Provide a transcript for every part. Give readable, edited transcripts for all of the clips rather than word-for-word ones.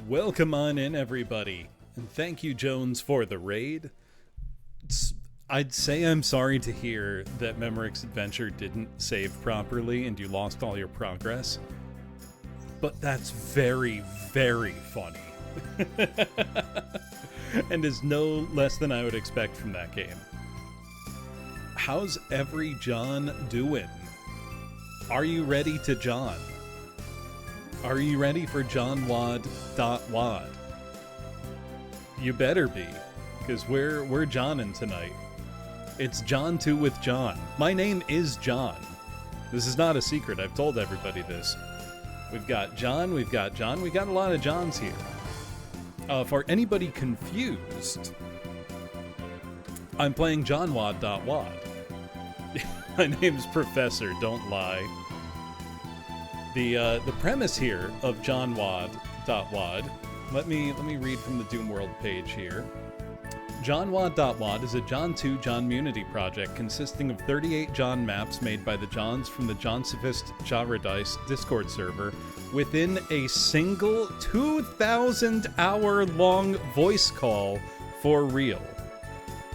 Welcome on in, everybody, and thank you, Jones, for the raid. I'd say I'm sorry to hear that Memoric's adventure didn't save properly and you lost all your progress, but that's very, very funny. And is no less than I would expect from that game. How's every John doing? Are you ready to John? Are you ready for JOHNWAD.WAD? You better be, because we're Johnin' tonight. It's John 2 with John. My name is John. This is not a secret, I've told everybody this. We've got John, we got a lot of Johns here. For anybody confused, I'm playing JOHNWAD.WAD. My name's Professor, don't lie. The premise here of JOHNWAD.WAD, let me read from the Doomworld page here. JOHNWAD.WAD is a John 2 Johnmunity project consisting of 38 John maps made by the Johns from the Johnsifist Jaradice Discord server within a single 2,000-hour-long voice call for real.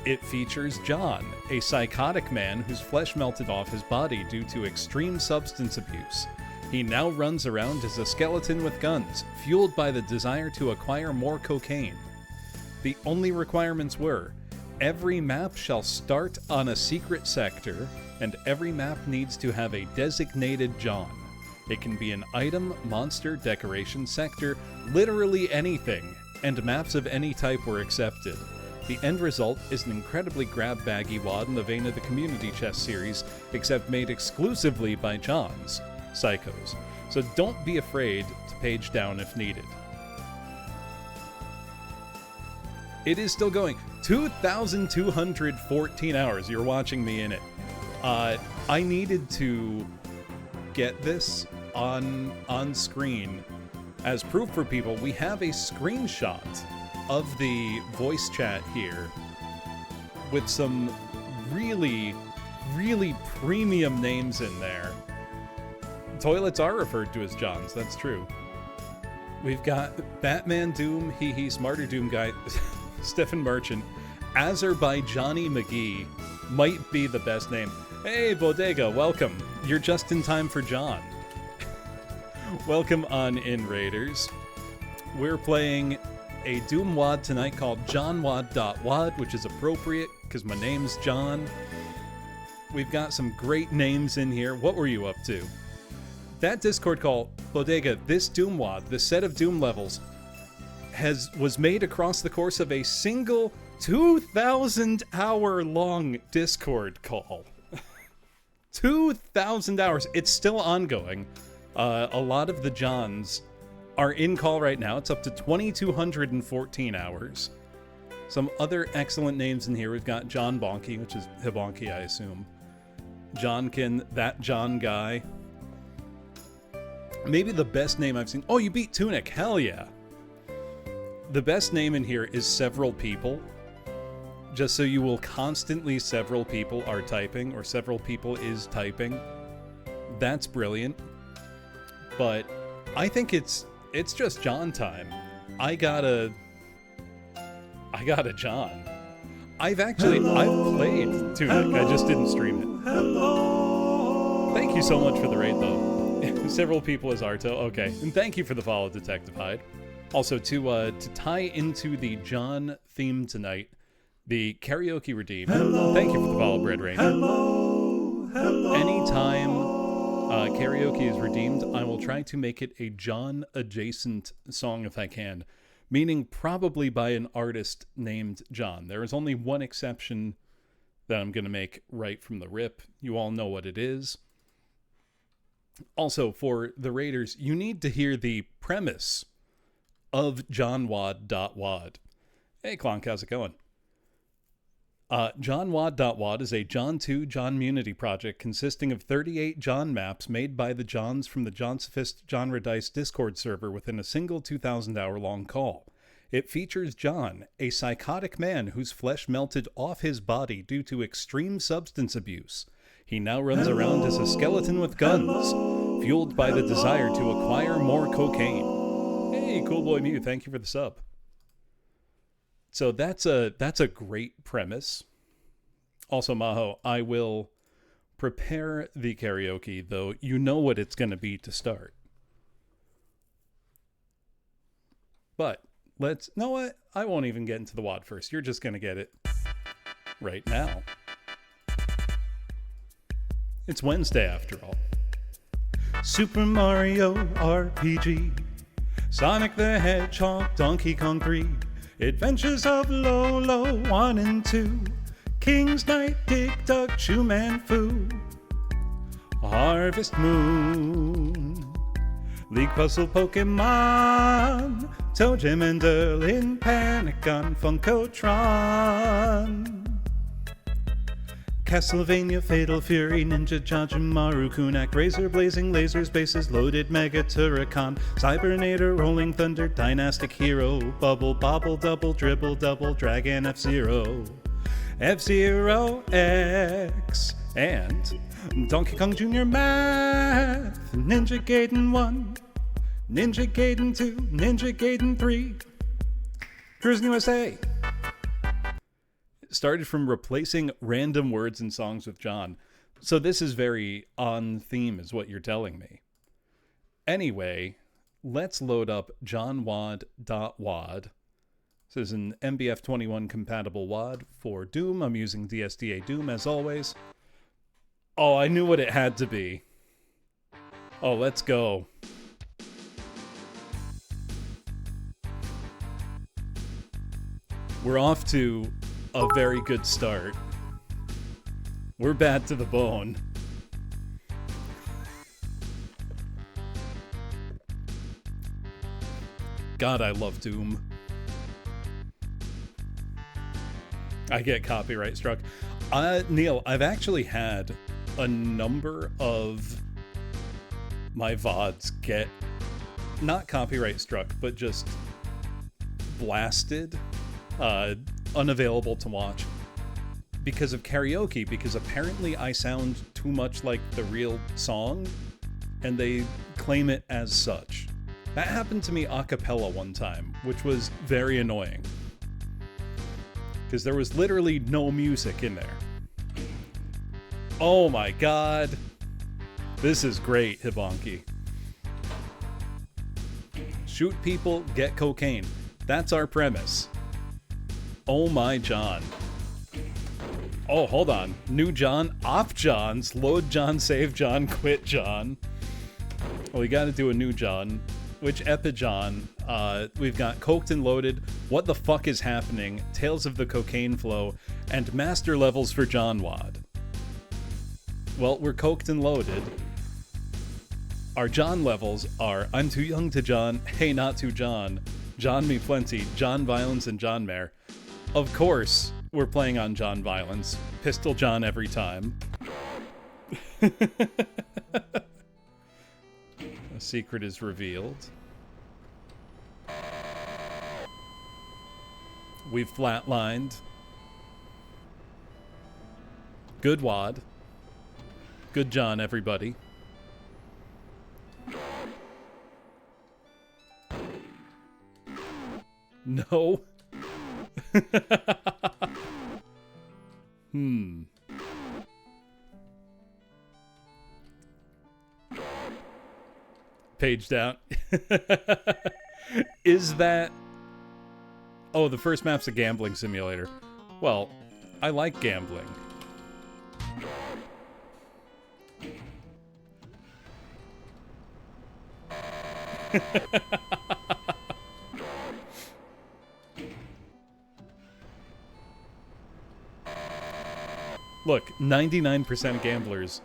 It features John, a psychotic man whose flesh melted off his body due to extreme substance abuse. He now runs around as a skeleton with guns, fueled by the desire to acquire more cocaine. The only requirements were, every map shall start on a secret sector, and every map needs to have a designated John. It can be an item, monster, decoration, sector, literally anything, and maps of any type were accepted. The end result is an incredibly grab-baggy wad in the vein of the Community Chest series, except made exclusively by Johns, psychos. So don't be afraid to page down if needed. It is still going. 2,214 hours. You're watching me in it. I needed to get this on screen as proof for people. We have a screenshot of the voice chat here with some really, really premium names in there. Toilets are referred to as Johns, that's true. We've got Batman Doom, Hee Smarter Doom Guy, Stephen Merchant, Azerbaijani McGee might be the best name. Hey, Bodega, welcome. You're just in time for John. Welcome on in, Raiders. We're playing a Doom WAD tonight called JOHNWAD.WAD, which is appropriate because my name's John. We've got some great names in here. What were you up to? That Discord call, Bodega, this Doom WAD, this set of Doom levels, was made across the course of a single 2,000-hour-long Discord call. 2,000 hours. It's still ongoing. A lot of the Johns are in call right now. It's up to 2,214 hours. Some other excellent names in here. We've got John Bonky, which is Hibonky, I assume. Johnkin, that John guy. Maybe the best name I've seen. Oh, you beat Tunic. Hell yeah. The best name in here is Several People. Just so you will constantly several people are typing, or several people is typing. That's brilliant. But I think it's just John time. I got a John. I've played Tunic. I just didn't stream it. Hello. Thank you so much for the raid, though. Several people is Arto. Okay, and thank you for the follow, Detective Hyde. Also, to tie into the John theme tonight, the karaoke redeem. Hello. Thank you for the follow, Bread Rain. Hello. Anytime karaoke is redeemed, I will try to make it a John-adjacent song if I can, meaning probably by an artist named John. There is only one exception that I'm going to make right from the rip. You all know what it is. Also, for the Raiders, you need to hear the premise of JOHNWAD.WAD. Hey, Clonk, how's it going? JOHNWAD.WAD is a John 2 Johnmunity project consisting of 38 John maps made by the Johns from the Johnsifist Jaradice Discord server within a single 2,000-hour-long call. It features John, a psychotic man whose flesh melted off his body due to extreme substance abuse. He now runs around as a skeleton with guns, fueled by the desire to acquire more cocaine. Hey, Cool Boy Mew, thank you for the sub. So that's a great premise. Also, Maho, I will prepare the karaoke, though you know what it's going to be to start. But know what? I won't even get into the WAD first. You're just going to get it right now. It's Wednesday after all. Super Mario RPG, Sonic the Hedgehog, Donkey Kong 3, Adventures of Lolo 1 and 2, King's Knight, Dig Dug, Chu Man Fu, Harvest Moon, League Puzzle Pokemon, Toe Jam and Derlin, Panic on Funkotron, Castlevania, Fatal Fury, Ninja Jajimaru, Kunak, Razor, Blazing Lasers, Bases, Loaded, Mega Turrican, Cybernator, Rolling Thunder, Dynastic Hero, Bubble, Bobble, Double, Dribble, Double, Dragon, F-Zero, F-Zero X, and Donkey Kong Jr. Math, Ninja Gaiden 1, Ninja Gaiden 2, Ninja Gaiden 3, Cruising USA. Started from replacing random words and songs with John. So this is very on theme is what you're telling me. Anyway, let's load up JOHNWAD.WAD. This is an MBF21 compatible WAD for Doom. I'm using DSDA Doom as always. Oh, I knew what it had to be. Oh, let's go. We're off to a very good start. We're bad to the bone. God, I love Doom. I get copyright struck. Neil, I've actually had a number of my VODs get not copyright struck, but just blasted. Unavailable to watch because of karaoke, because apparently I sound too much like the real song and they claim it as such. That happened to me a cappella one time, which was very annoying because there was literally no music in there. Oh my god, this is great. Hibonki, shoot people, get cocaine. That's our premise. Oh my John. Oh, hold on. New John, off Johns, load John, save John, quit John. Well, we gotta do a new John. Which Epijohn? We've got Coked and Loaded, What the Fuck is Happening, Tales of the Cocaine Flow, and Master Levels for JOHNWAD. Well, we're Coked and Loaded. Our John levels are I'm Too Young to John, Hey Not Too John, John Me Plenty, John Violence, and John Mare. Of course, we're playing on John Violence. Pistol John every time. A secret is revealed. We've flatlined. Good WAD. Good John, everybody. No. Page down. Is that... Oh, the first map's a gambling simulator. Well, I like gambling. Look, 99% of gamblers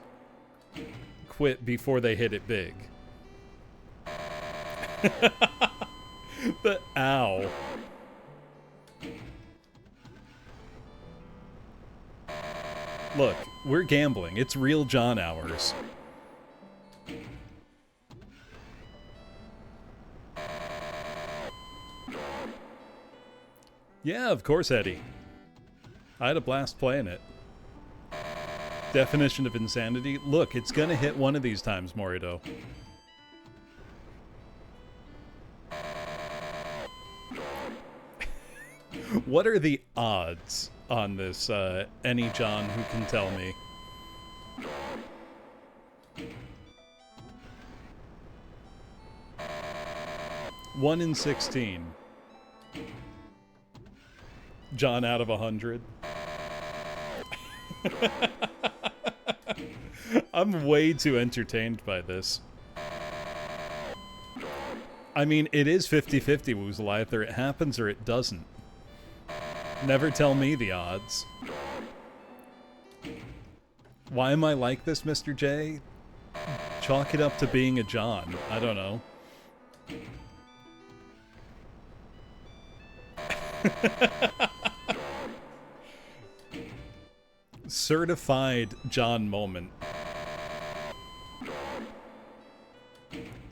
quit before they hit it big. But ow. Look, we're gambling. It's real John hours. Yeah, of course, Eddie. I had a blast playing it. Definition of insanity. Look, it's gonna hit one of these times, Morito. What are the odds on this? Any John who can tell me? One in 16. John out of 100. I'm way too entertained by this. I mean, it is 50-50, Woozle. Either it happens or it doesn't. Never tell me the odds. Why am I like this, Mr. J? Chalk it up to being a John. I don't know. Certified John moment.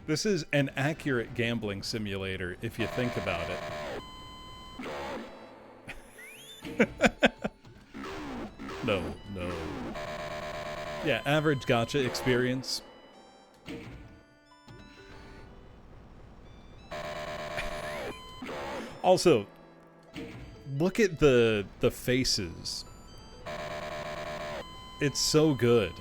This is an accurate gambling simulator, if you think about it. No. Yeah, average gacha experience. Also, look at the faces. It's so good.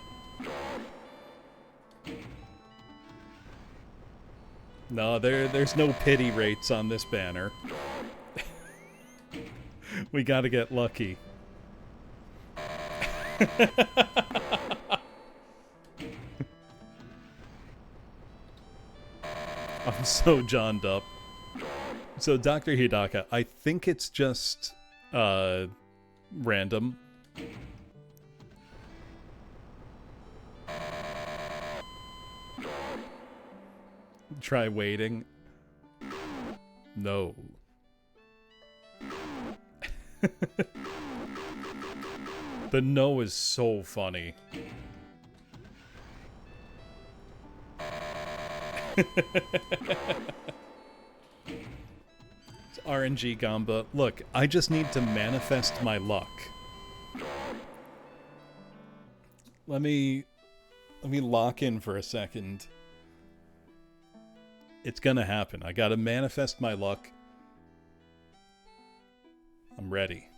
No, there's no pity rates on this banner. We gotta get lucky. I'm so John'd up. So, Dr. Hidaka, I think it's just, random. Try waiting. No. The no is so funny. It's RNG Gamba. Look, I just need to manifest my luck. Let me lock in for a second. It's gonna happen. I gotta manifest my luck. I'm ready.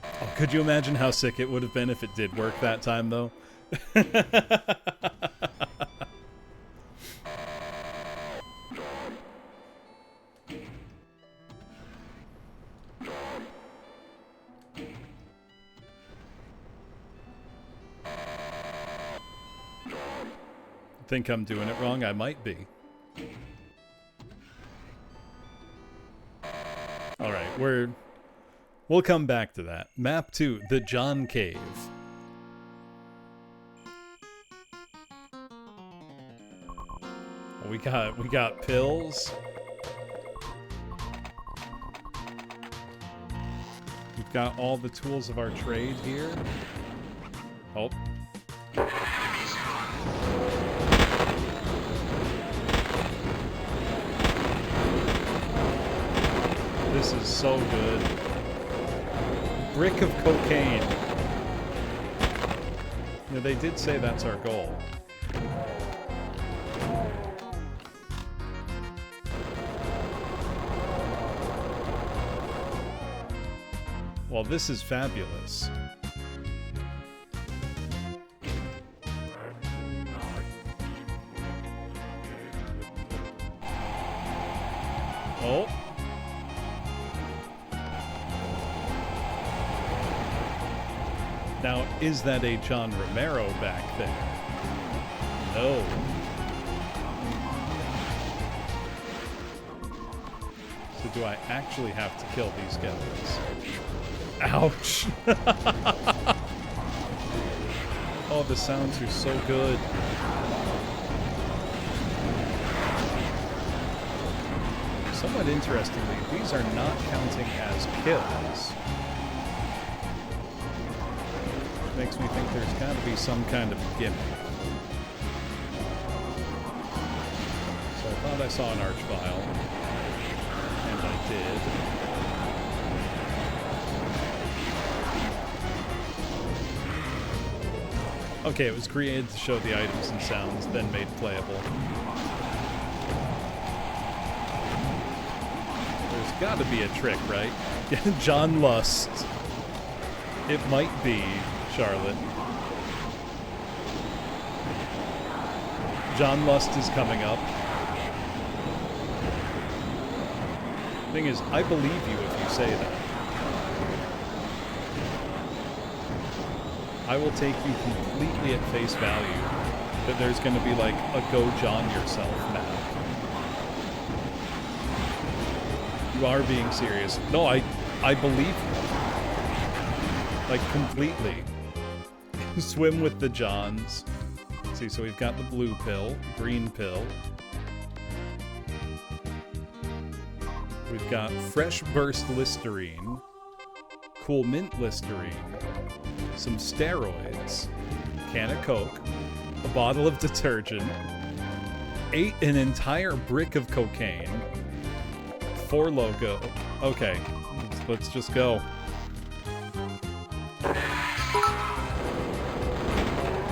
Oh, could you imagine how sick it would have been if it did work that time, though? Think I'm doing it wrong? I might be. Alright, we'll come back to that. Map 2, the John Cave. We got pills. We've got all the tools of our trade here. Oh. This is so good. Brick of cocaine. You know, they did say that's our goal. Well, this is fabulous. Oh. Now, is that a John Romero back there? No. So do I actually have to kill these guys? Ouch! Oh, the sounds are so good. Somewhat interestingly, these are not counting as kills. Makes me think there's got to be some kind of gimmick. So I thought I saw an archvile, and I did. Okay, it was created to show the items and sounds, then made playable. gotta be a trick, right? John Lust. It might be, Charlotte. John Lust is coming up. Thing is, I believe you if you say that. I will take you completely at face value that there's going to be like a Go John Yourself map. You are being serious. No, I believe you. Like, completely. Swim with the Johns. Let's see, so we've got the blue pill, green pill. We've got Fresh Burst Listerine, Cool Mint Listerine, some steroids, can of Coke, a bottle of detergent, an entire brick of cocaine, 4 Loco. Okay, let's just go.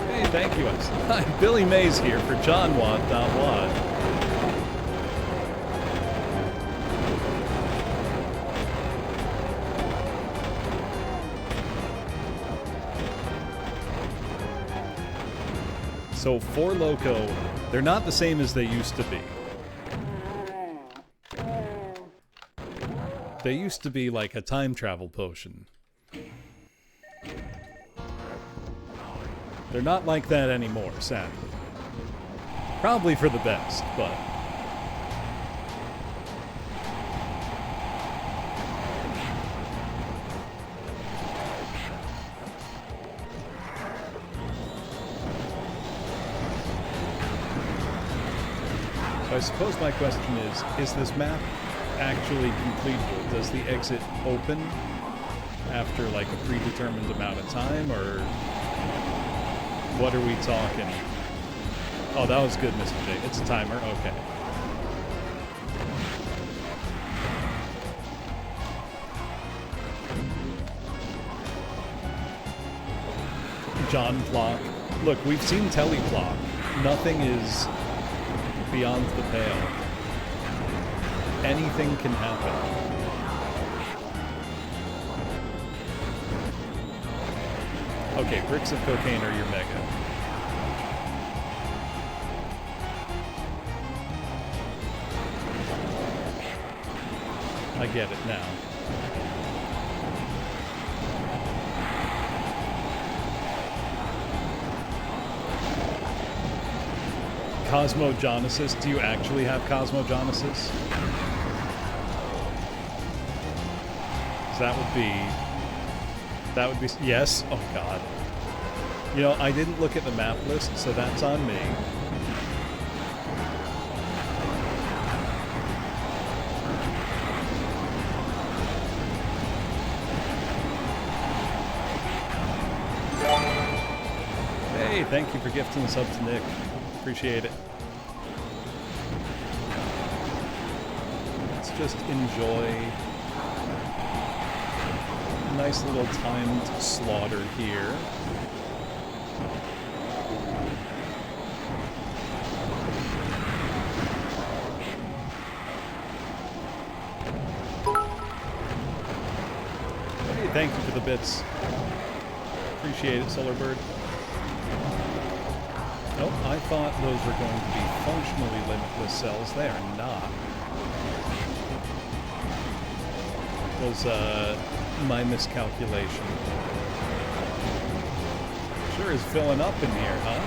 Hey, thank you. Hi, Billy Mays here for JOHNWAD.WAD. So, 4 Loco, they're not the same as they used to be. They used to be like a time travel potion. They're not like that anymore, sadly. Probably for the best, but... So I suppose my question is this map actually completable? Does the exit open after like a predetermined amount of time, or what are we talking? Oh, that was good, Mr. J. It's a timer, okay. John Plock. Look, we've seen Teleplock. Nothing is beyond the pale. Anything can happen. Okay, bricks of cocaine are your mega. I get it now. Cosmogenesis? Do you actually have Cosmogenesis? That would be, yes. Oh god. You know, I didn't look at the map list, so that's on me. Hey, thank you for gifting the sub to Nick. Appreciate it. Let's just enjoy a nice little timed slaughter here. Hey, thank you for the bits. Appreciate it, Solar Bird. Nope, I thought those were going to be functionally limitless cells. They are not. Was my miscalculation. Sure is filling up in here, huh?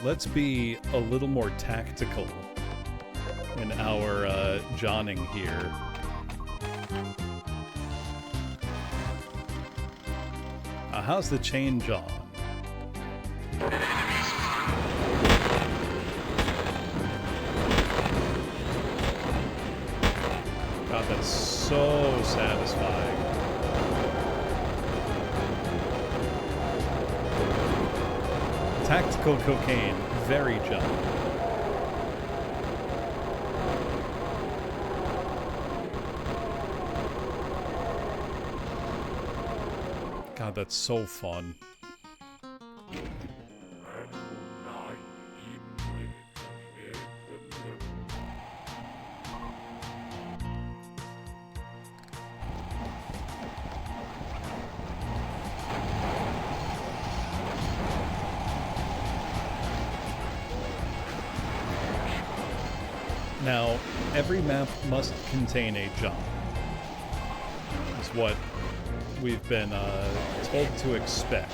Let's be a little more tactical in our Johning here. How's the chain John? God, that's so satisfying. Tactical cocaine, very John. God, that's so fun. Now, every map must contain a jump. Is what we've been told to expect.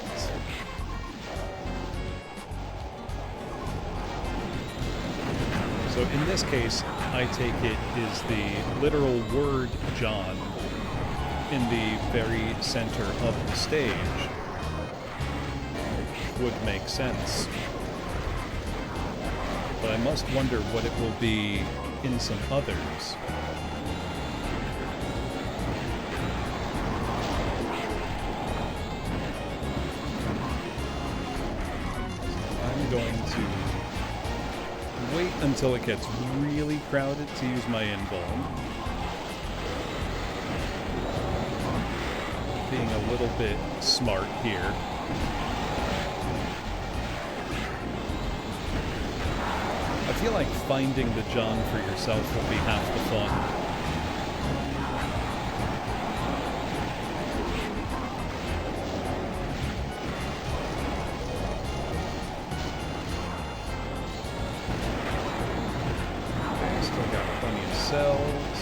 So in this case, I take it is the literal word John in the very center of the stage. Would make sense. But I must wonder what it will be in some others. I'm going to wait until it gets really crowded to use my invuln. Being a little bit smart here. I feel like finding the John for yourself will be half the fun. Okay, still got plenty of cells.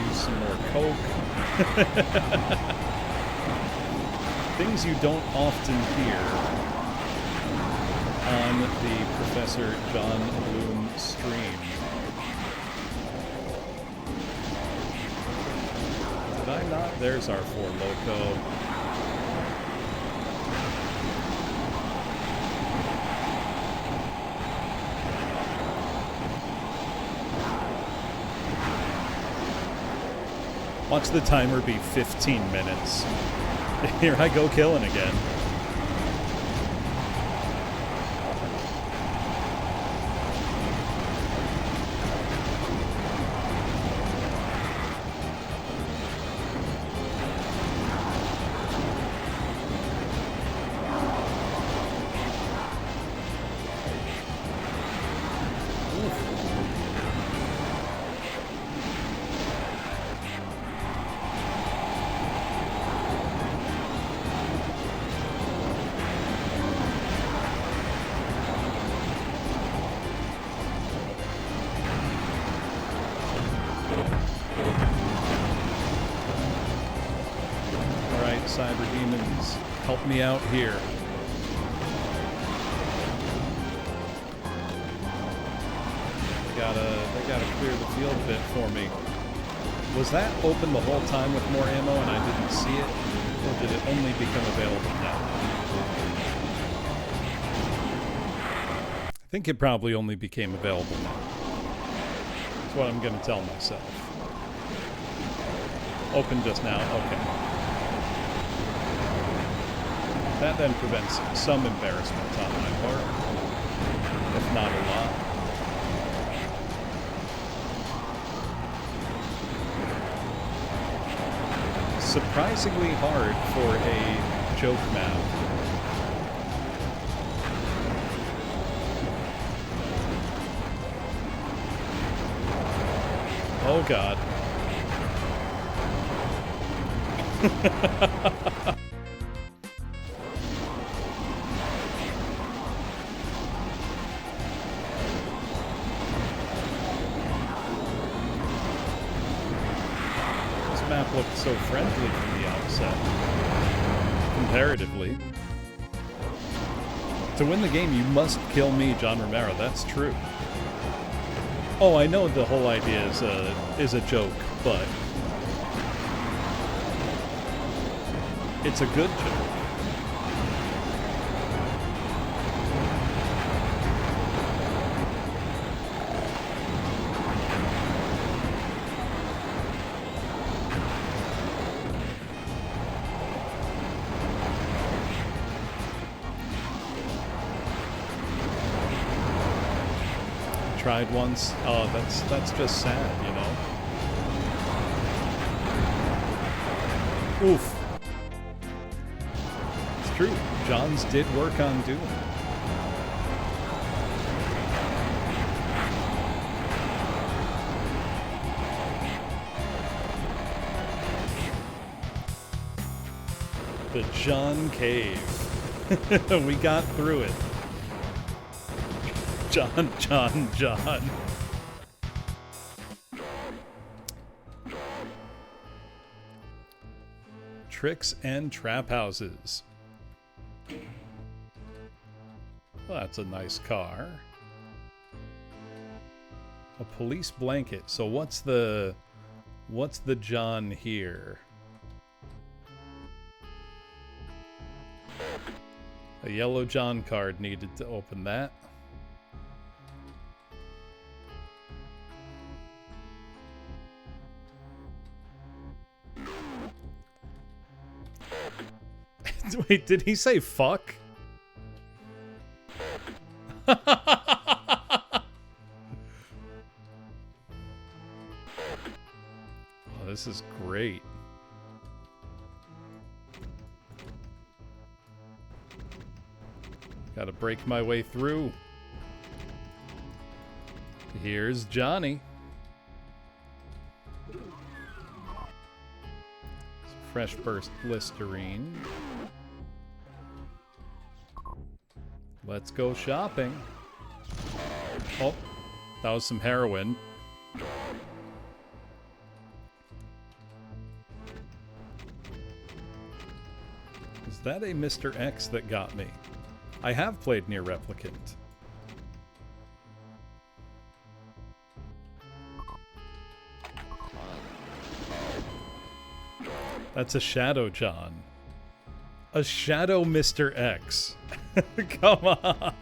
Use some more coke. Things you don't often hear on the Professor John Bloom stream. Did I not? There's our Four Loko. Watch the timer be 15 minutes. Here I go killing again. Cyber demons, help me out here. They gotta clear the field a bit for me. Was that open the whole time with more ammo and I didn't see it? Or did it only become available now? I think it probably only became available now. That's what I'm gonna tell myself. Open just now, okay. That then prevents some embarrassment on my part, if not a lot. Surprisingly hard for a joke map. Oh god. Looked so friendly from the outset, comparatively. To win the game, you must kill me, John Romero. That's true. Oh, I know the whole idea is a joke, but it's a good joke. Tried once. Oh, that's just sad, you know. Oof. Johns did work on doing. The John Cave. We got through it. John. Tricks and trap houses. Well, that's a nice car. A police blanket. So what's the John here? A yellow John card needed to open that. Wait, did he say fuck? Oh, this is great. Gotta break my way through. Here's Johnny. Fresh burst Listerine. Let's go shopping. Oh, that was some heroin. Is that a Mr. X that got me? I have played Near Replicant. That's a Shadow John. A Shadow Mr. X. Come on.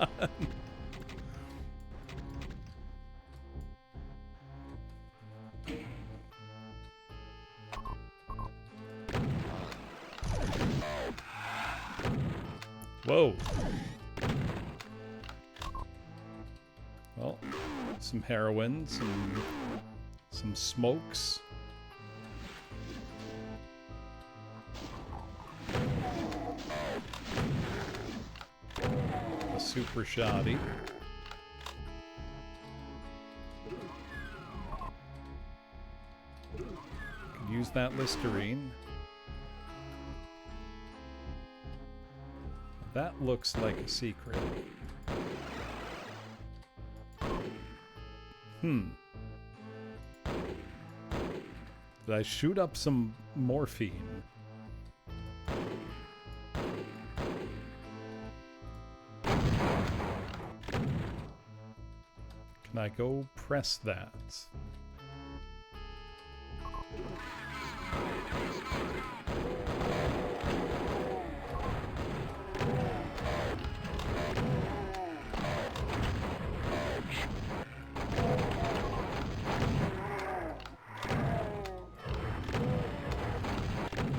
Whoa. Well, some heroin, some smokes. A super shoddy. Could use that Listerine. That looks like a secret. Did I shoot up some morphine? Can I go press that?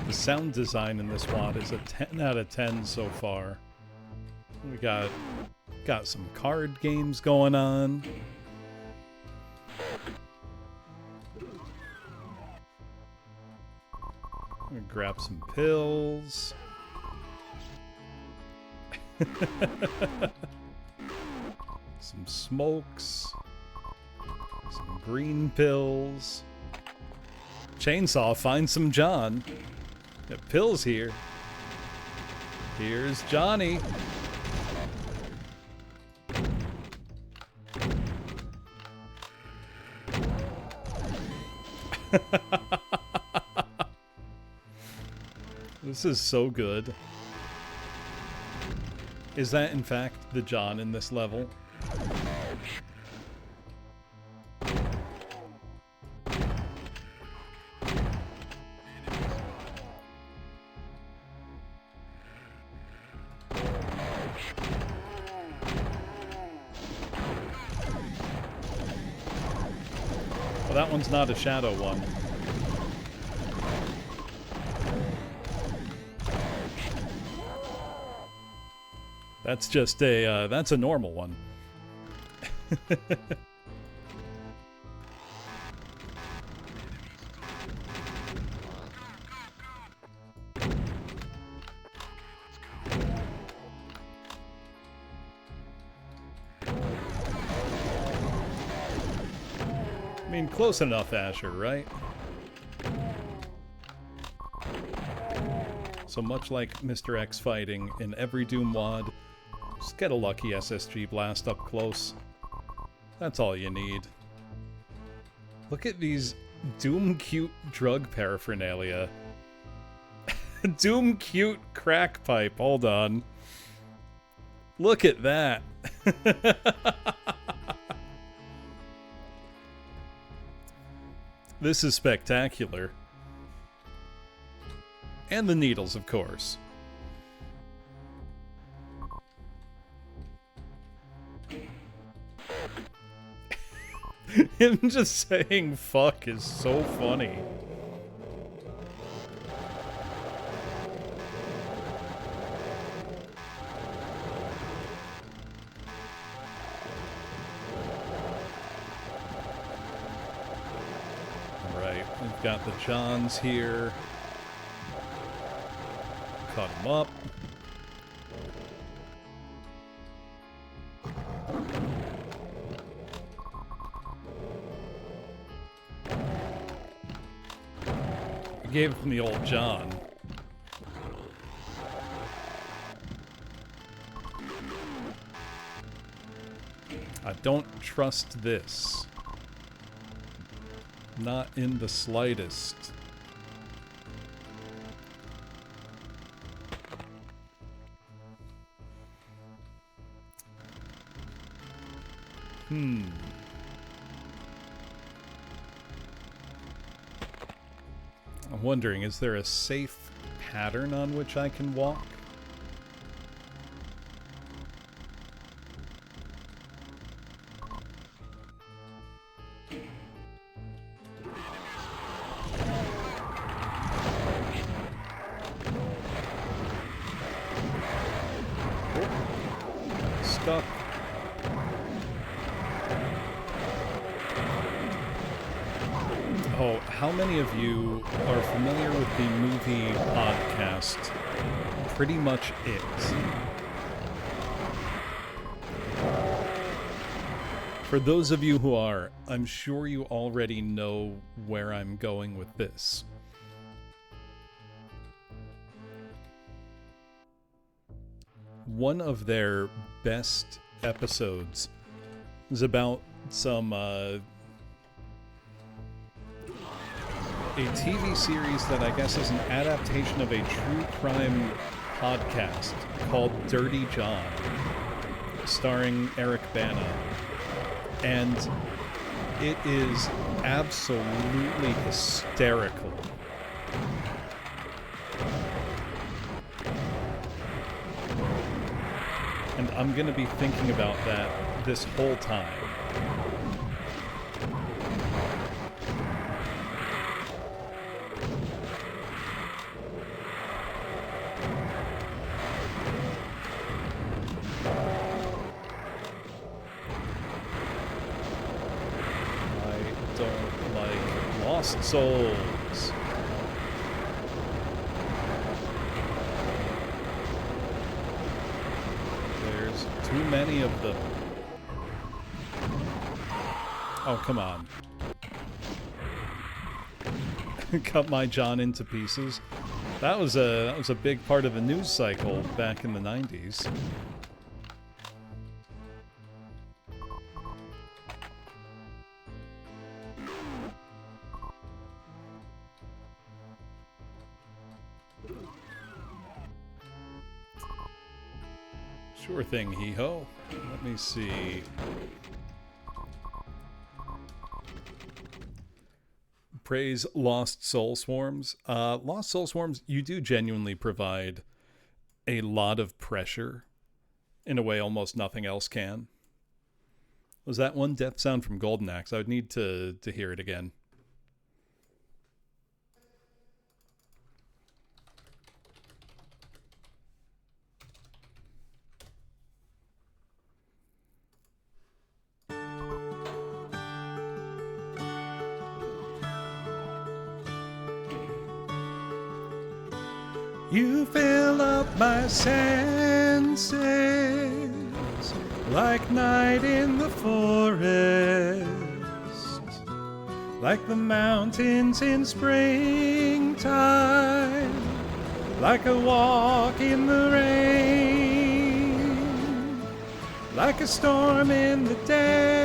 The sound design in this WAD is a 10 out of 10 so far. We got some card games going on. I'm gonna grab some pills. Some smokes. Some green pills. Chainsaw, find some John. Got pills here. Here's Johnny. This is so good. Is that in fact the John in this level? Well, that one's not a shadow one. That's just a, that's a normal one. mean, close enough, Asher, right? So much like Mr. X fighting in every JOHNWAD, just get a lucky SSG blast up close. That's all you need. Look at these Doom cute drug paraphernalia. Doom cute crack pipe, hold on. Look at that. This is spectacular. And the needles, of course. Him just saying fuck is so funny. Alright, we've got the Johns here. Cut him up. Gave him the old John. I don't trust this. Not in the slightest. I'm wondering, is there a safe pattern on which I can walk? Stuck. Oh, how many of you are familiar with the movie podcast Pretty Much It? For those of you who are, I'm sure you already know where I'm going with this. One of their best episodes is about some a TV series that I guess is an adaptation of a true crime podcast called Dirty John, starring Eric Bana. And it is absolutely hysterical. And I'm going to be thinking about that this whole time. Souls. There's too many of them. Oh, come on. Cut my John into pieces. That was a big part of the news cycle back in the 90s. Sure thing, hee-ho. Let me see. Praise Lost Soul Swarms. Lost Soul Swarms, you do genuinely provide a lot of pressure in a way almost nothing else can. Was that one death sound from Golden Axe? I would need to hear it again. You fill up my senses like night in the forest. like the mountains in springtime, like a walk in the rain, like a storm in the desert,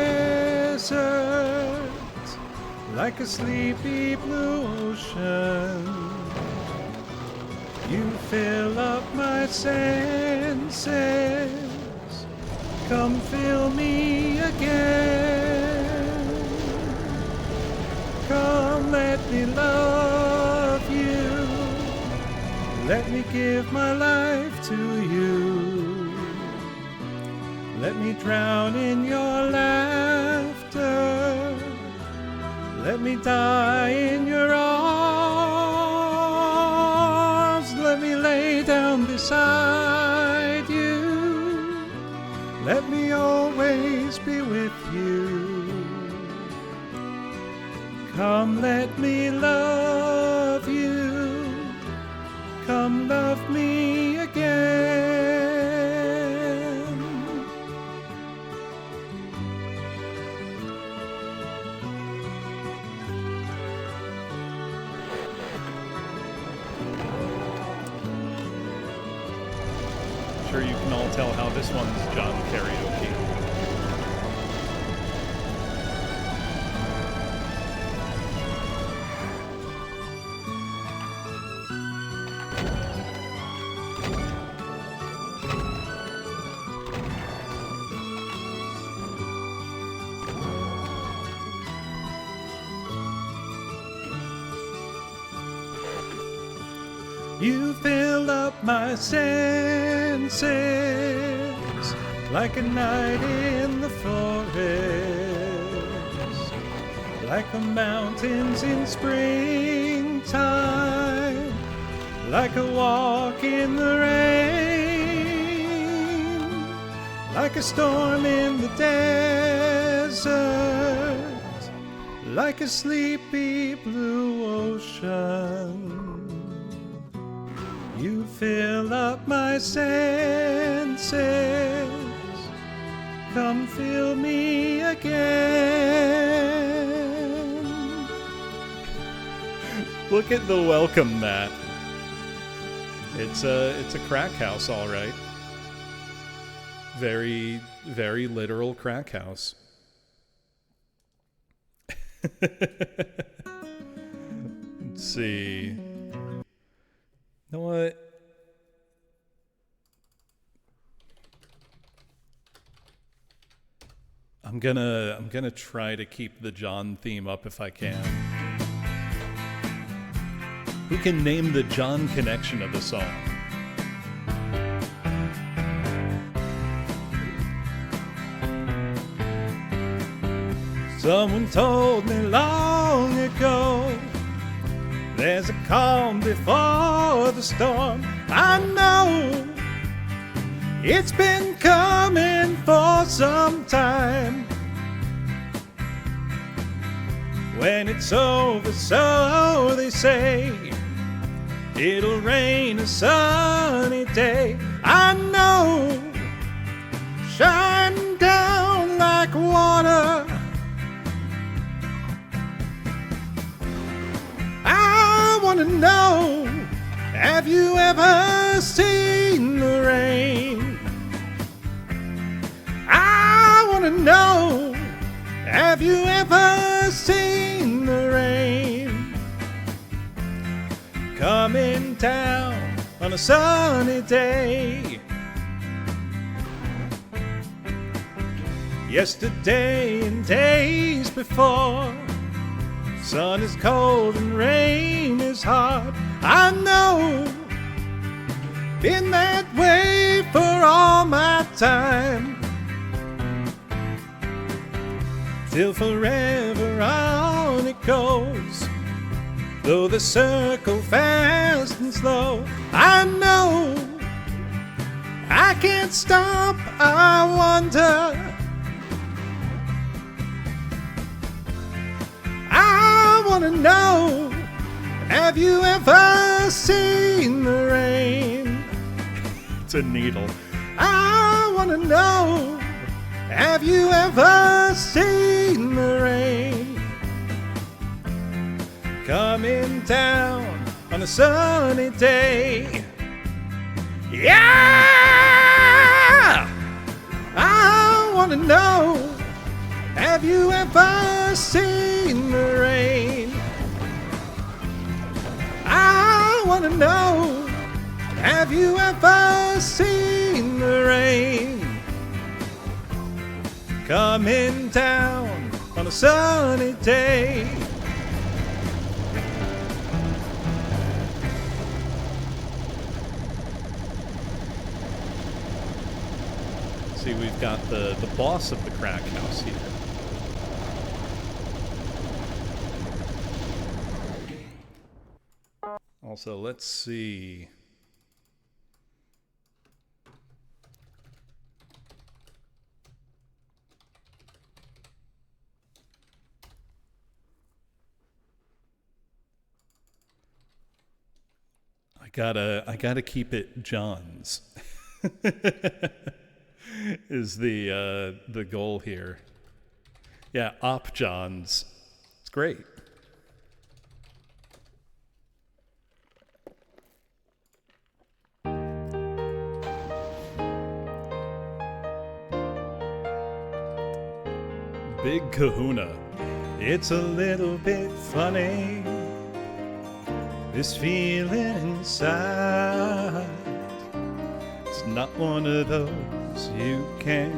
like a sleepy blue ocean. You fill up my senses, come fill me again. Come, let me love you, let me give my life to you. Let me drown in your laughter, let me die in your arms. Let me lay down beside you, let me always be with you. Come, let me love you, come love me again. Sure, you can all tell how this one's John karaoke. You fill up my senses like a night in the forest, like the mountains in springtime, like a walk in the rain, like a storm in the desert, like a sleepy blue ocean. You fill up my senses, come fill me again. Look at the welcome mat. It's a crack house, all right. Very, very literal crack house. Let's see. You know what? I'm gonna try to keep the John theme up if I can. Who can name the John connection of the song? Someone told me long ago, there's a calm before the storm. I know it's been coming for some time. When it's over, so they say, it'll rain a sunny day. I know, shine down like water. I want to know, have you ever seen the rain? I want to know, have you ever seen the rain? Coming down on a sunny day. Yesterday and days before, sun is cold and rain is hard. I know, been that way for all my time. Till forever on it goes, though the circle fast and slow. I know, I can't stop, I wonder. I want to know, have you ever seen the rain? It's a needle. I want to know, have you ever seen the rain? coming down on a sunny day. Yeah, I want to know, have you ever seen the rain? I want to know, have you ever seen the rain? Coming down on a sunny day. See, we've got the boss of the crack house here. Also, let's see. I gotta keep it John's. Is the goal here. Yeah, Op John's. It's great. Big Kahuna. It's a little bit funny, this feeling inside. It's not one of those you can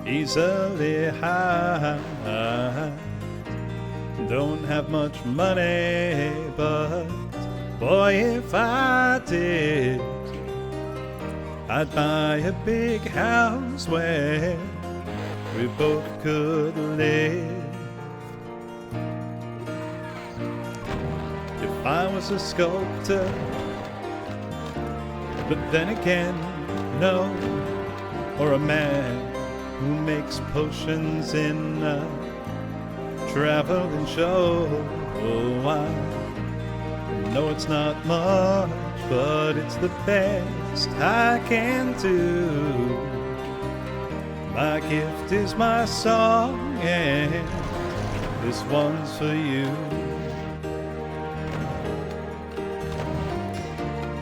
easily hide. Don't have much money, but boy, if I did, I'd buy a big house where we both could live. If I was a sculptor, but then again, no, or a man who makes potions in a traveling show. Oh, I know it's not much, but it's the best I can do. My gift is my song, and this one's for you.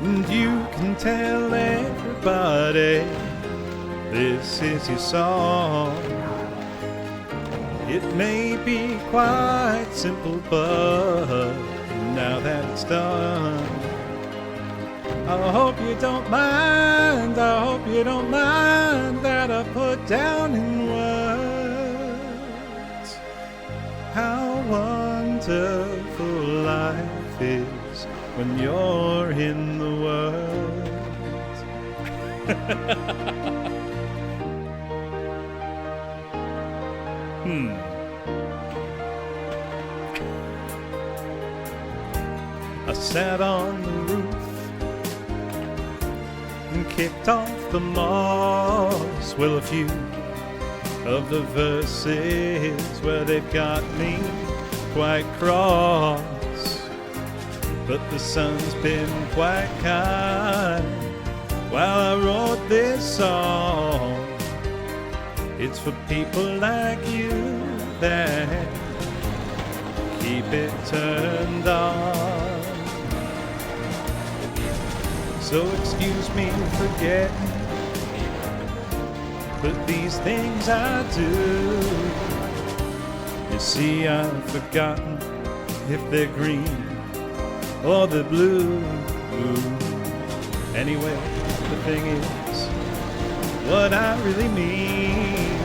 And you can tell everybody this is your song. It may be quite simple, but now that it's done, I hope you don't mind, I hope you don't mind that I put down in words how wonderful life is when you're in the world. I sat on the roof and kicked off the moss. Well, a few of the verses where they've got me quite cross, but the sun's been quite kind while I wrote this song. It's for people like you that keep it turned on. So excuse me for getting, but these things I do. You see, I've forgotten if they're green or they're blue. Anyway, the thing is, what I really mean.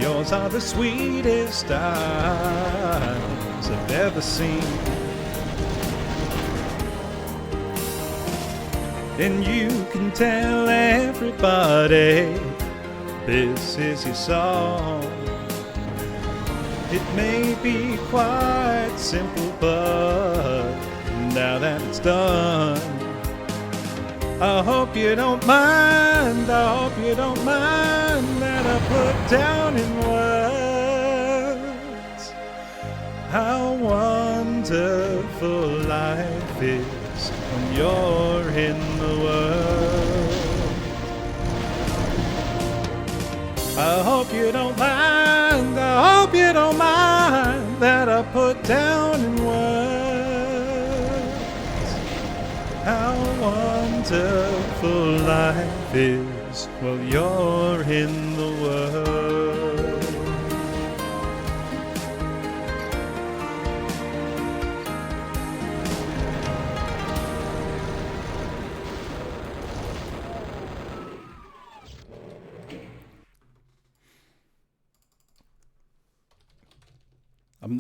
Yours are the sweetest eyes I've ever seen. And you can tell everybody this is your song. It may be quite simple, but now that it's done, I hope you don't mind, I hope you don't mind that I put down in words how wonderful life is when you're in the world. I hope you don't mind, I hope you don't mind down in words how wonderful life is while you're in the world.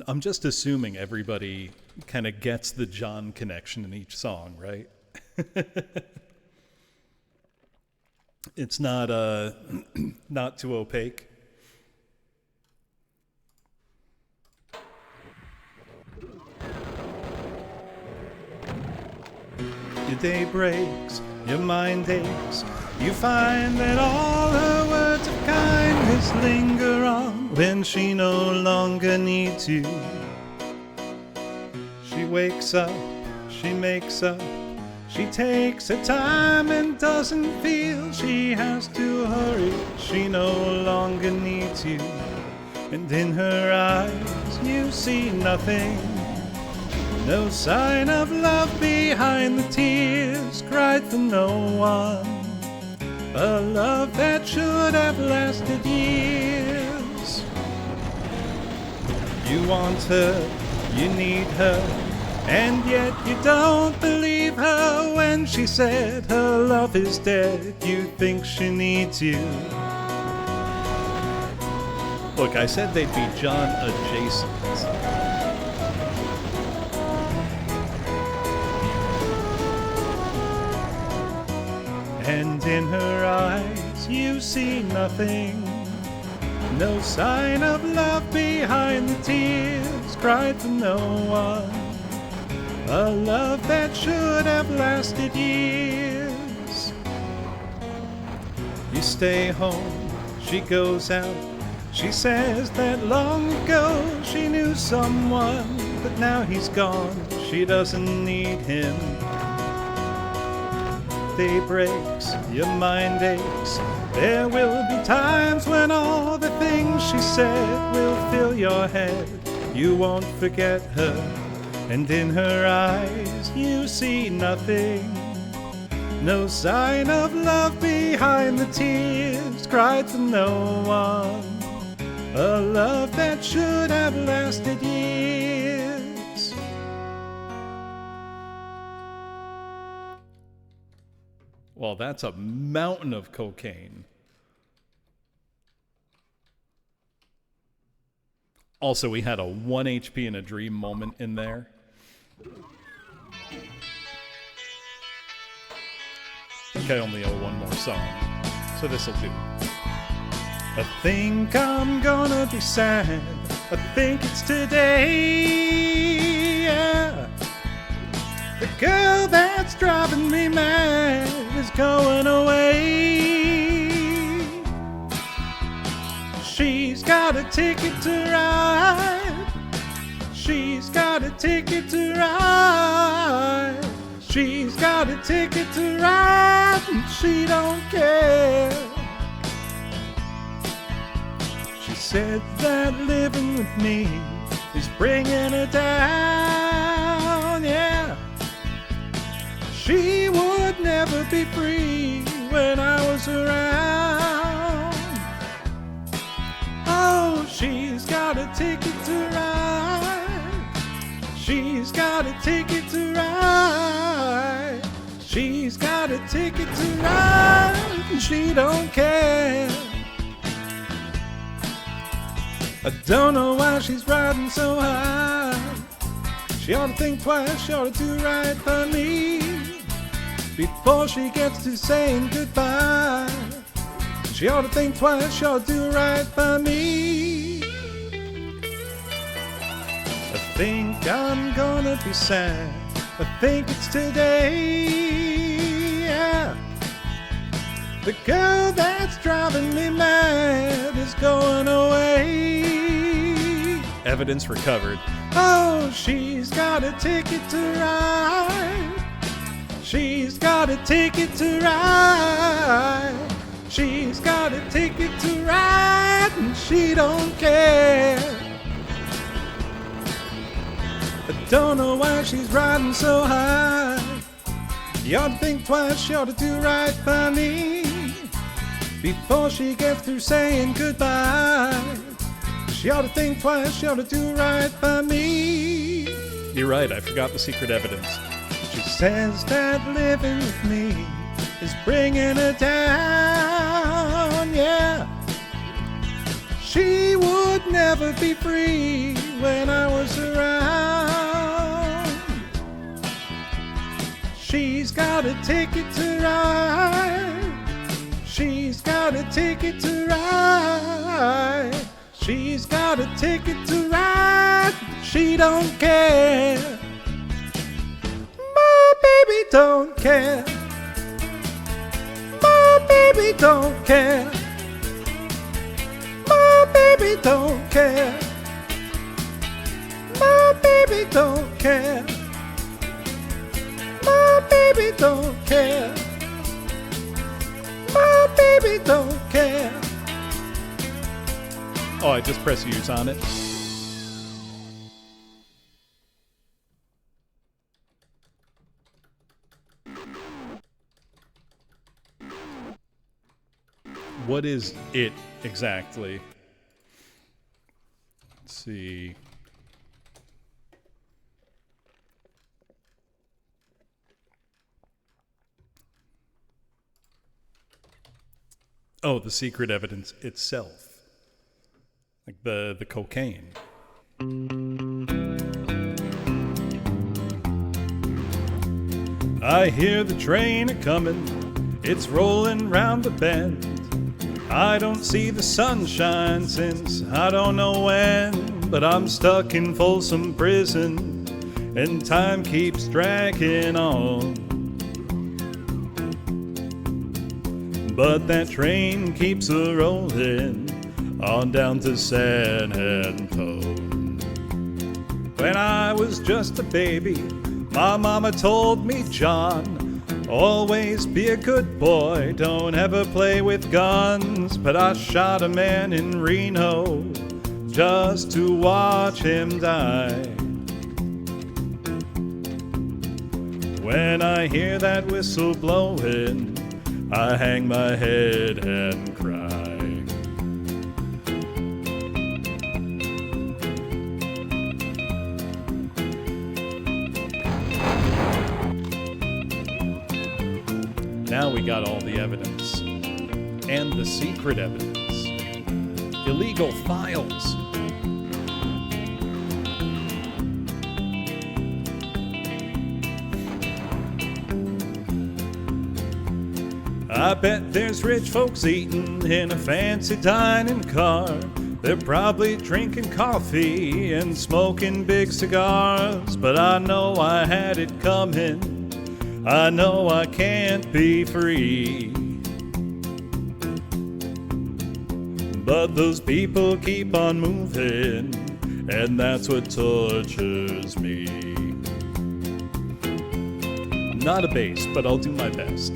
I'm just assuming everybody kind of gets the John connection in each song, right? It's not not too opaque. Your day breaks, your mind aches. You find that all her words of kindness linger on when she no longer needs you. She wakes up, she makes up, she takes her time and doesn't feel she has to hurry. She no longer needs you. And in her eyes you see nothing, no sign of love behind the tears cried for no one. A love that should have lasted years. You want her, you need her, and yet you don't believe her when she said her love is dead. You think she needs you. Look, I said they'd be John adjacent. And in her eyes you see nothing, no sign of love behind the tears cried for no one. A love that should have lasted years. You stay home, she goes out. She says that long ago she knew someone, but now he's gone, she doesn't need him. Day breaks, your mind aches. There will be times when all the things she said will fill your head. You won't forget her, and in her eyes you see nothing, no sign of love behind the tears cried for no one. A love that should have lasted years. Well, that's a mountain of cocaine. Also, we had a 1 HP in a dream moment in there. I think I only owe one more song, so this'll do. I think I'm gonna be sad. I think it's today, yeah. The girl that's driving me mad is going away. She's got a ticket to ride. She's got a ticket to ride. She's got a ticket to ride, and she don't care. She said that living with me is bringing her down, yeah. She would never be free when I was around. Oh, she's got a ticket to ride. She's got a ticket to ride. She's got a ticket to ride, and she don't care. I don't know why she's riding so high. She ought to think twice, she ought to do right by me before she gets to saying goodbye. She ought to think twice, she ought to do right by me. I think I'm gonna be sad. I think it's today, yeah. The girl that's driving me mad is going away. Evidence recovered. Oh, she's got a ticket to ride. She's got a ticket to ride. She's got a ticket to ride, and she don't care. Don't know why she's riding so high. You ought to think twice, she ought to do right by me before she gets through saying goodbye. She ought to think twice, she ought to do right by me. You're right, I forgot the secret evidence. She says that living with me is bringing her down, yeah. She would never be free when I was around. She's got a ticket to ride. She's got a ticket to ride. She's got a ticket to ride. She don't care. My baby don't care. My baby don't care. My baby don't care. My baby don't care. My baby don't care. My baby don't care. Oh, I just press use on it. What is it exactly? Let's see. Oh, the secret evidence itself. Like the cocaine. I hear the train a-comin', it's rolling round the bend. I don't see the sunshine since I don't know when, but I'm stuck in Folsom Prison, and time keeps dragging on. But that train keeps a-rollin' on down to San Antone. When I was just a baby, my mama told me, John, always be a good boy, don't ever play with guns. But I shot a man in Reno just to watch him die. When I hear that whistle blowing, I hang my head and cry. Now we got all the evidence. And the secret evidence. Illegal files. I bet there's rich folks eating in a fancy dining car. They're probably drinking coffee and smoking big cigars. But I know I had it coming. I know I can't be free. But those people keep on moving, and that's what tortures me. Not a bass, but I'll do my best.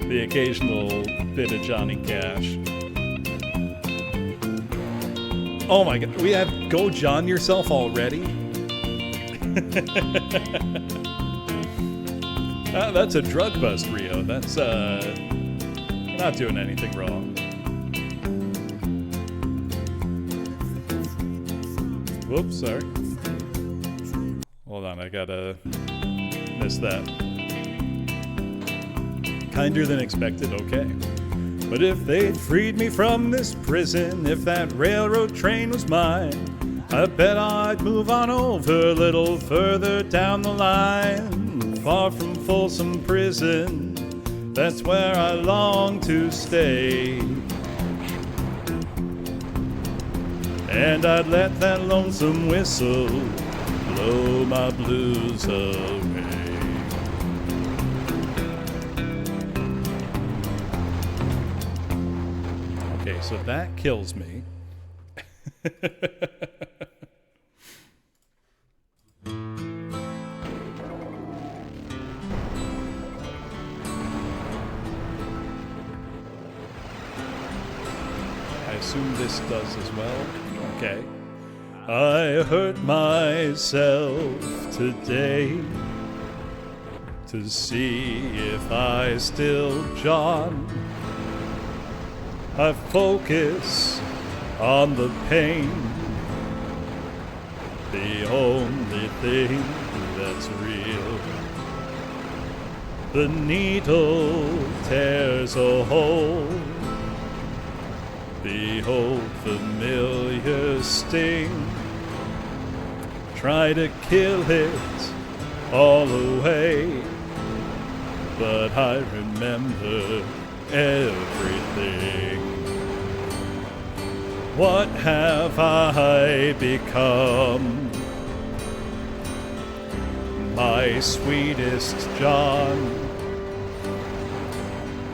The occasional bit of Johnny Cash. Oh my god, we have Go John Yourself already? That's a drug bust, Rio. That's, not doing anything wrong. Whoops, sorry. Hold on, I gotta miss that. Kinder than expected, okay. But if they'd freed me from this prison, if that railroad train was mine, I bet I'd move on over a little further down the line. Far from Folsom Prison, that's where I long to stay. And I'd let that lonesome whistle blow my blues away. Okay, so that kills me. I assume this does as well. Okay. I hurt myself today to see if I still John. I focus on the pain, the only thing that's real. The needle tears a hole. Behold familiar sting. Try to kill it all away, but I remember everything. What have I become? My sweetest John.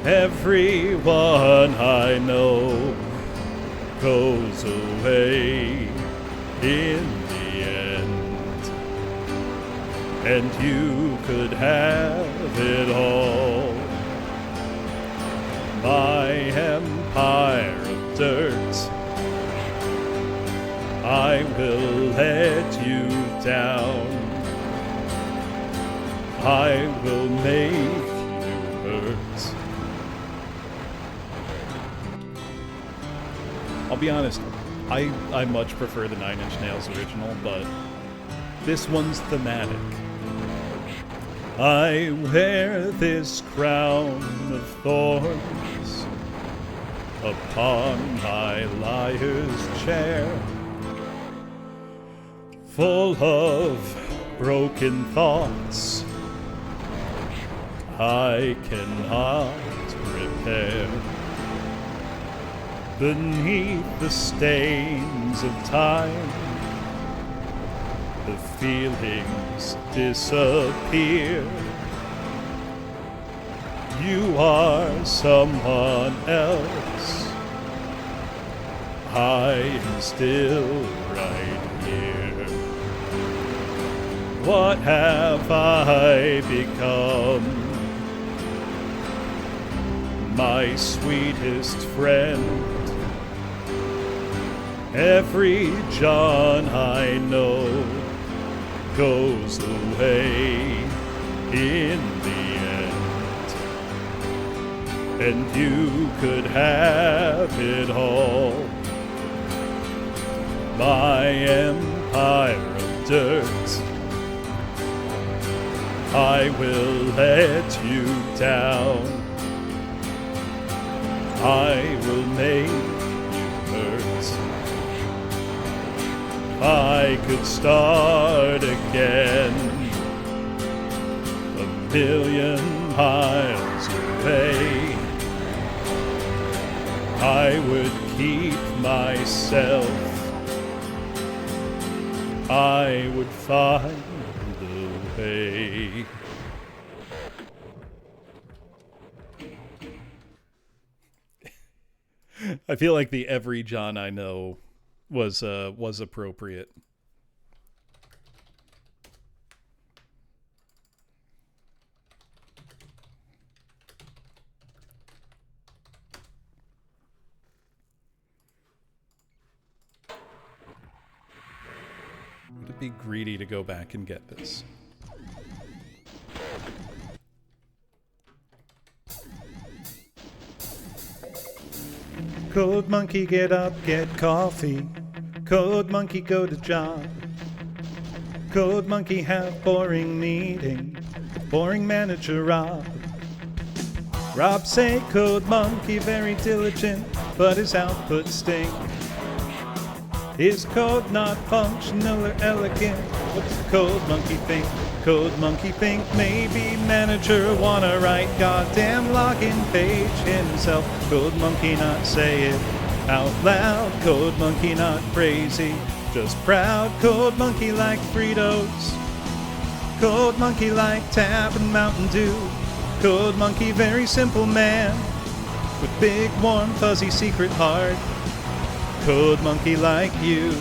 Everyone I know goes away in the end, and you could have it all. My empire of dirt, I will let you down. I will make you hurt. I'll be honest, I much prefer the Nine Inch Nails original, but this one's thematic. I wear this crown of thorns upon my liar's chair, full of broken thoughts I cannot repair. Beneath the stains of time, the feelings disappear. You are someone else. I am still right here. What have I become? My sweetest friend. Every John I know goes away in the end, and you could have it all. My empire of dirt, I will let you down. I will make you hurt. I could start again, a million miles away. I would keep myself. I would find a way. I feel like the Every John I Know was appropriate. Would it be greedy to go back and get this? Code monkey, get up, get coffee. Code monkey, go to job. Code monkey, have boring meeting. Boring manager Rob. Rob say code monkey very diligent, but his output stink. Is code not functional or elegant? What's the code monkey think? Code monkey think maybe manager wanna write goddamn login page himself. Code monkey not say it out loud. Code monkey not crazy, just proud. Code monkey like Fritos. Code monkey like Tab and Mountain Dew. Code monkey very simple man with big warm fuzzy secret heart. Code monkey like you.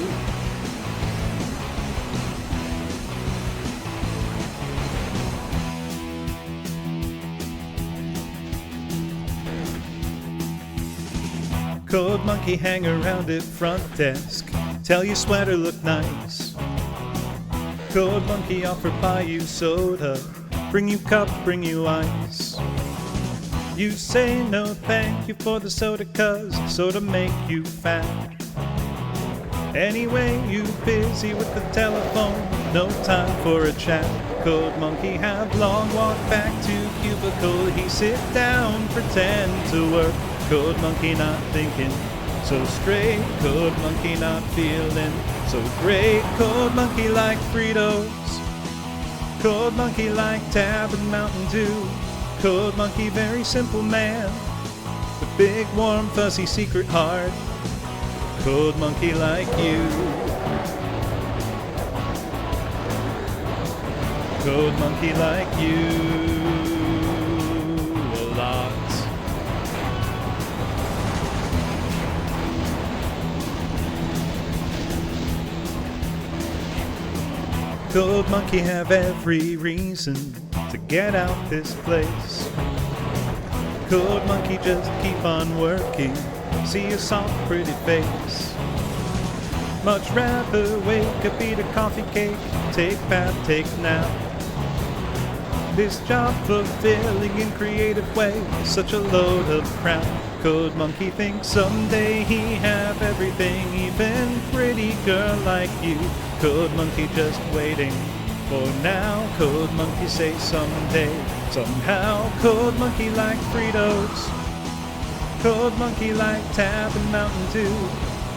Code monkey hang around at front desk. Tell your sweater look nice. Code Monkey offer buy you soda. Bring you cup, bring you ice. You say no thank you for the soda, 'cause soda make you fat. Anyway, you busy with the telephone, no time for a chat. Code Monkey have long walk back to cubicle. He sit down, pretend to work. Code Monkey not thinking so straight. Code Monkey not feeling so great. Code Monkey like Fritos. Code Monkey like Tab and Mountain Dew. Code Monkey very simple man, with big warm fuzzy secret heart. Code Monkey like you. Code Monkey like you a lot. Code Monkey have every reason to get out this place. Code Monkey just keep on working, see a soft pretty face. Much rather wake up, eat a coffee cake, take bath, take nap. This job fulfilling in creative way, such a load of crap. Code Monkey thinks someday he have everything, even pretty girl like you. Code Monkey just waiting for now. Code Monkey say someday, somehow. Code Monkey like Fritos. Code Monkey like Tab and Mountain Dew.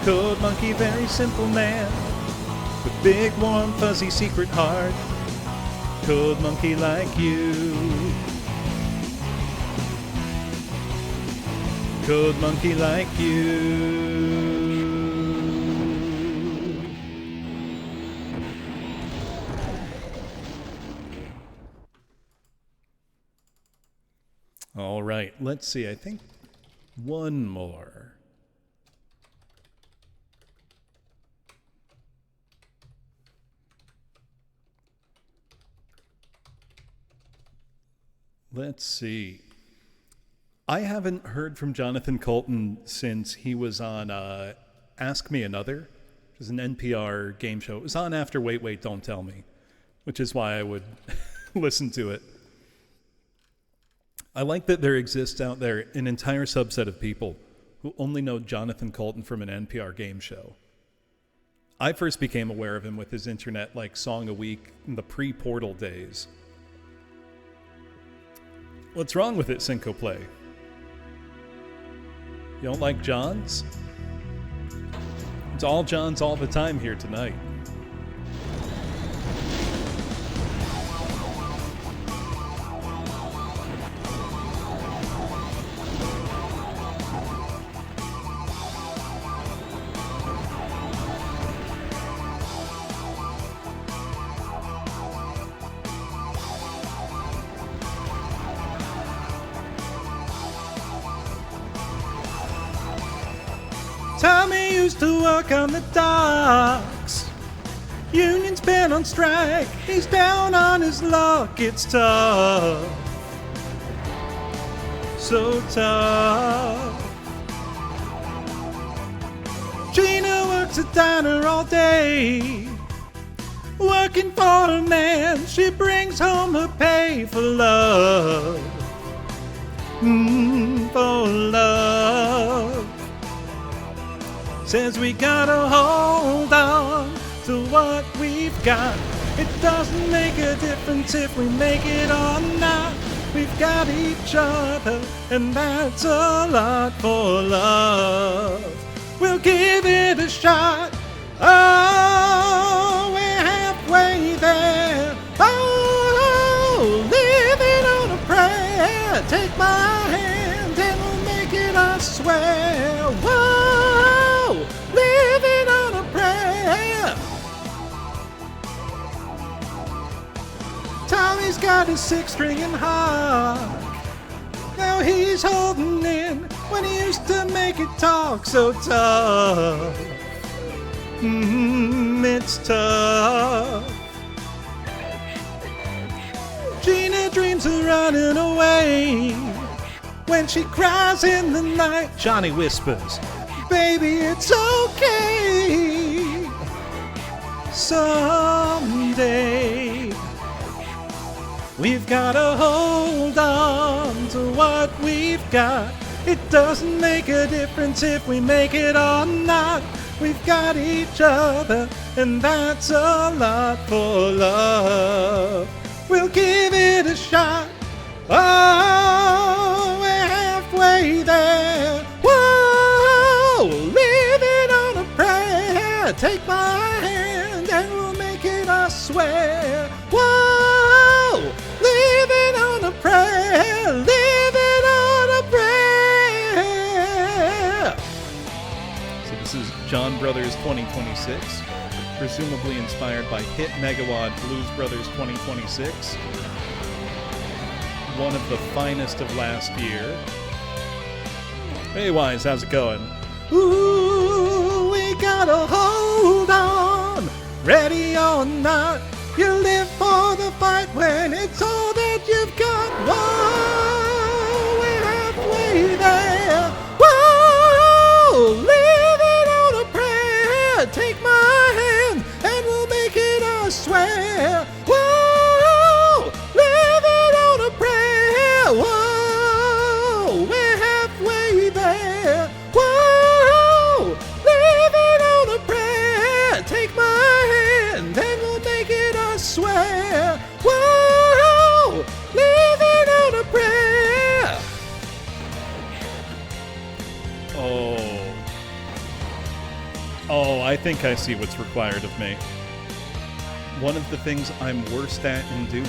Code Monkey very simple man, with big warm fuzzy secret heart. Code Monkey like you. Code Monkey like you. All right, let's see. I think one more. Let's see. I haven't heard from Jonathan Colton since he was on Ask Me Another, which is an NPR game show. It was on after Wait, Wait, Don't Tell Me, which is why I would listen to it. I like that there exists out there an entire subset of people who only know Jonathan Colton from an NPR game show. I first became aware of him with his internet like song a week in the pre-Portal days. What's wrong with it, Cinco Play? You don't like Johns? It's all Johns all the time here tonight. Tommy used to work on the docks. Union's been on strike. He's down on his luck. It's tough. So tough. Gina works a diner all day, working for a man. She brings home her pay for love. For love. Says we gotta hold on to what we've got. It doesn't make a difference if we make it or not. We've got each other, and that's a lot for love. We'll give it a shot. Oh, we're halfway there. Oh, living on a prayer. Take my hand and we'll make it, I swear. Whoa, living on a prayer. Tommy's got his six-string and harp. Now he's holding in when he used to make it talk so tough. It's tough. Gina dreams of running away. When she cries in the night, Johnny whispers, baby, it's okay. someday. We've gotta hold on to what we've got. It doesn't make a difference if we make it or not. We've got each other, and that's a lot for love. We'll give it a shot. Oh, we're halfway there. Whoa, living on a prayer. Take my hand and we'll make it, I swear. Whoa, living on a prayer. Living on a prayer. So this is John Brothers 2026, presumably inspired by Hit Megawatt Blues Brothers 2026. One of the finest of last year. Hey, Wise, how's it going? Ooh, we gotta hold on, ready or not. You live for the fight when it's all that you've got. Whoa, we're halfway there. Whoa, living on a prayer. Take my hand and we'll make it, I swear. Whoa, living on a prayer. Whoa, we're halfway there. Whoa, living on a prayer. Take my hand and we'll make it, I swear. Whoa, living on a prayer. Oh, I think I see what's required of me. One of the things I'm worst at in Doom.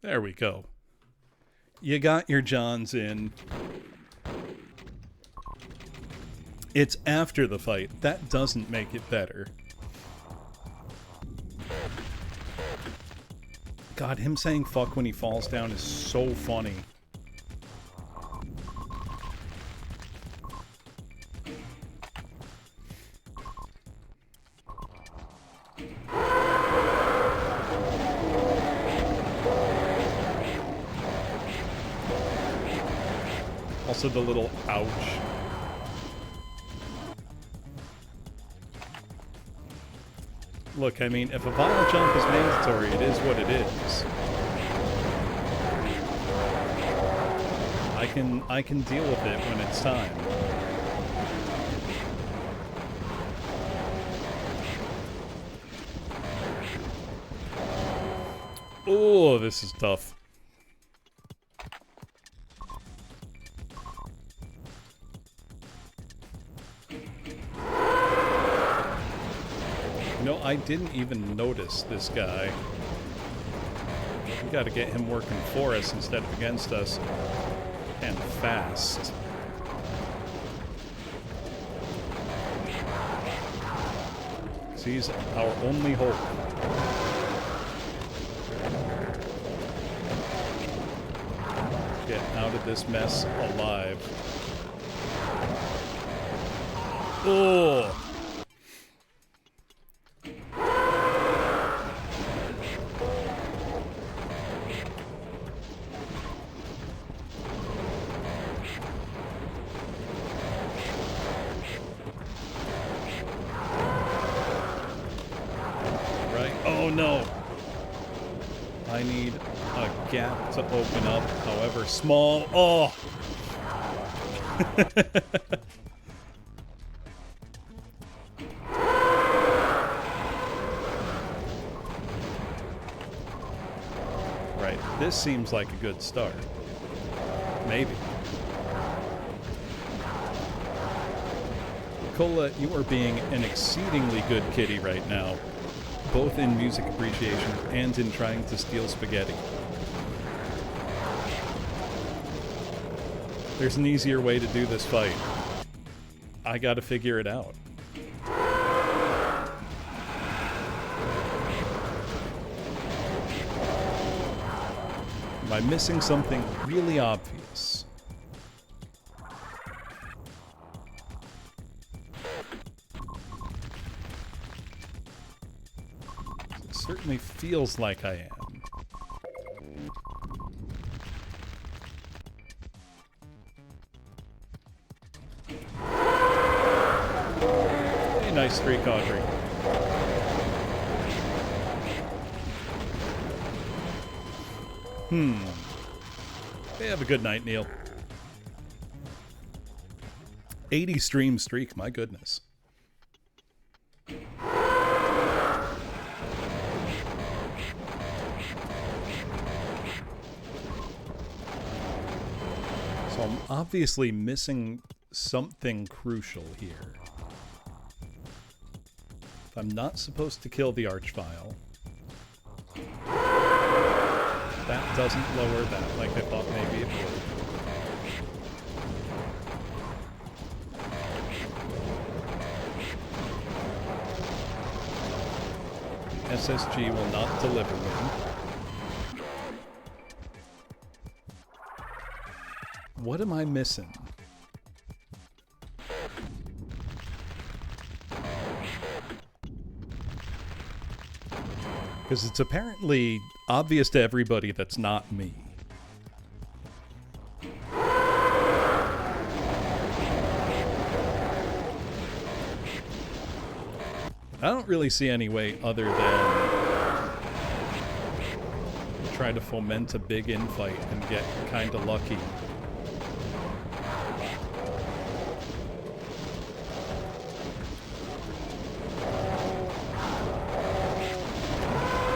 There we go. You got your Johns in. It's after the fight. That doesn't make it better. God, him saying fuck when he falls down is so funny. Also the little ouch. Look, I mean, if a violent jump is mandatory, it is what it is. I can deal with it when it's time. Oh, this is tough. You know, I didn't even notice this guy. We gotta get him working for us instead of against us. And fast. He's our only hope. Get out of this mess alive. Oh! Oh no! I need a gap to open up, however small. Oh! Right, this seems like a good start. Maybe. Cola, you are being an exceedingly good kitty right now. Both in music appreciation and in trying to steal spaghetti. There's an easier way to do this fight. I gotta figure it out. Am I missing something really obvious? certainly feels like I am. Hey, nice streak, Audrey. Hey, have a good night, Neil. 80 stream streak, my goodness. So I'm obviously missing something crucial here. If I'm not supposed to kill the Archvile, that doesn't lower that like I thought maybe it would. SSG will not deliver me. What am I missing? Because it's apparently obvious to everybody that's not me. I don't really see any way other than try to foment a big infight and get kinda lucky.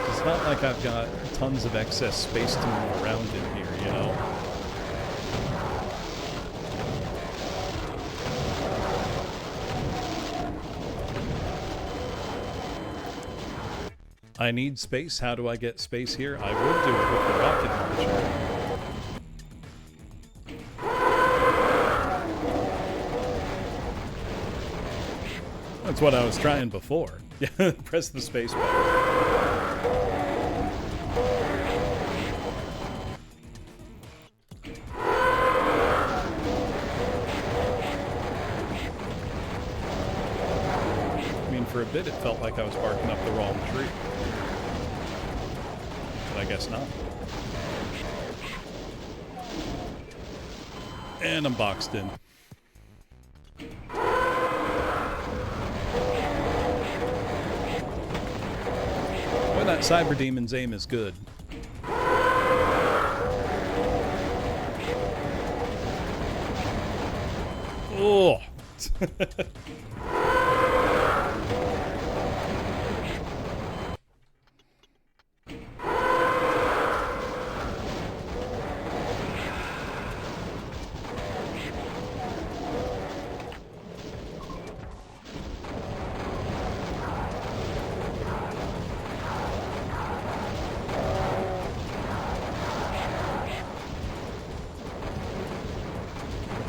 It's not like I've got tons of excess space to move around in here, you know? I need space. How do I get space here? I would do it with the rocket launcher. That's what I was trying before. Yeah, press the space button. I mean, for a bit it felt like I was barking up the wrong tree. I guess not. And I'm boxed in. Boy, that Cyber Demon's aim is good. Oh!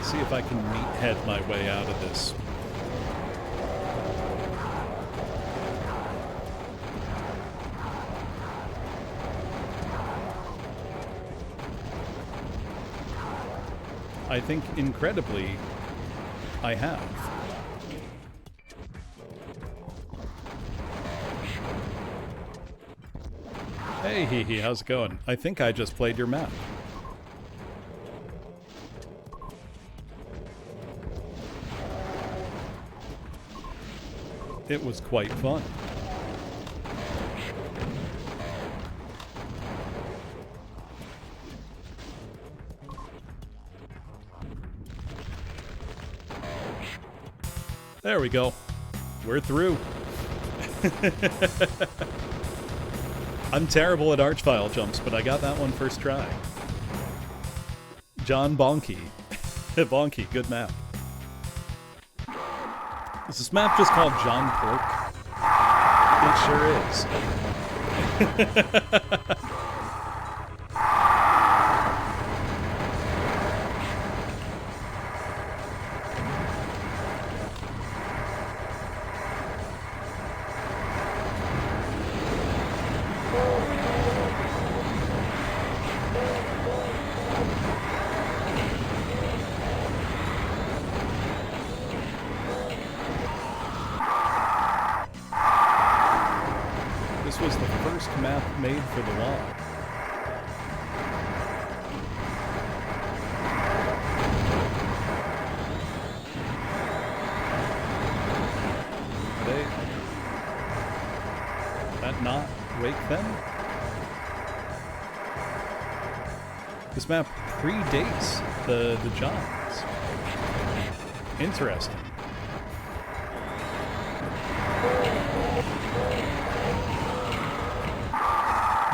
See if I can meathead my way out of this. I think, incredibly, I have. Hey, hee, how's it going? I think I just played your map. It was quite fun. There we go. We're through. I'm terrible at Archvile jumps, but I got that one first try. John Bonky. Bonky, good map. Is this map just called John Pork? It sure is. then? This map predates the Johns. Interesting.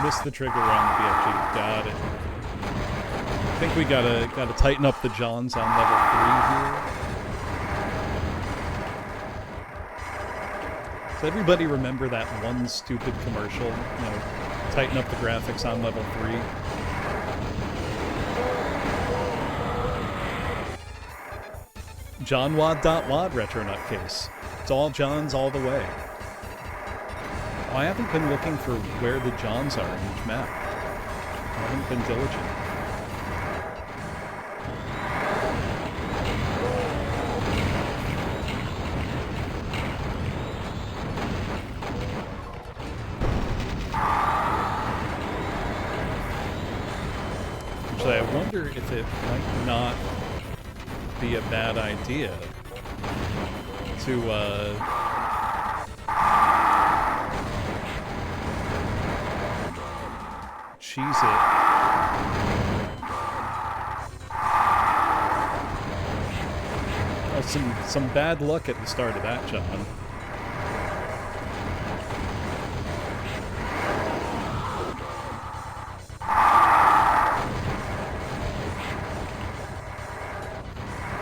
Missed the trigger on the BFG. Got it. I think we gotta tighten up the Johns on level 3 here. Does everybody remember that one stupid commercial? You know, tighten up the graphics on level 3. JOHNWAD.WAD retro nutcase. It's all Johns all the way. Oh, I haven't been looking for where the Johns are in each map. I haven't been diligent. Actually, I wonder if it might not be a bad idea to, cheese it. Oh, some bad luck at the start of that, John.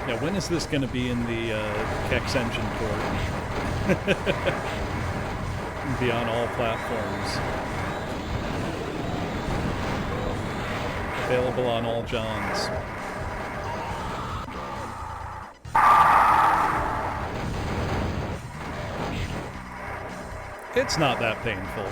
Yeah, when is this going to be in the Kex engine port? Be on all platforms. Available on all Johns. It's not that painful.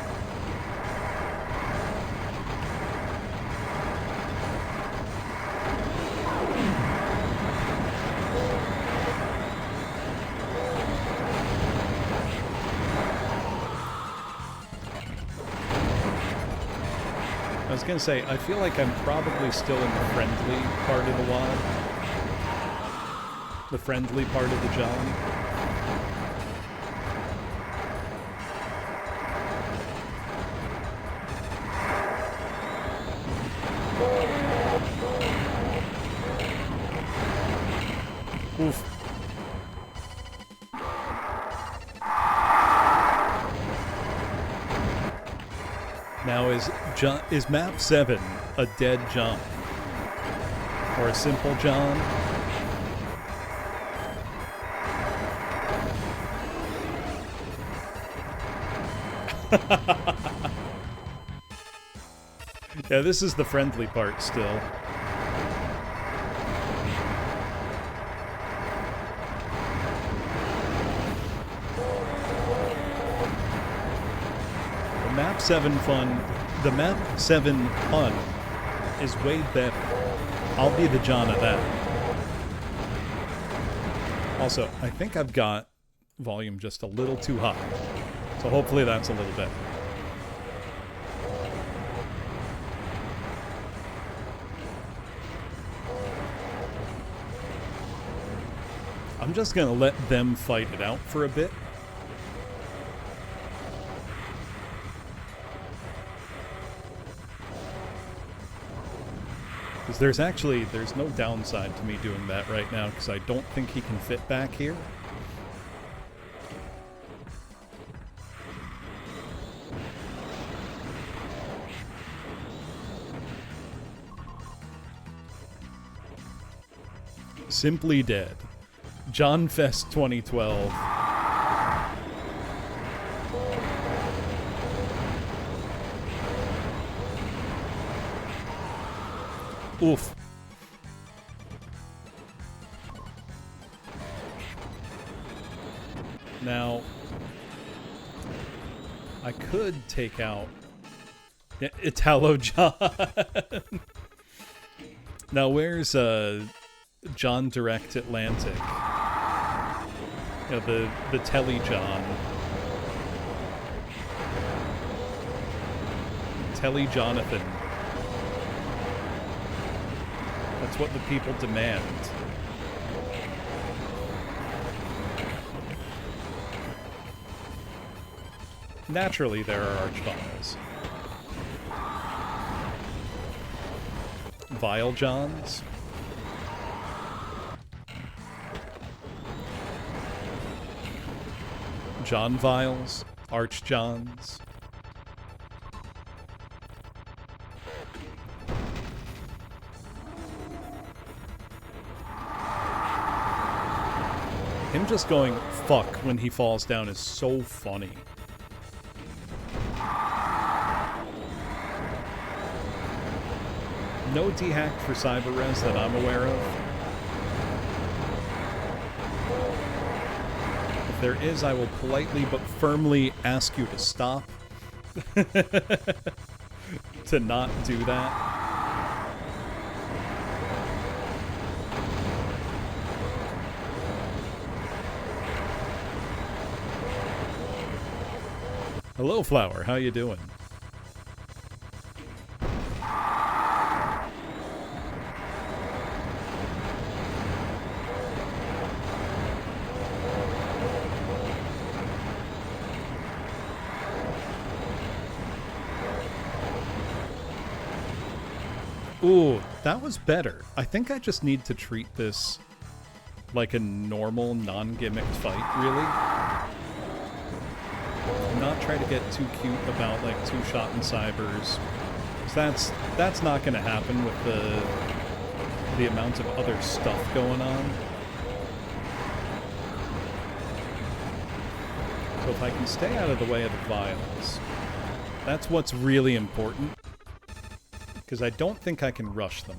I was gonna say, I feel like I'm probably still in the friendly part of the WAD. The friendly part of the John. Oof. Now, is map 7 a dead John? Or a simple John? Yeah, this is the friendly part still. The map 7 fun is way better. I'll be the John of that. Also, I think I've got volume just a little too high, so hopefully that's a little better. I'm just gonna let them fight it out for a bit. There's no downside to me doing that right now, because I don't think he can fit back here. Simply Dead. John Fest 2012. Oof. Now, I could take out Italo John. Now, where's John Direct Atlantic? You know, the Telly John. Telly Jonathan. That's what the people demand. Naturally, there are Archfiles. Vile Johns. John Viles. Arch Johns. Him just going fuck when he falls down is so funny. No dehack for Cyber Res that I'm aware of. If there is, I will politely but firmly ask you to stop. To not do that. Hello, Flower. How you doing? Ooh, that was better. I think I just need to treat this like a normal, non-gimmicked fight, really. Not try to get too cute about, like, two-shot and cybers. 'Cause that's not going to happen with the amount of other stuff going on. So if I can stay out of the way of the vials, that's what's really important. Because I don't think I can rush them.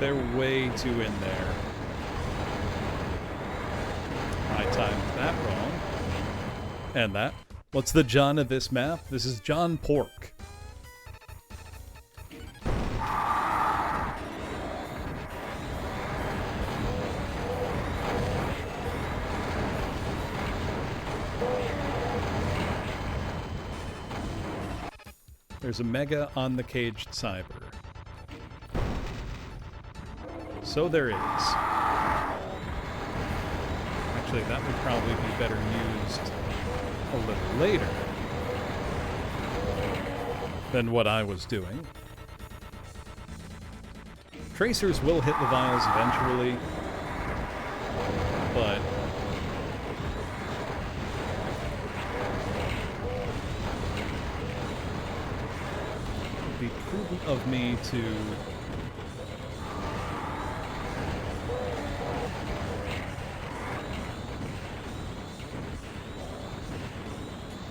They're way too in there. I timed that wrong. And that. What's the John of this map? This is John Pork. There's a Mega on the caged Cyber. So there is. Actually, that would probably be better used a little later than what I was doing. Tracers will hit the vials eventually, but it would be prudent of me to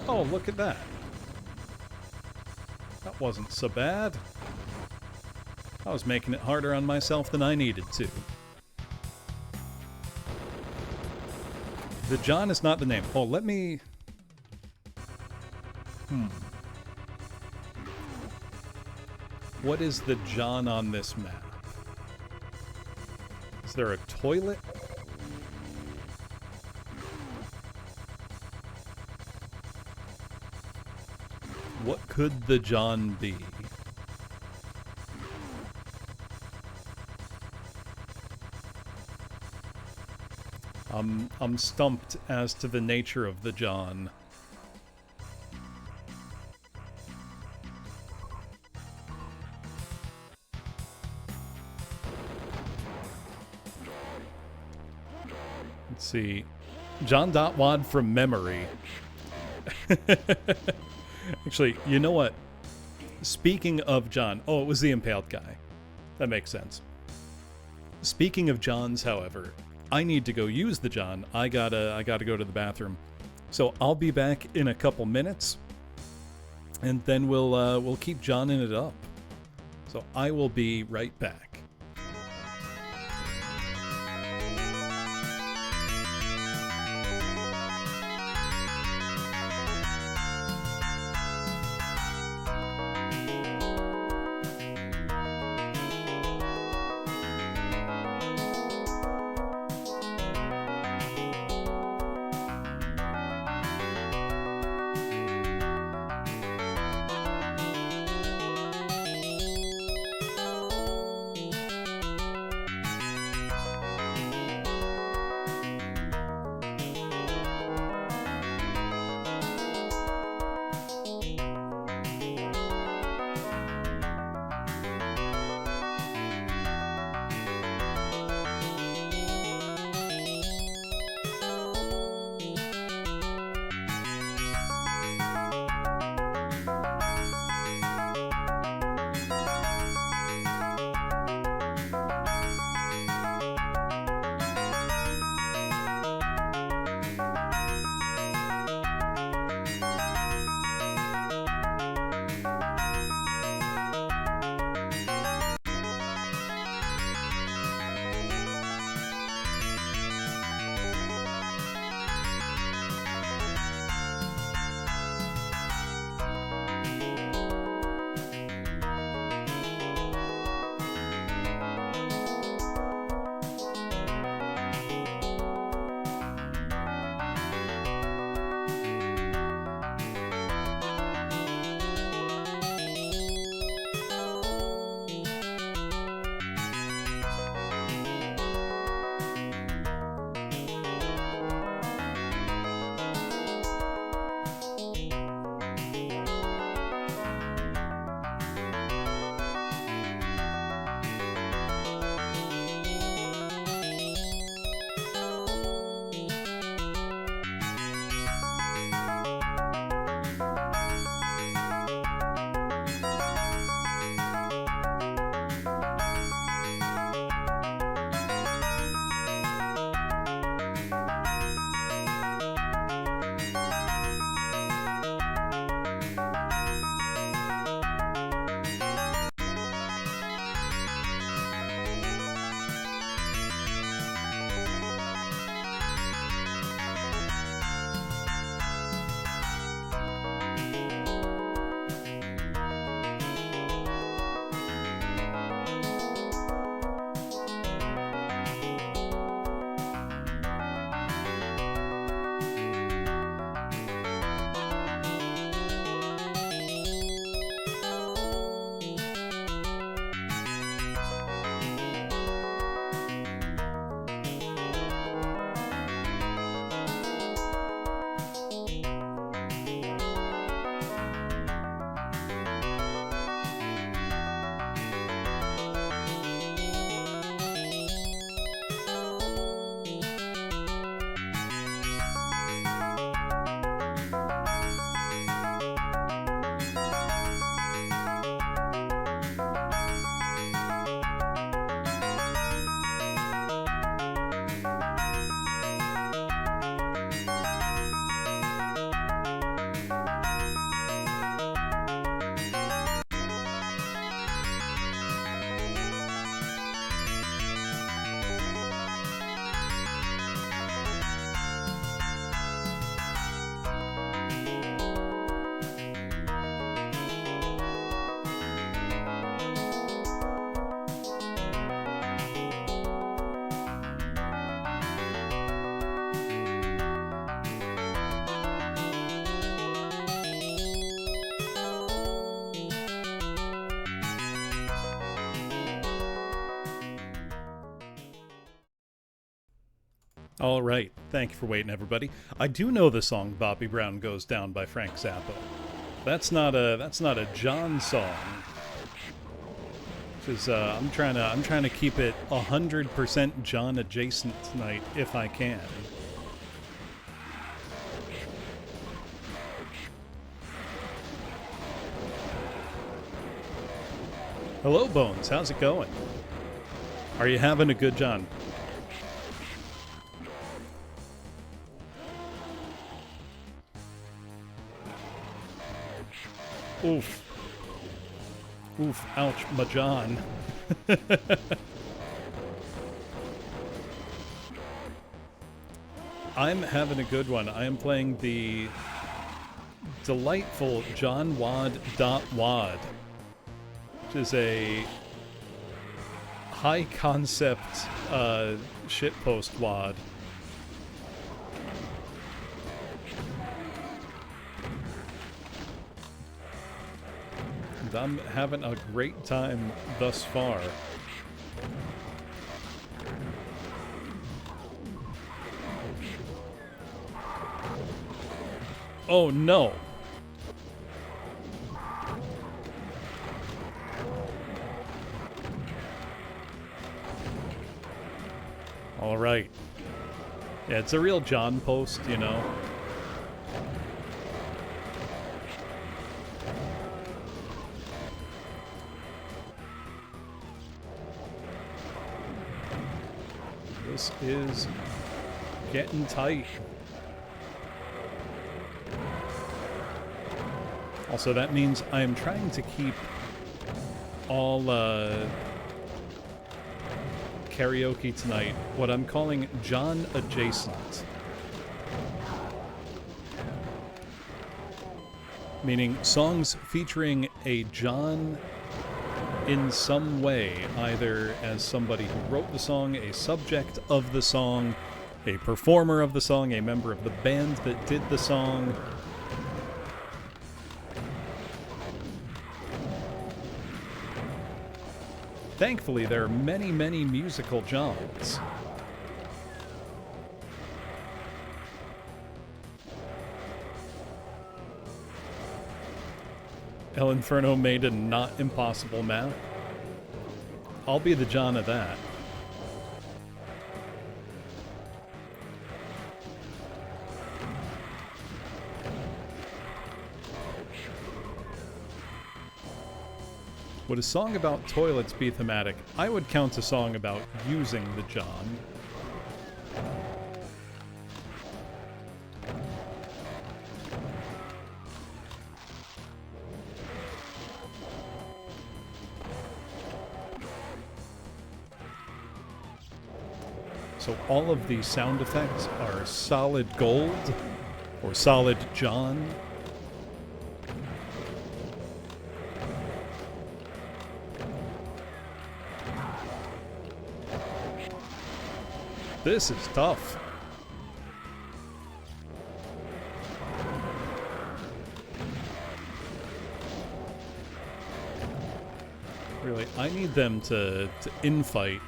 oh, look at that. That wasn't so bad. I was making it harder on myself than I needed to. The John is not the name. Oh, let me... What is the John on this map? Is there a toilet? What could the John be? I'm stumped as to the nature of the John. Let's see. John.WAD from memory. Actually, you know what? Speaking of John... Oh, it was the impaled guy. That makes sense. Speaking of Johns, however, I need to go use the John. I gotta go to the bathroom. So I'll be back in a couple minutes, and then we'll keep Johning it up. So I will be right back. All right. Thank you for waiting, everybody. I do know the song "Bobby Brown Goes Down" by Frank Zappa. That's not a John song. Because I'm trying to keep it 100% John adjacent tonight if I can. Hello, Bones. How's it going? Are you having a good John? Oof. Oof. Ouch. My John. I'm having a good one. I am playing the delightful JOHNWAD.WAD, which is a high concept shitpost WAD. And I'm having a great time thus far. Oh no. All right. Yeah, it's a real John post, you know. This is getting tight. Also, that means I'm trying to keep all karaoke tonight what I'm calling John adjacent. Meaning songs featuring a John in some way, either as somebody who wrote the song, a subject of the song, a performer of the song, a member of the band that did the song. Thankfully, there are many, many musical Johns. El Inferno made a not impossible map. I'll be the John of that. Would a song about toilets be thematic? I would count a song about using the John. So all of these sound effects are solid gold or solid John. This is tough. Really, I need them to infight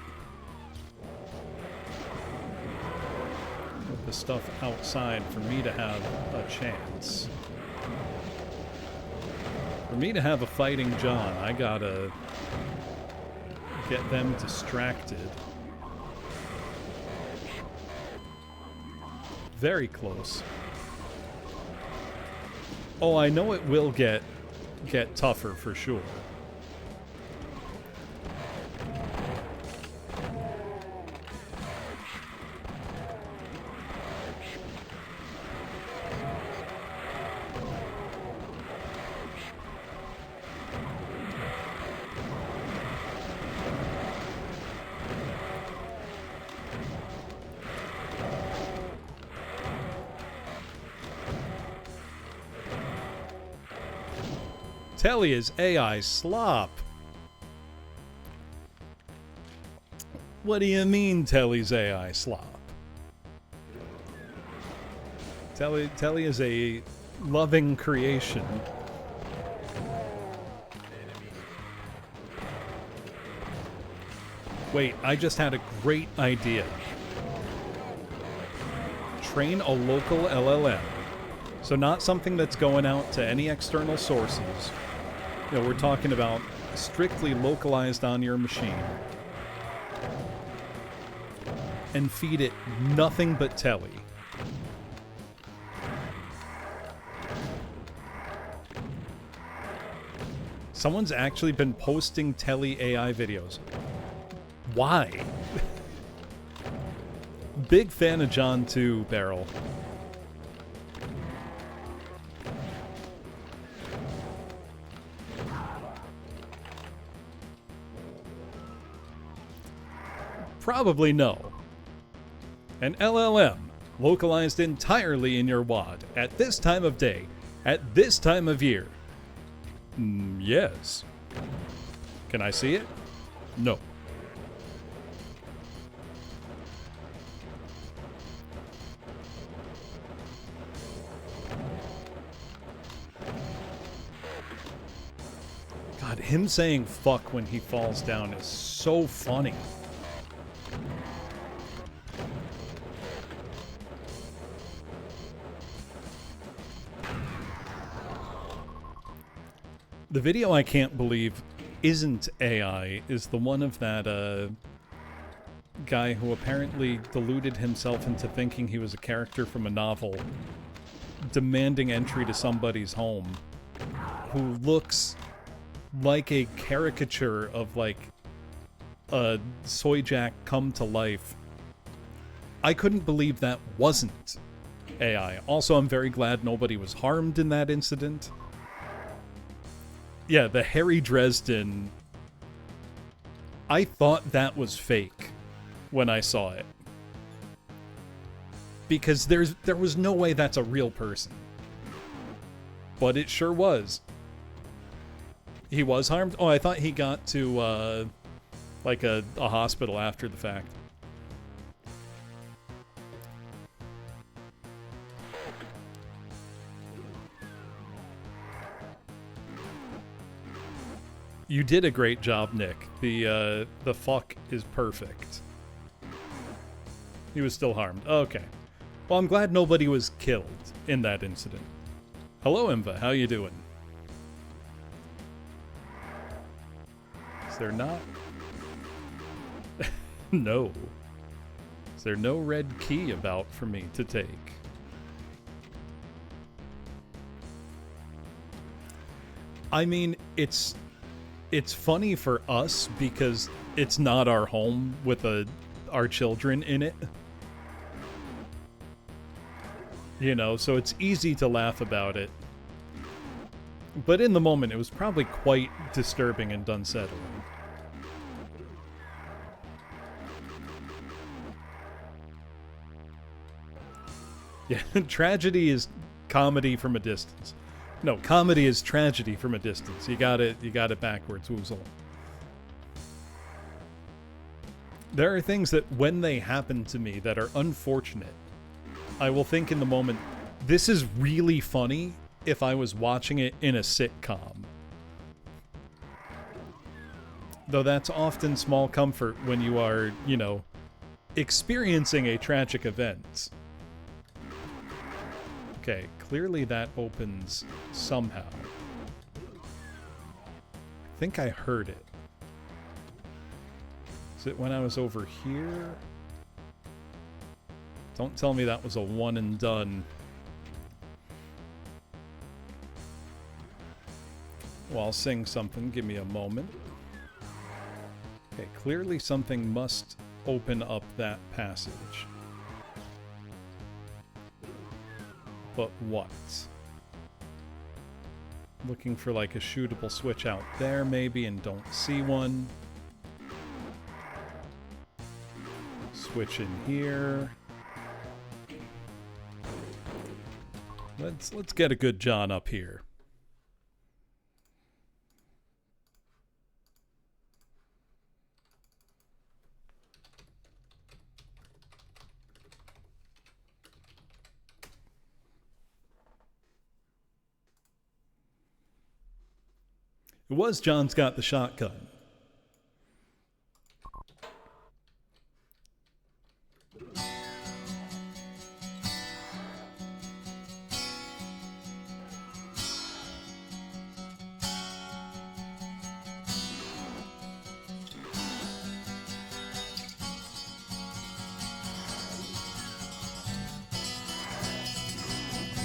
with the stuff outside for me to have a chance. For me to have a fighting John, I gotta get them distracted. Very close. Oh, I know it will get tougher for sure. Telly is AI slop. What do you mean Telly's AI slop? Telly is a loving creation. Wait, I just had a great idea. train a local LLM. So not something that's going out to any external sources. You know, we're talking about strictly localized on your machine. And feed it nothing but telly. Someone's actually been posting telly AI videos. Why? Big fan of John too, Beryl. Probably no. An LLM, localized entirely in your WAD, at this time of day, at this time of year. Yes. Can I see it? No. God, him saying fuck when he falls down is so funny. The video I can't believe isn't AI is the one of that guy who apparently deluded himself into thinking he was a character from a novel, demanding entry to somebody's home, who looks like a caricature of like a soy jack come to life. I couldn't believe that wasn't AI. Also, I'm very glad nobody was harmed in that incident. Yeah, the Harry Dresden. I thought that was fake when I saw it. Because there was no way that's a real person. But it sure was. He was harmed? Oh, I thought he got to, like a hospital after the fact. You did a great job, Nick. The fuck is perfect. He was still harmed. Okay. Well, I'm glad nobody was killed in that incident. Hello, Imva. How you doing? Is there not? No. Is there no red key about for me to take? I mean, it's funny for us because it's not our home with our children in it. You know, so it's easy to laugh about it. But in the moment, it was probably quite disturbing and unsettling. Yeah, tragedy is comedy from a distance. No, comedy is tragedy from a distance. You got it backwards, Woozle. There are things that when they happen to me that are unfortunate, I will think in the moment, this is really funny if I was watching it in a sitcom. Though that's often small comfort when you are, you know, experiencing a tragic event. Okay, clearly that opens somehow. I think I heard it. Is it when I was over here? Don't tell me that was a one and done. Well, I'll sing something. Give me a moment. Okay, clearly something must open up that passage. But what? Looking for like a shootable switch out there maybe and don't see one. Switch in here. Let's get a good John up here. It was John's got the shotgun.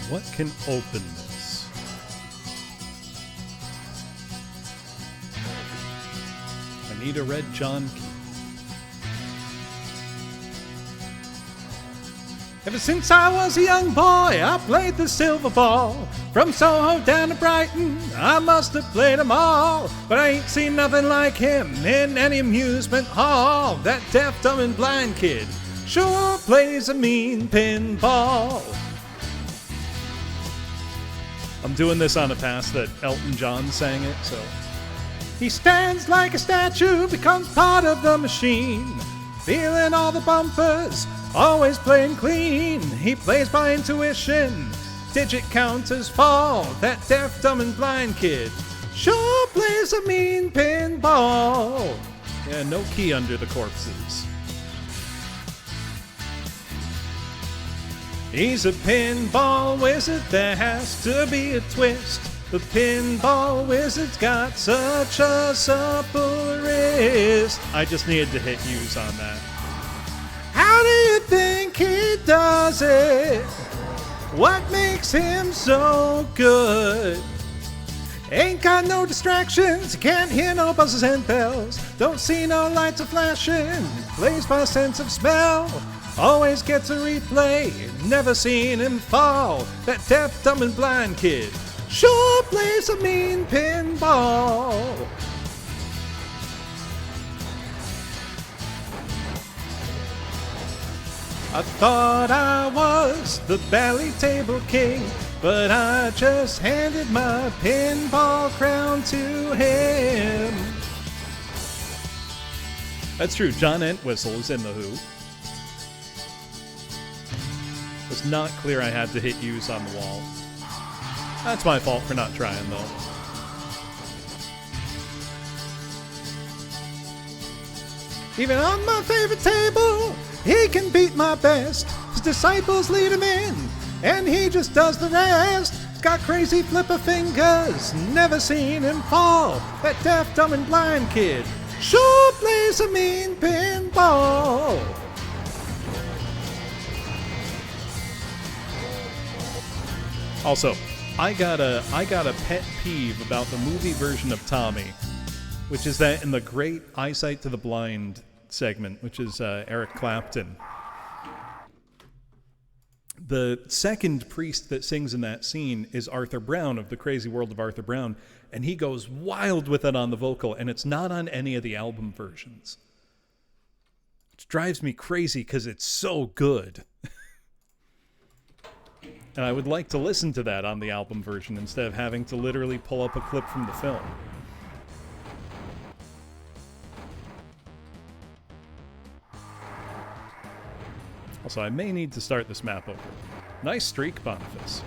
What can open this? I need a red John key. Ever since I was a young boy, I played the silver ball. From Soho down to Brighton, I must have played 'em all. But I ain't seen nothing like him in any amusement hall. That deaf, dumb, and blind kid sure plays a mean pinball. I'm doing this on a pass that Elton John sang it, so. He stands like a statue, becomes part of the machine. Feeling all the bumpers, always playing clean. He plays by intuition, digit counters fall. That deaf, dumb, and blind kid sure plays a mean pinball. Yeah, no key under the corpses. He's a pinball wizard, there has to be a twist. The pinball wizard's got such a supple wrist. I just needed to hit use on that. How do you think he does it? What makes him so good? Ain't got no distractions, can't hear no buzzers and bells. Don't see no lights a-flashing, plays by sense of smell. Always gets a replay, never seen him fall. That deaf, dumb, and blind kid sure plays a mean pinball. I thought I was the Bally Table King, but I just handed my pinball crown to him. That's true, John Entwistle is in The Who. It's not clear I had to hit use on the wall. That's my fault for not trying, though. Even on my favorite table, he can beat my best. His disciples lead him in, and he just does the rest. He's got crazy flipper fingers, never seen him fall. That deaf, dumb, and blind kid sure plays a mean pinball. Also, I got a pet peeve about the movie version of Tommy, which is that in the great Eyesight to the Blind segment, which is Eric Clapton, the second priest that sings in that scene is Arthur Brown of The Crazy World of Arthur Brown, and he goes wild with it on the vocal, and it's not on any of the album versions. Which drives me crazy because it's so good. And I would like to listen to that on the album version instead of having to literally pull up a clip from the film. Also, I may need to start this map over. Nice streak, Boniface.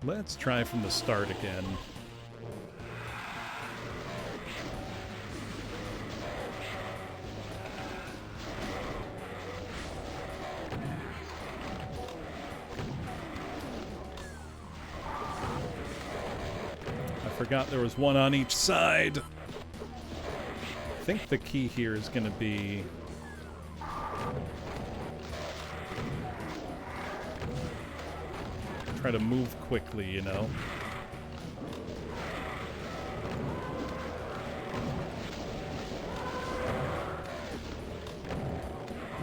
Let's try from the start again. Forgot there was one on each side. I think the key here is going to be... try to move quickly, you know?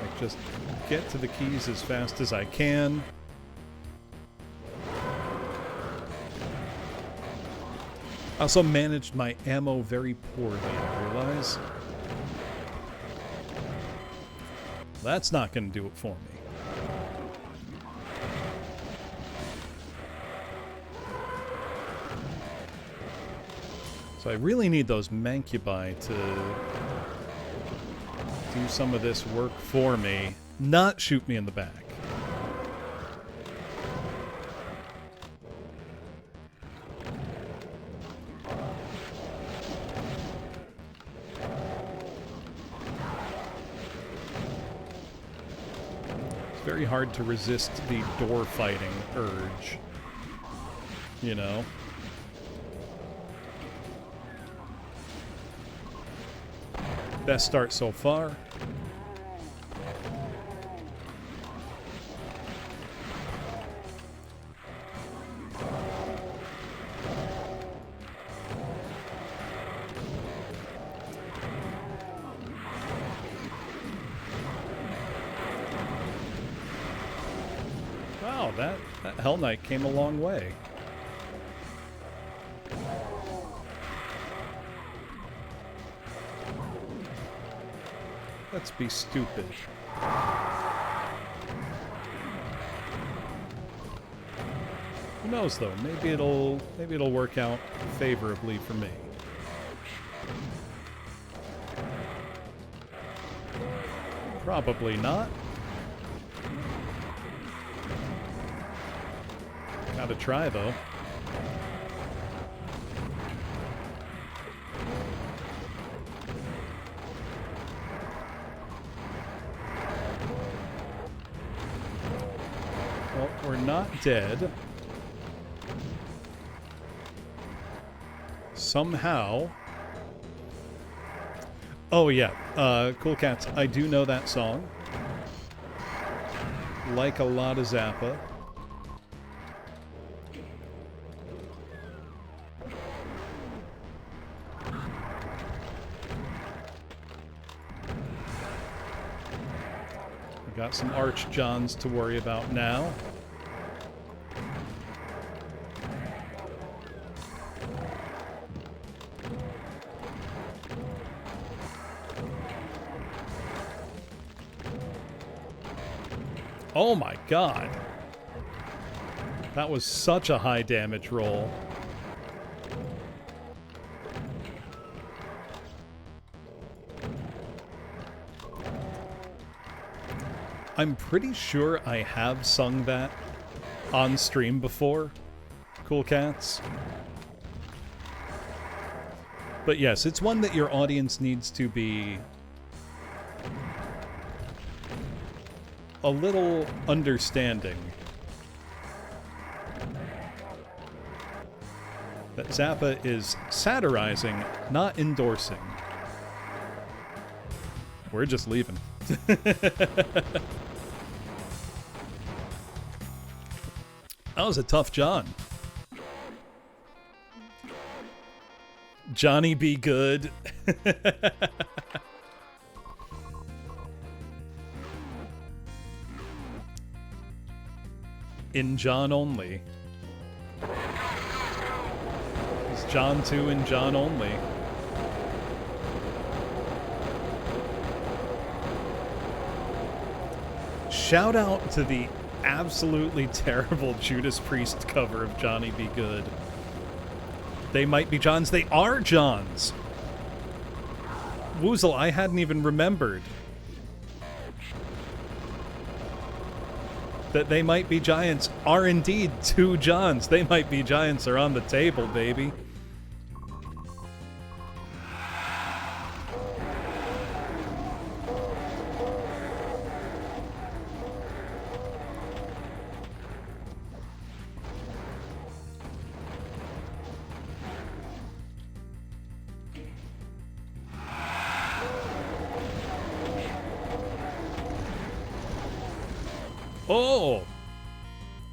Like, just get to the keys as fast as I can. I also managed my ammo very poorly, I realize. That's not going to do it for me. So I really need those Mancubi to do some of this work for me, not shoot me in the back. Very hard to resist the door fighting urge, you know? Best start so far. Wow, that Hell Knight came a long way. Let's be stupid. Who knows though? Maybe it'll work out favorably for me. Probably not. Gotta try though. Well, we're not dead. Somehow. Oh yeah, Cool Cats, I do know that song. Like a lot of Zappa. We got some Archjohns to worry about now. Oh my god. That was such a high damage roll. I'm pretty sure I have sung that on stream before, Cool Cats. But yes, it's one that your audience needs to be a little understanding. That Zappa is satirizing, not endorsing. We're just leaving. That was a tough John. Johnny be good. In John only. It's John 2 and John only. Shout out to the absolutely terrible Judas Priest cover of Johnny Be Good. They might be Johns. They are Johns. Woozle, I hadn't even remembered that They Might Be Giants are indeed two Johns. They Might Be Giants are on the table, baby. Oh!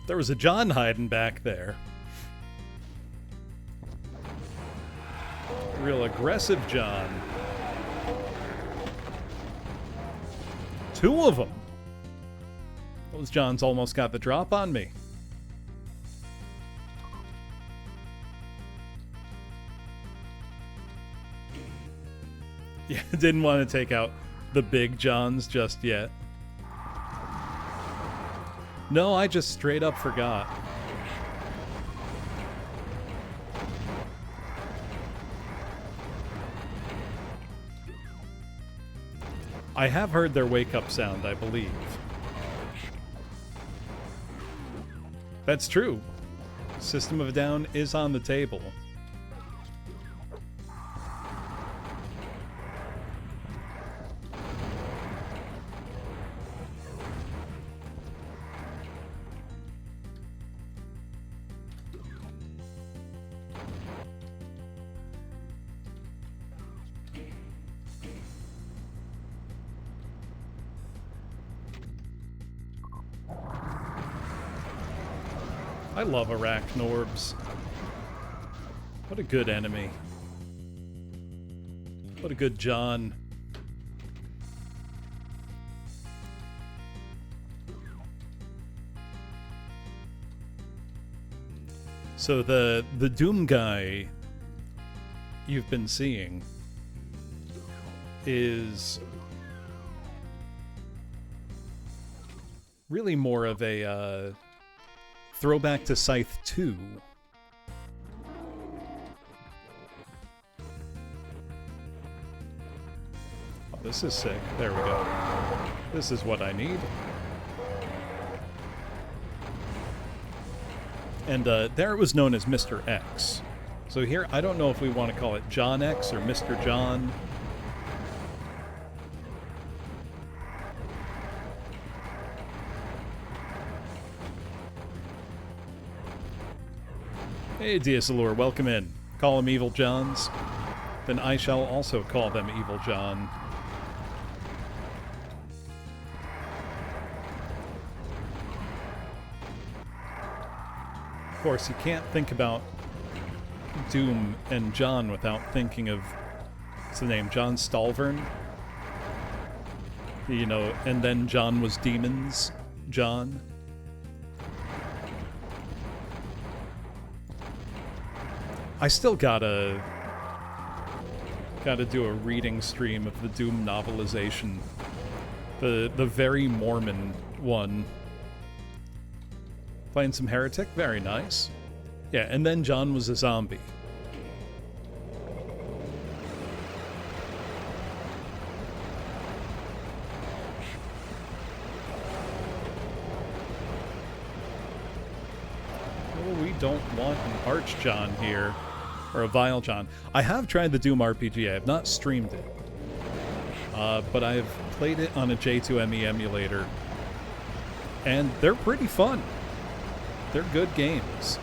There was a John hiding back there. Real aggressive John. Two of them. Those Johns almost got the drop on me. Yeah, didn't want to take out the big Johns just yet. No, I just straight up forgot. I have heard their wake-up sound, I believe. That's true. System of a Down is on the table. I love Arachnorbs. What a good enemy. What a good John. So the Doom guy you've been seeing is really more of a throwback to Scythe 2. Oh, this is sick. There we go. This is what I need. And there it was known as Mr. X. So here, I don't know if we want to call it John X or Mr. John. Hey, Diasalur, welcome in. Call them Evil Johns. Then I shall also call them Evil John. Of course, you can't think about Doom and John without thinking of, what's the name, John Stalvern? You know, and then John was Demons John. I still gotta do a reading stream of the Doom novelization. The very Mormon one. Playing some Heretic, very nice. Yeah, and then John was a zombie. Oh, we don't want an Arch John here. Or a Vile John. I have tried the Doom RPG. I have not streamed it. But I have played it on a J2ME emulator. And they're pretty fun. They're good games.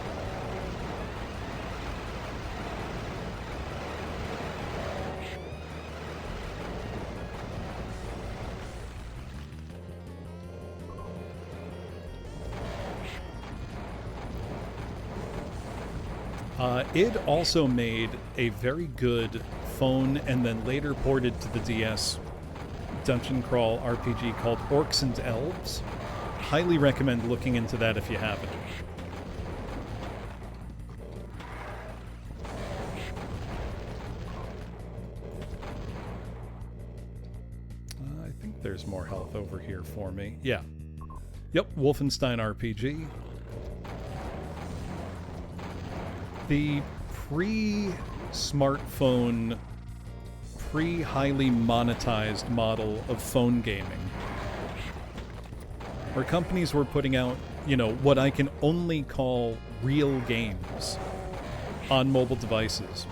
Id also made a very good phone and then later ported to the DS dungeon crawl RPG called Orcs and Elves. Highly recommend looking into that if you haven't. I think there's more health over here for me. Yeah. Yep, Wolfenstein RPG. The pre-smartphone, pre-highly monetized model of phone gaming, where companies were putting out, you know, what I can only call real games on mobile devices,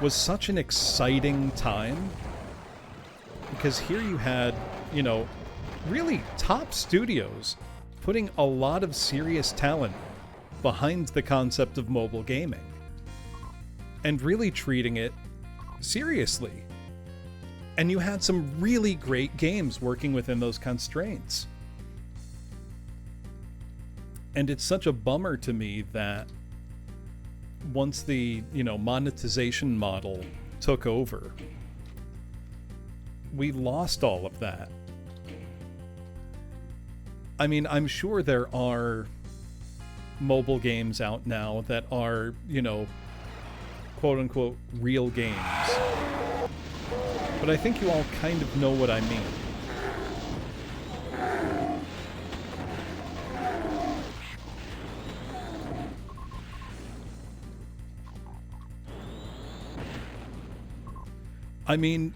was such an exciting time, because here you had, you know, really top studios putting a lot of serious talent behind the concept of mobile gaming and really treating it seriously. And you had some really great games working within those constraints. And it's such a bummer to me that once the, you know, monetization model took over, we lost all of that. I mean, I'm sure there are mobile games out now that are, you know, quote-unquote real games. But I think you all kind of know what I mean. I mean,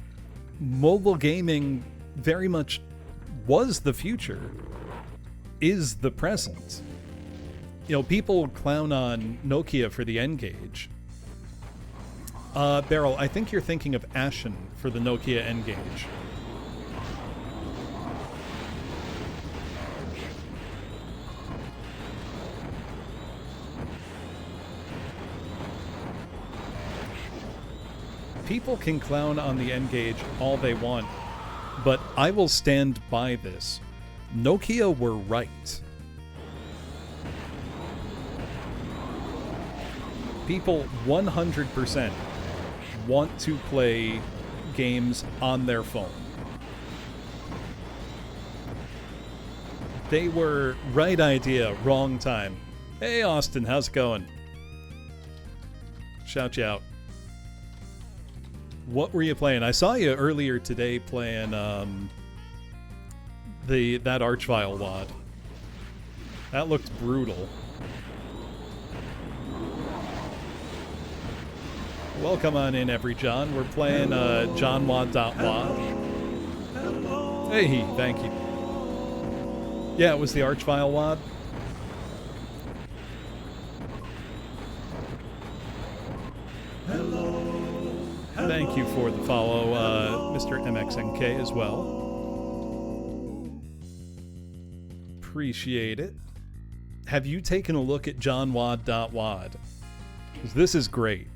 mobile gaming very much was the future, is the present. You know, people clown on Nokia for the N-Gage. Beryl, I think you're thinking of Ashen for the Nokia N-Gage. People can clown on the N-Gage all they want, but I will stand by this. Nokia were right. People 100% want to play games on their phone. They were right idea, wrong time. Hey, Austin, how's it going? Shout you out. What were you playing? I saw you earlier today playing that Archvile WAD. That looked brutal. Welcome on in, every John. We're playing JOHNWAD.WAD. Hey, thank you. Yeah, it was the Archvile WAD. Thank you for the follow, Mr. MXNK as well. Appreciate it. Have you taken a look at JOHNWAD.WAD? Because this is great.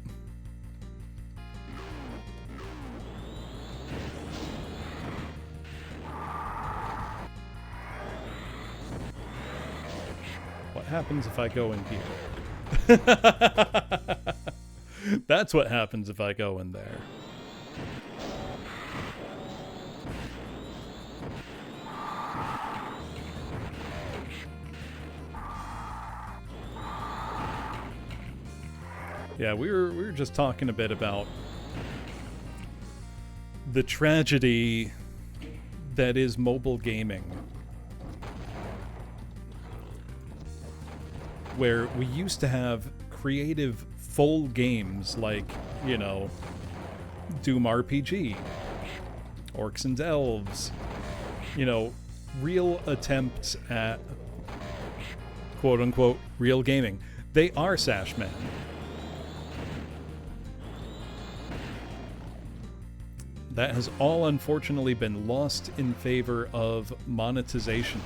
What happens if I go in here? That's what happens if I go in there. Yeah, we were just talking a bit about the tragedy that is mobile gaming, where we used to have creative full games like, you know, Doom RPG, Orcs and Elves, you know, real attempts at quote-unquote real gaming. They are Sashman. That has all unfortunately been lost in favor of monetization.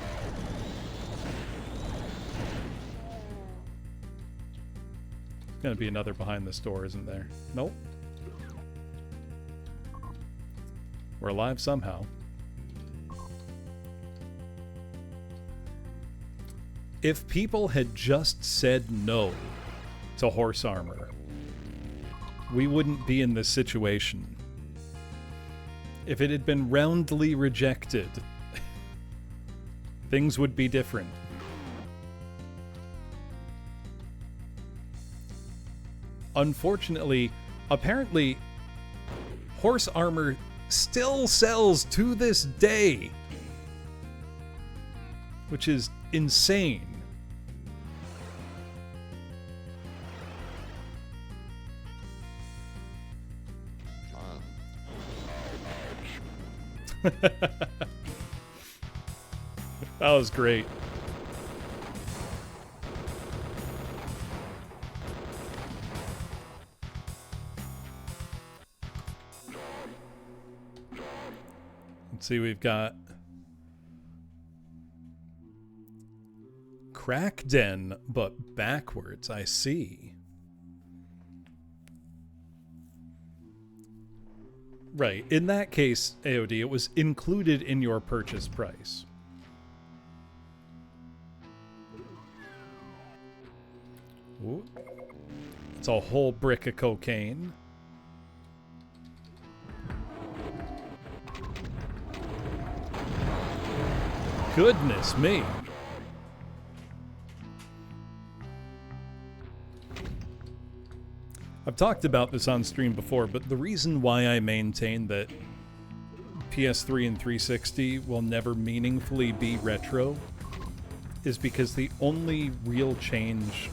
Gonna be another behind this door, isn't there? Nope. We're alive somehow. If people had just said no to horse armor, we wouldn't be in this situation. If it had been roundly rejected, things would be different. Unfortunately, apparently, horse armor still sells to this day, which is insane. That was great. Let's see, we've got Crack Den, but backwards, I see. Right, in that case, AOD, it was included in your purchase price. Ooh. It's a whole brick of cocaine. Goodness me. I've talked about this on stream before, but the reason why I maintain that PS3 and 360 will never meaningfully be retro is because the only real change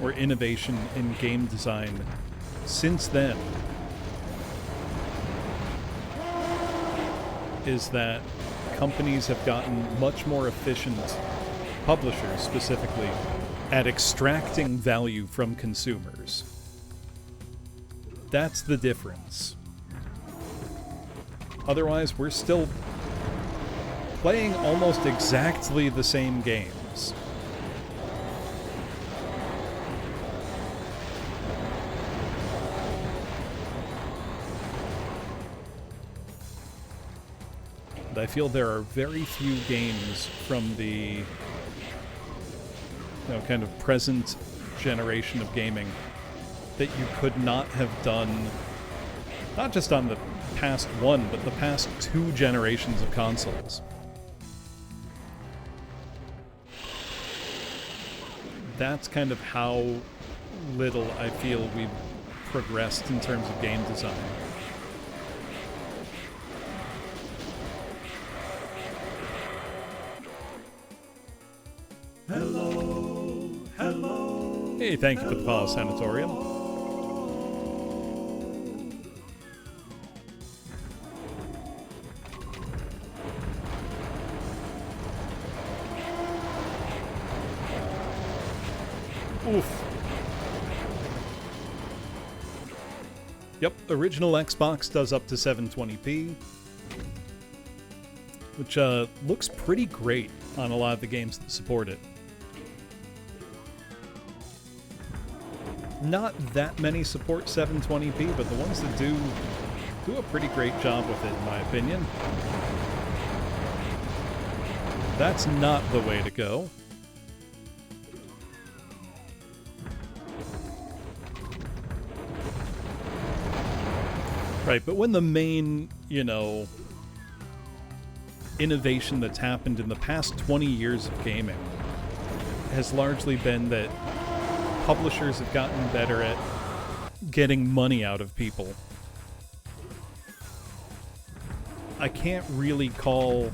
or innovation in game design since then is that companies have gotten much more efficient, publishers specifically, at extracting value from consumers. That's the difference. Otherwise, we're still playing almost exactly the same games. And I feel there are very few games from the kind of present generation of gaming that you could not have done, not just on the past one, but the past 2 generations of consoles. That's kind of how little I feel we've progressed in terms of game design. Hello, hello. Hey, thank you for the follow, Sanatorium. Oof. Yep, original Xbox does up to 720p, which looks pretty great on a lot of the games that support it. Not that many support 720p, but the ones that do a pretty great job with it, in my opinion. That's not the way to go. Right, but when the main, innovation that's happened in the past 20 years of gaming has largely been that publishers have gotten better at getting money out of people. I can't really call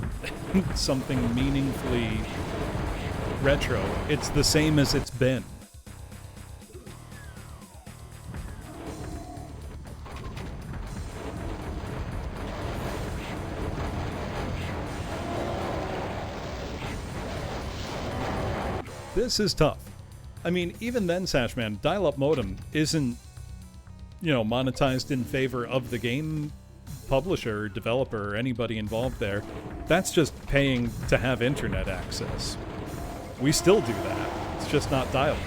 something meaningfully retro. It's the same as it's been. This is tough. I mean, even then, Sashman, dial-up modem isn't, monetized in favor of the game publisher, developer, or anybody involved there. That's just paying to have internet access. We still do that. It's just not dial-up.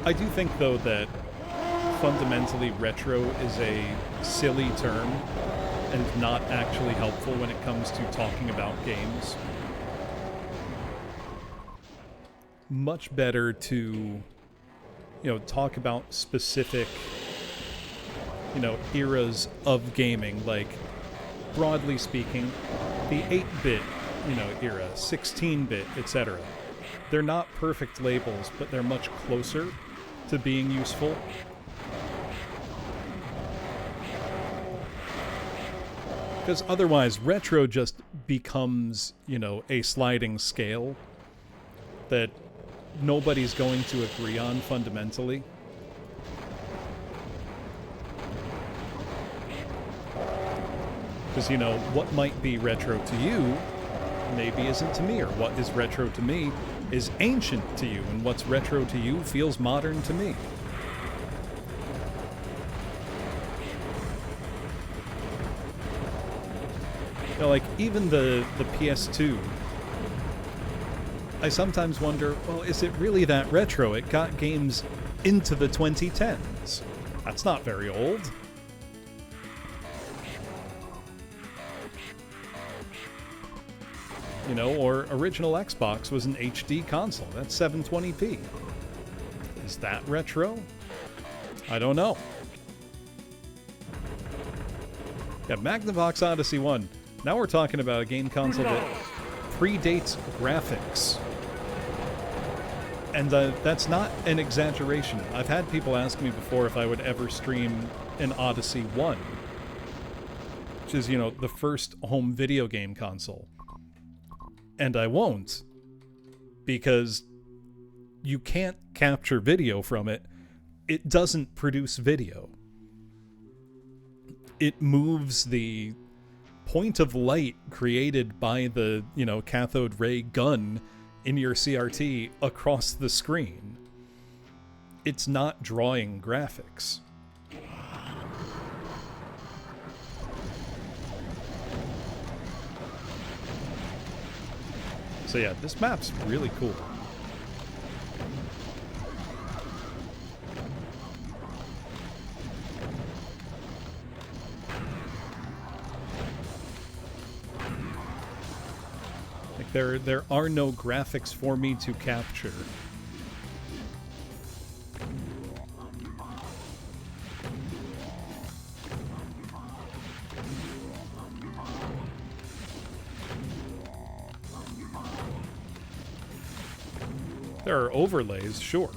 I do think, though, that fundamentally retro is a silly term and not actually helpful when it comes to talking about games. Much better to, talk about specific, eras of gaming, like, broadly speaking, the 8-bit, era, 16-bit, etc. They're not perfect labels, but they're much closer to being useful. Because otherwise, retro just becomes, a sliding scale that nobody's going to agree on fundamentally. Because, what might be retro to you maybe isn't to me, or what is retro to me is ancient to you, and what's retro to you feels modern to me. Like, even the PS2, I sometimes wonder, well, is it really that retro? It got games into the 2010s. That's not very old. Or original Xbox was an HD console. That's 720p. Is that retro? I don't know. Yeah, Magnavox Odyssey 1. Now we're talking about a game console that predates graphics. And that's not an exaggeration. I've had people ask me before if I would ever stream an Odyssey 1, which is, the first home video game console. And I won't, because you can't capture video from it. It doesn't produce video. It moves the point of light created by the, cathode ray gun in your CRT across the screen. It's not drawing graphics. So yeah, this map's really cool. There are no graphics for me to capture. There are overlays, sure,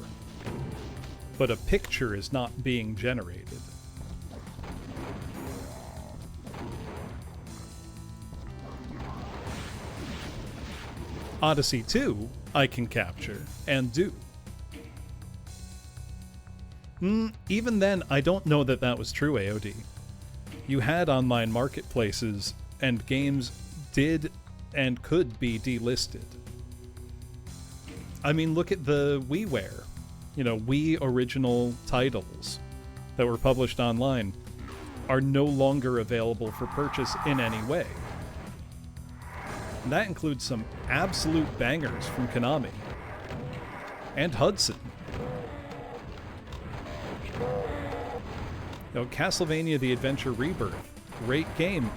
but a picture is not being generated. Odyssey 2, I can capture, and do. Even then, I don't know that that was true, AOD. You had online marketplaces, and games did and could be delisted. I mean, look at the WiiWare. You know, Wii original titles that were published online are no longer available for purchase in any way. And that includes some absolute bangers from Konami. And Hudson. You know, Castlevania The Adventure Rebirth. Great game.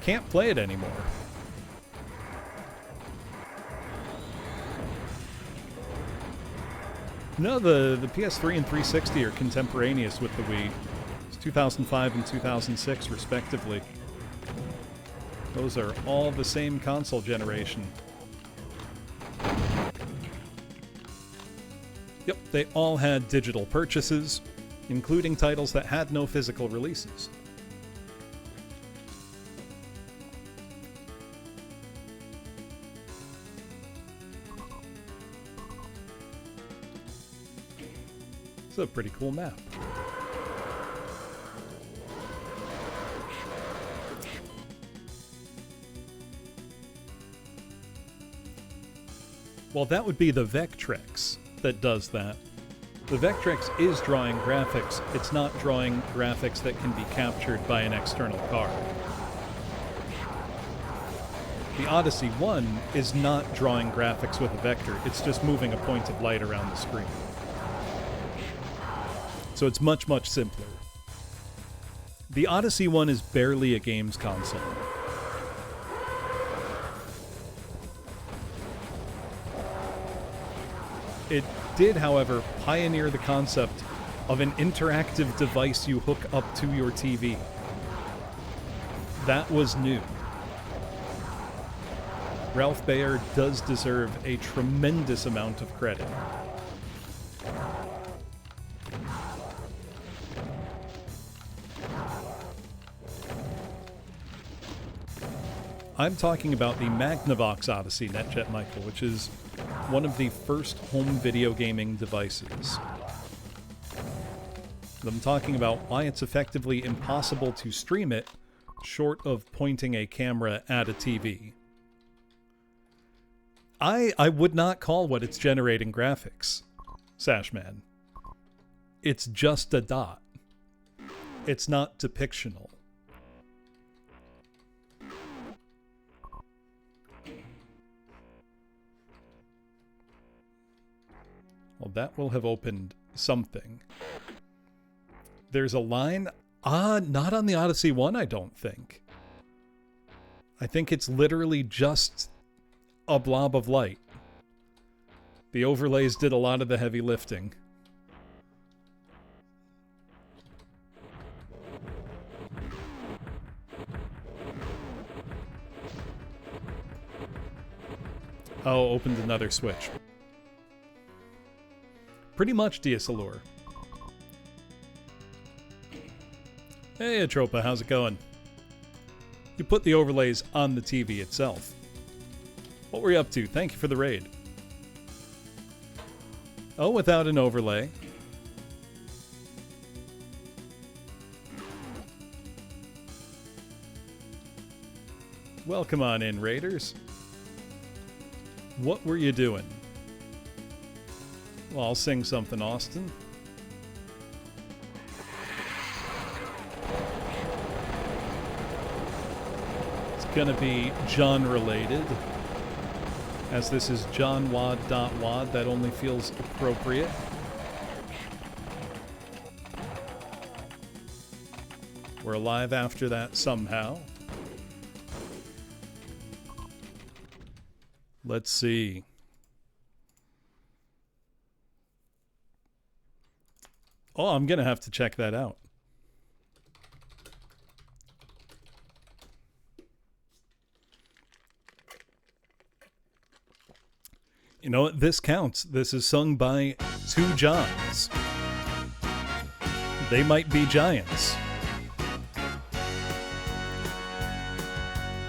Can't play it anymore. No, the PS3 and 360 are contemporaneous with the Wii. It's 2005 and 2006, respectively. Those are all the same console generation. Yep, they all had digital purchases, including titles that had no physical releases. It's a pretty cool map. Well, that would be the Vectrex that does that. The Vectrex is drawing graphics. It's not drawing graphics that can be captured by an external card. The Odyssey 1 is not drawing graphics with a vector. It's just moving a point of light around the screen. So it's much, much simpler. The Odyssey 1 is barely a games console. It did, however, pioneer the concept of an interactive device you hook up to your TV. That was new. Ralph Baer does deserve a tremendous amount of credit. I'm talking about the Magnavox Odyssey, NetJet Michael, which is one of the first home video gaming devices. I'm talking about why it's effectively impossible to stream it short of pointing a camera at a TV. I would not call what it's generating graphics, Sashman. It's just a dot. It's not depictional. Well, that will have opened something. There's a line. Not on the Odyssey 1, I don't think. I think it's literally just a blob of light. The overlays did a lot of the heavy lifting. Oh, opened another switch. Pretty much DSLR. Hey, Atropa, how's it going? You put the overlays on the TV itself. What were you up to? Thank you for the raid. Oh, without an overlay. Welcome on in, raiders. What were you doing? Well, I'll sing something, Austin. It's gonna be John-related. As this is JOHNWAD.WAD, that only feels appropriate. We're alive after that somehow. Let's see. Oh, I'm going to have to check that out. You know what? This counts. This is sung by two Johns. They might be giants.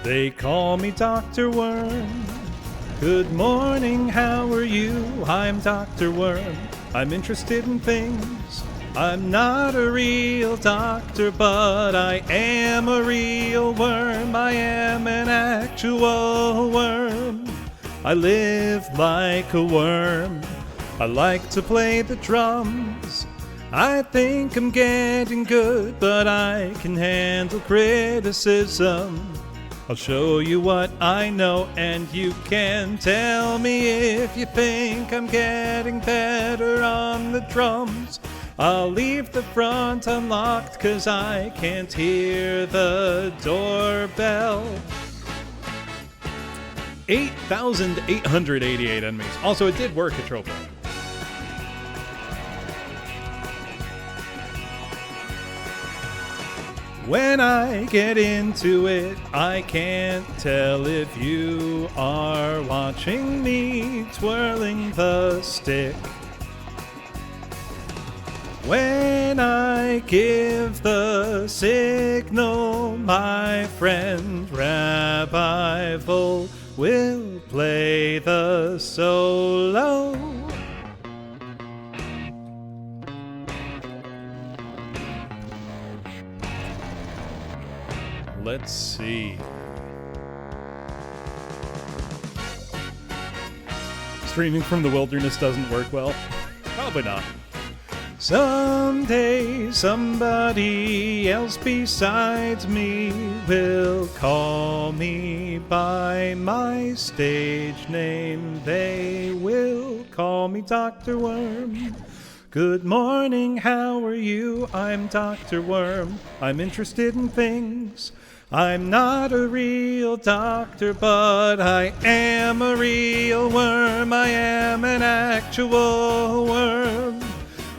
They call me Dr. Worm. Good morning, how are you? I'm Dr. Worm. I'm interested in things. I'm not a real doctor, but I am a real worm. I am an actual worm. I live like a worm. I like to play the drums. I think I'm getting good, but I can handle criticism. I'll show you what I know, and you can tell me if you think I'm getting better on the drums. I'll leave the front unlocked 'cause I can't hear the doorbell. 8,888 enemies. Also, it did work at Tropo. When I get into it, I can't tell if you are watching me twirling the stick. When I give the signal, my friend Rabbi Vol will play the solo. Let's see. Streaming from the wilderness doesn't work well? Probably not. Someday somebody else besides me will call me by my stage name. They will call me Dr. Worm. Good morning, how are you? I'm Dr. Worm. I'm interested in things. I'm not a real doctor, but I am a real worm. I am an actual worm.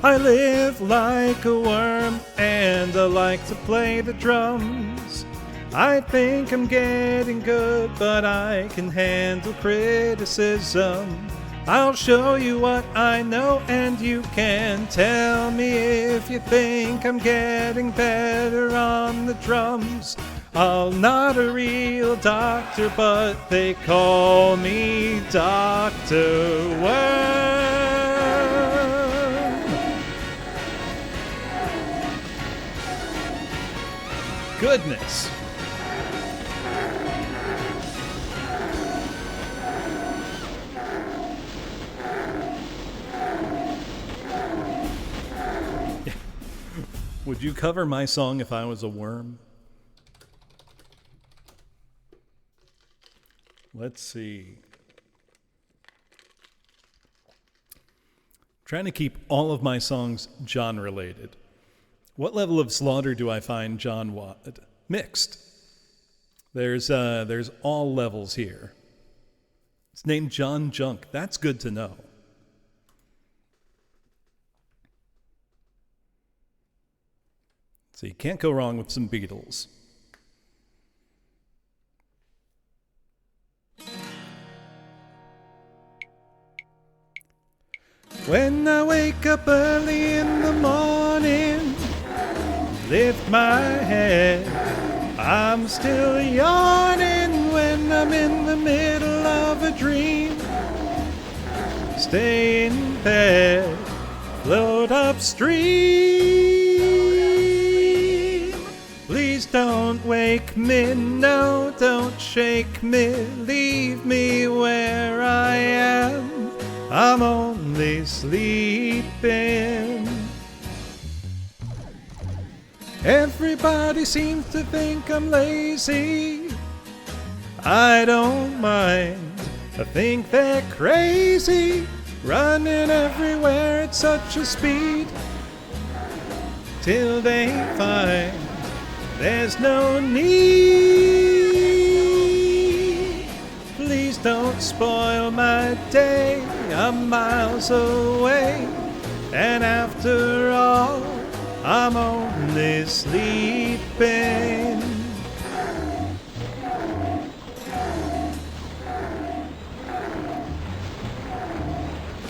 I live like a worm, and I like to play the drums. I think I'm getting good, but I can handle criticism. I'll show you what I know, and you can tell me if you think I'm getting better on the drums. I'm not a real doctor, but they call me Dr. Worm. Goodness. Would you cover my song if I was a worm? Let's see. Trying to keep all of my songs John related. What level of slaughter do I find JOHNWAD? Mixed. There's all levels here. It's named John Junk. That's good to know. So you can't go wrong with some Beatles. When I wake up early in the morning, lift my head, I'm still yawning when I'm in the middle of a dream. Stay in bed, float upstream. Please don't wake me, no, don't shake me, leave me where I am. I'm only sleeping. Everybody seems to think I'm lazy. I don't mind. I think they're crazy, running everywhere at such a speed, till they find there's no need. Please don't spoil my day. I'm miles away, and after all, I'm only sleeping.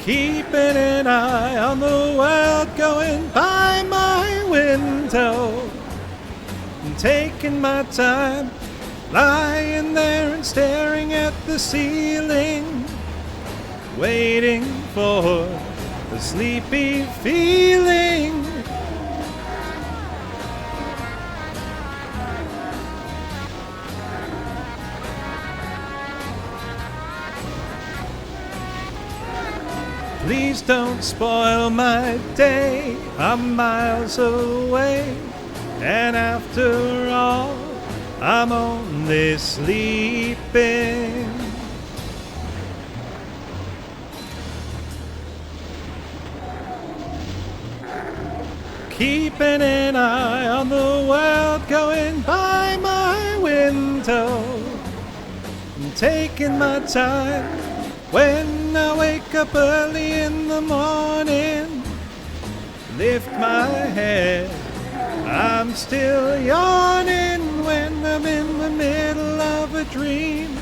Keeping an eye on the world going by my window, and taking my time, lying there and staring at the ceiling, waiting for the sleepy feeling. Please don't spoil my day. I'm miles away, and after all, I'm only sleeping. Keeping an eye on the world going by my window, and taking my time. When I wake up early in the morning, lift my head, I'm still yawning. When I'm in the middle of a dream,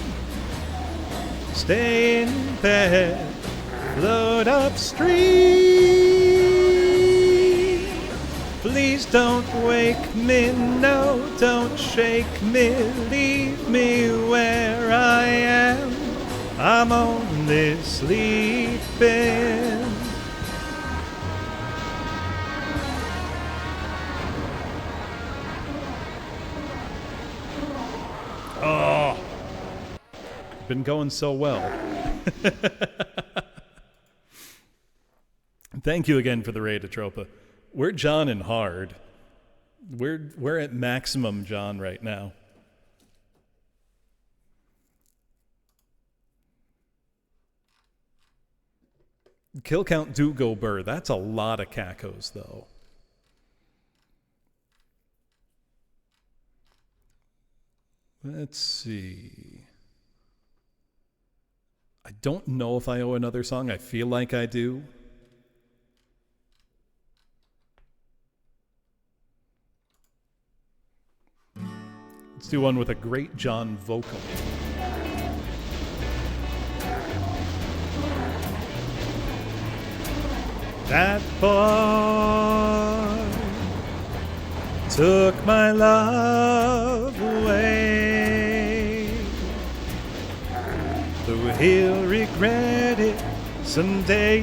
stay in bed, float upstream. Please don't wake me, no, don't shake me, leave me where I am. I'm only sleeping. Oh, been going so well. Thank you again for the raid, Atropa. We're John and hard. We're at maximum John right now. Kill count do go burr. That's a lot of cacos, though. Let's see. I don't know if I owe another song. I feel like I do. Let's do one with a great John vocal. That boy took my love away, though he'll regret it someday.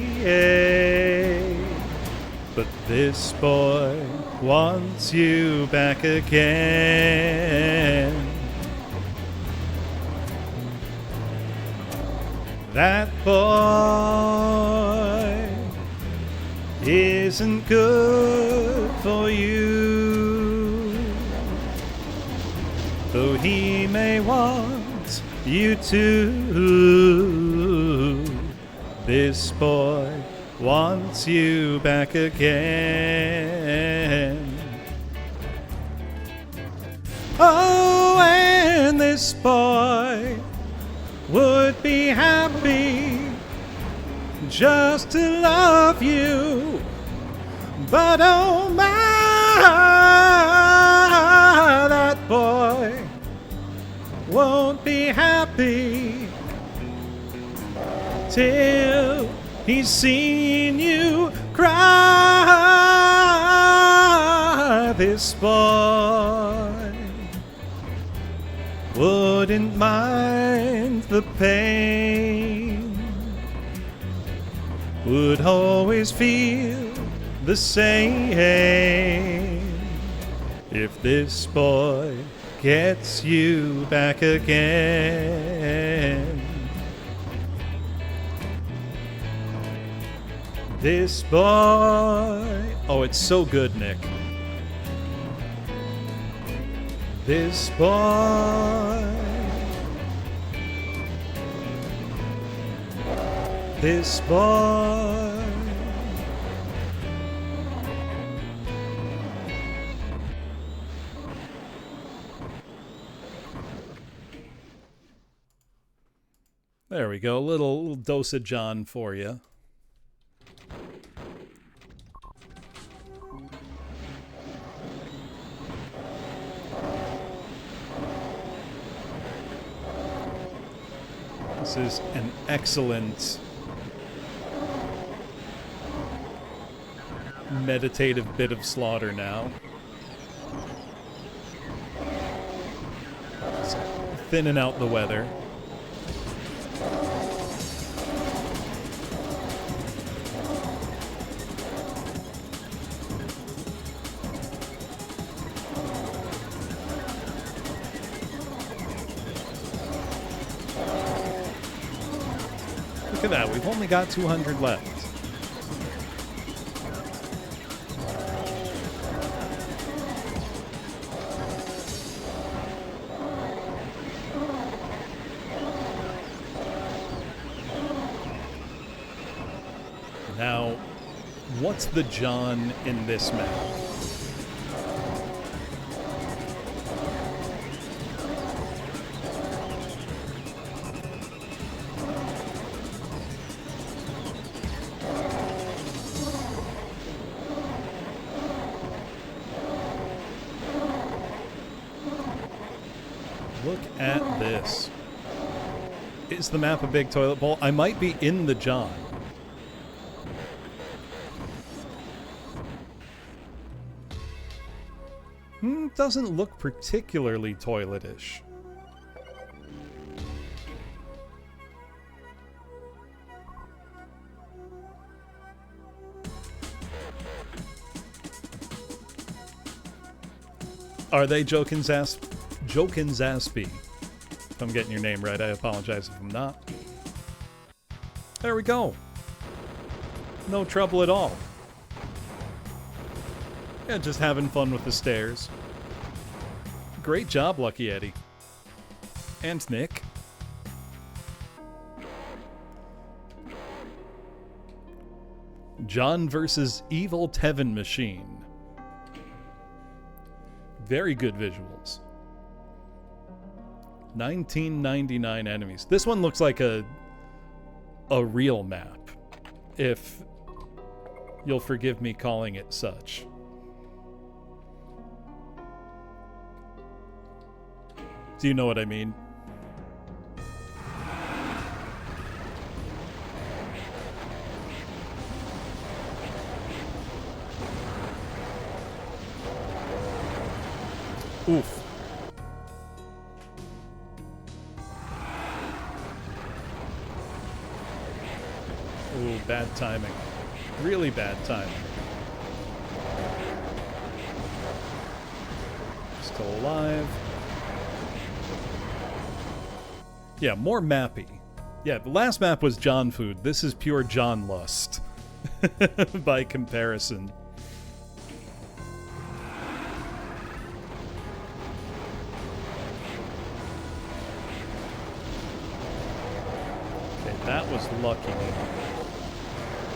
But this boy wants you back again. That boy isn't good for you, though he may want you to. This boy wants you back again. Oh, and this boy would be happy just to love you, but oh my, that boy won't be happy till he's seen you cry. This boy wouldn't mind the pain, would always feel the same if this boy gets you back again. This boy, oh, it's so good, Nick. This boy, this boy, There we go. A little dose of John for you. This is an excellent meditative bit of slaughter now. Just thinning out the weather. Look at that, we've only got 200 left. Now, what's the John in this map? Look at this. Is the map a big toilet bowl? I might be in the John. Doesn't look particularly toiletish. Are they Jokinzaspy? If I'm getting your name right, I apologize if I'm not. There we go. No trouble at all. Yeah, just having fun with the stairs. Great job, Lucky Eddie. And Nick. John versus Evil Tevin Machine. Very good visuals. 1999 enemies. This one looks like a real map, if you'll forgive me calling it such. Do you know what I mean? Oof. Ooh, bad timing. Really bad timing. Still alive. Yeah, more mappy. Yeah, the last map was John Food. This is pure John Lust. By comparison. Okay, that was lucky.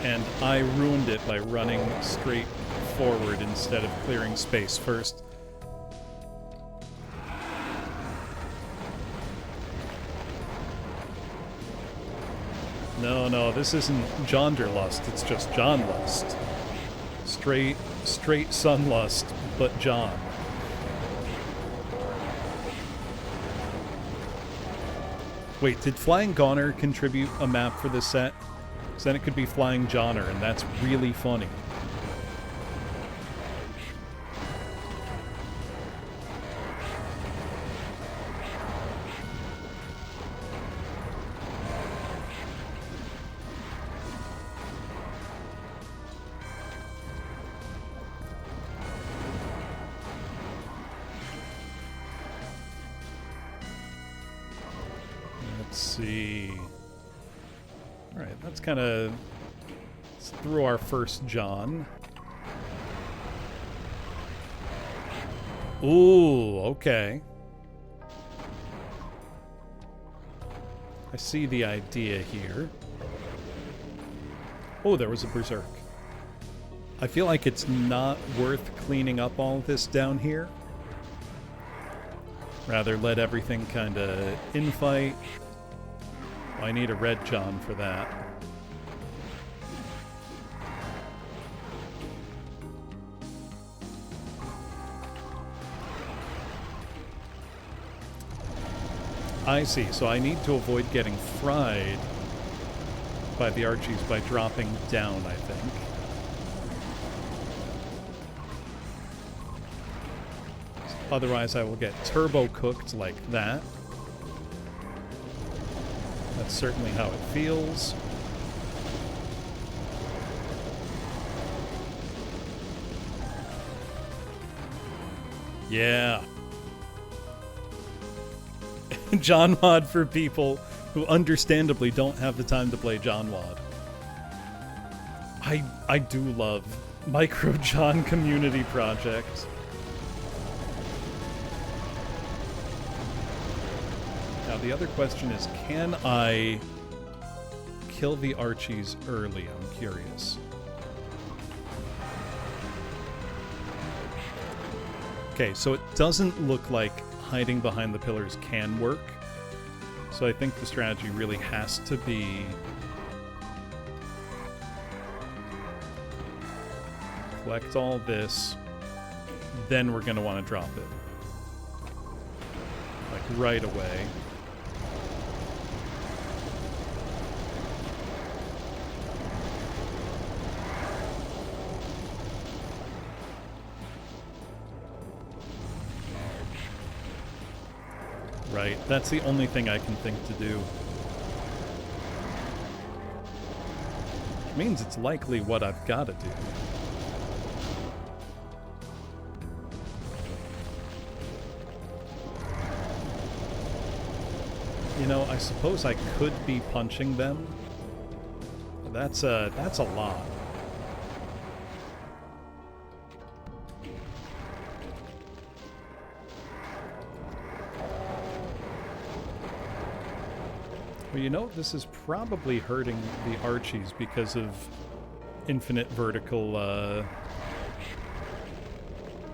And I ruined it by running straight forward instead of clearing space first. No, this isn't Jonderlust, it's just John Lust. Straight Sunlust, but John. Wait, did Flying Goner contribute a map for this set? Because then it could be Flying Johnner, and that's really funny. Let's see. Alright, that's kind of through our first John. Ooh, okay. I see the idea here. Oh, there was a Berserk. I feel like it's not worth cleaning up all this down here. Rather let everything kind of infight. I need a red John for that. I see, so I need to avoid getting fried by the Archies by dropping down, I think. Otherwise, I will get turbo cooked like that. That's certainly how it feels. Yeah. JOHNWAD for people who understandably don't have the time to play JOHNWAD. I do love Micro John community projects. Now the other question is, can I kill the Archies early? I'm curious. Okay, so it doesn't look like hiding behind the pillars can work. So I think the strategy really has to be collect all this, then we're going to want to drop it. Like right away. Right, that's the only thing I can think to do. Which means it's likely what I've got to do. You know, I suppose I could be punching them. That's a lot. Well, you know, this is probably hurting the Archies because of infinite vertical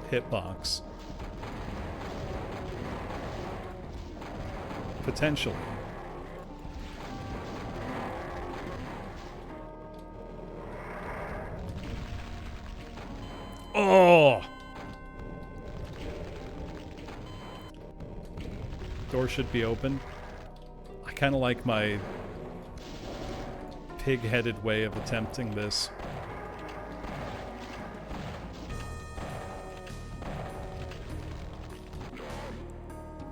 hitbox. Potentially. Oh! Door should be open. I kind of like my pig-headed way of attempting this.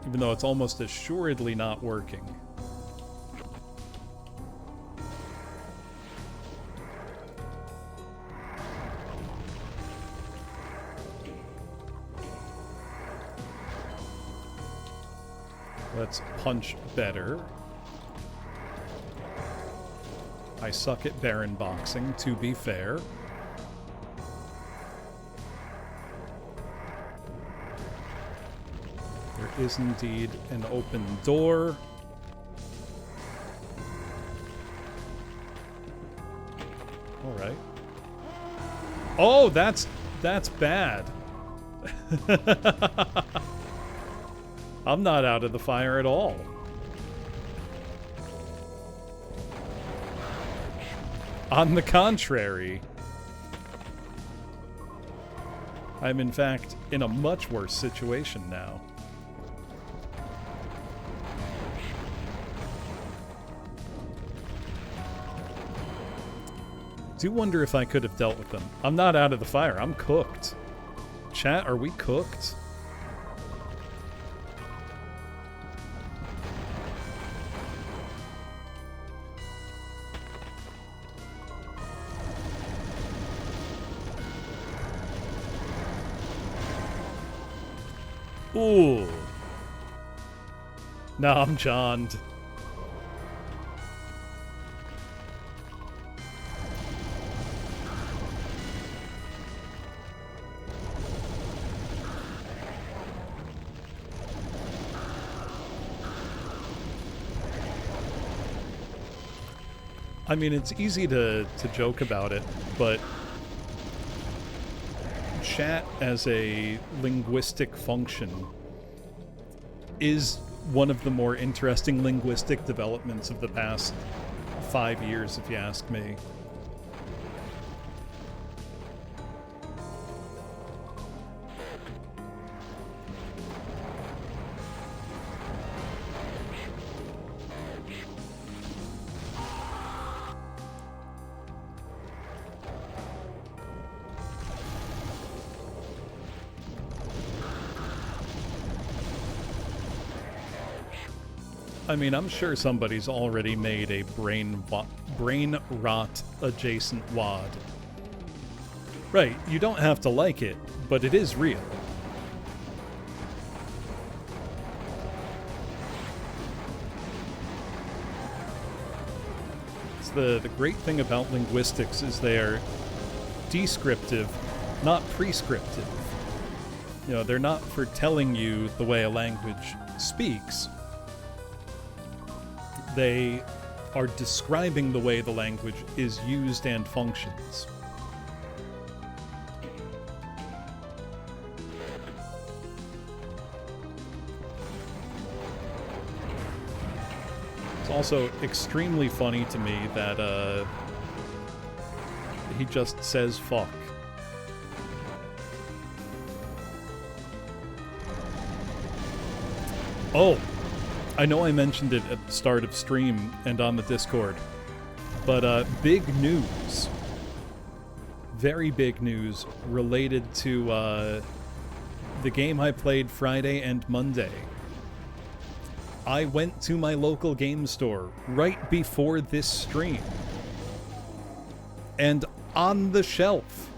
Even though it's almost assuredly not working. Let's punch better. I suck at Baron boxing, to be fair. There is indeed an open door. All right. Oh, that's bad. I'm not out of the fire at all. On the contrary, I'm in fact in a much worse situation now. Do wonder if I could have dealt with them. I'm not out of the fire. I'm cooked. Chat, are we cooked? Ooh. No, I'm Johned. I mean, it's easy to joke about it, but chat as a linguistic function is one of the more interesting linguistic developments of the past 5 years, if you ask me. I mean, I'm sure somebody's already made a brain rot adjacent WAD. Right, you don't have to like it, but it is real. It's the great thing about linguistics is they are descriptive, not prescriptive. You know, they're not for telling you the way a language speaks. They are describing the way the language is used and functions. It's also extremely funny to me that he just says fuck. Oh! I know I mentioned it at the start of stream and on the Discord, but big news. Very big news related to the game I played Friday and Monday. I went to my local game store right before this stream, and on the shelf,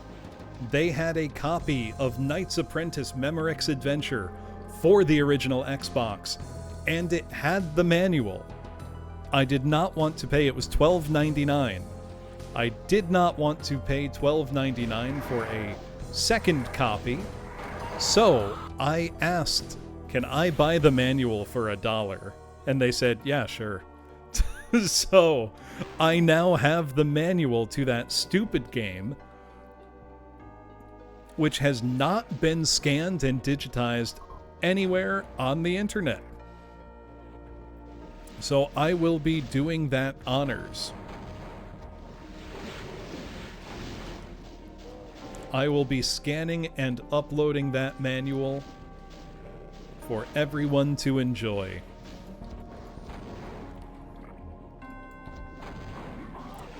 they had a copy of Knight's Apprentice Memorex Adventure for the original Xbox. And it had the manual. I did not want to pay, it was $12.99. I did not want to pay $12.99 for a second copy, so I asked, can I buy the manual for $1? And they said, yeah, sure. So, I now have the manual to that stupid game, which has not been scanned and digitized anywhere on the internet. So I will be doing that honors. I will be scanning and uploading that manual for everyone to enjoy.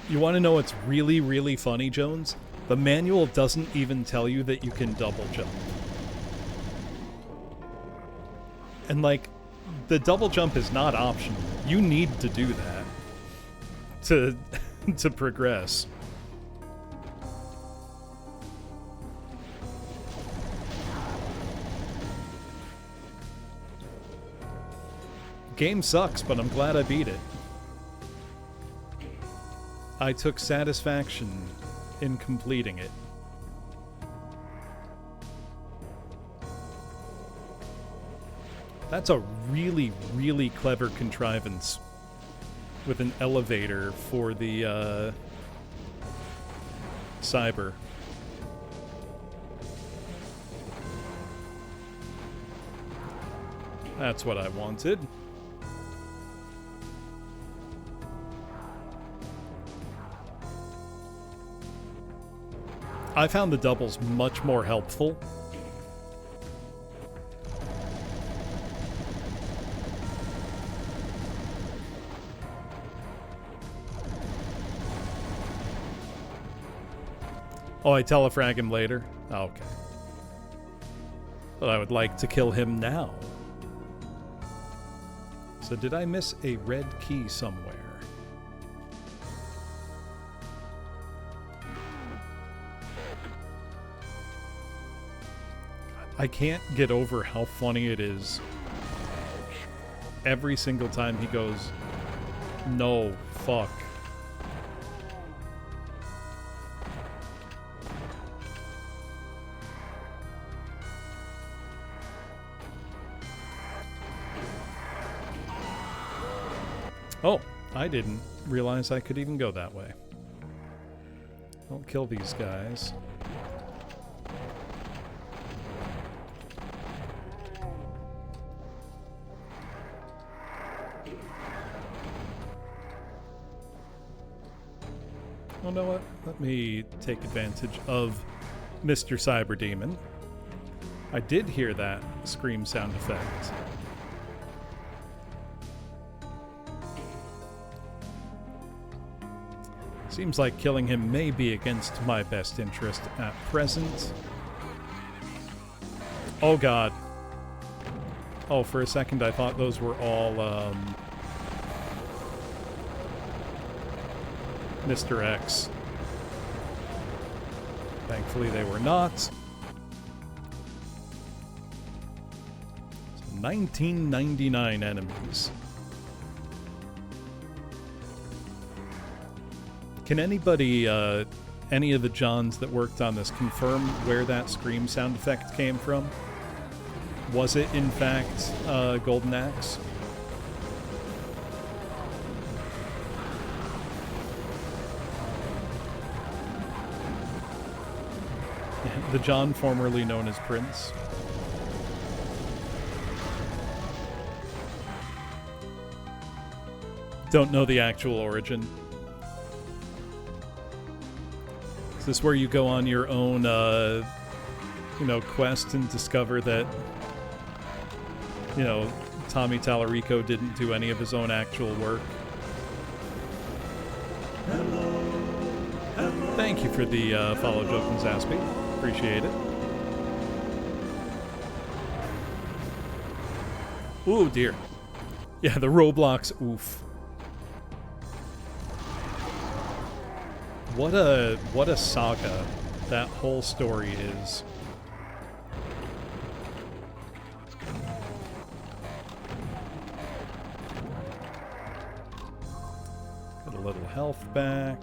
You want to know what's really, really funny, Jones? The manual doesn't even tell you that you can double jump. And like, the double jump is not optional. You need to do that to progress. Game sucks, but I'm glad I beat it. I took satisfaction in completing it. That's a really, really clever contrivance with an elevator for the cyber. That's what I wanted. I found the doubles much more helpful. Oh, I telefrag him later? Oh, okay. But I would like to kill him now. So did I miss a red key somewhere? I can't get over how funny it is. Every single time he goes, no, fuck. Oh, I didn't realize I could even go that way. I'll kill these guys. Oh, know what? Let me take advantage of Mr. Cyber Demon. I did hear that scream sound effect. Seems like killing him may be against my best interest at present. Oh god. Oh, for a second I thought those were all, Mr. X. Thankfully they were not. So 1999 enemies. Can anybody, any of the Johns that worked on this, confirm where that scream sound effect came from? Was it, in fact, Golden Axe? The John formerly known as Prince. Don't know the actual origin. Is this where you go on your own, quest and discover that, Tommy Tallarico didn't do any of his own actual work? Thank you for the follow, Jokin Zaspy. Appreciate it. Ooh, dear. Yeah, the Roblox oof. What a saga that whole story is. Got a little health back.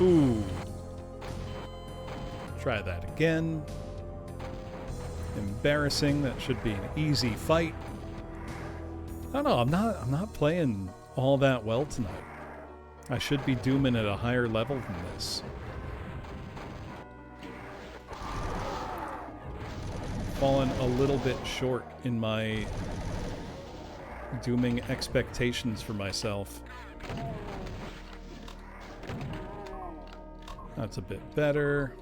Ooh. Try that again. Embarrassing. That should be an easy fight. I don't know, I'm not playing all that well tonight. I should be dooming at a higher level than this. Fallen a little bit short in my dooming expectations for myself. That's a bit better.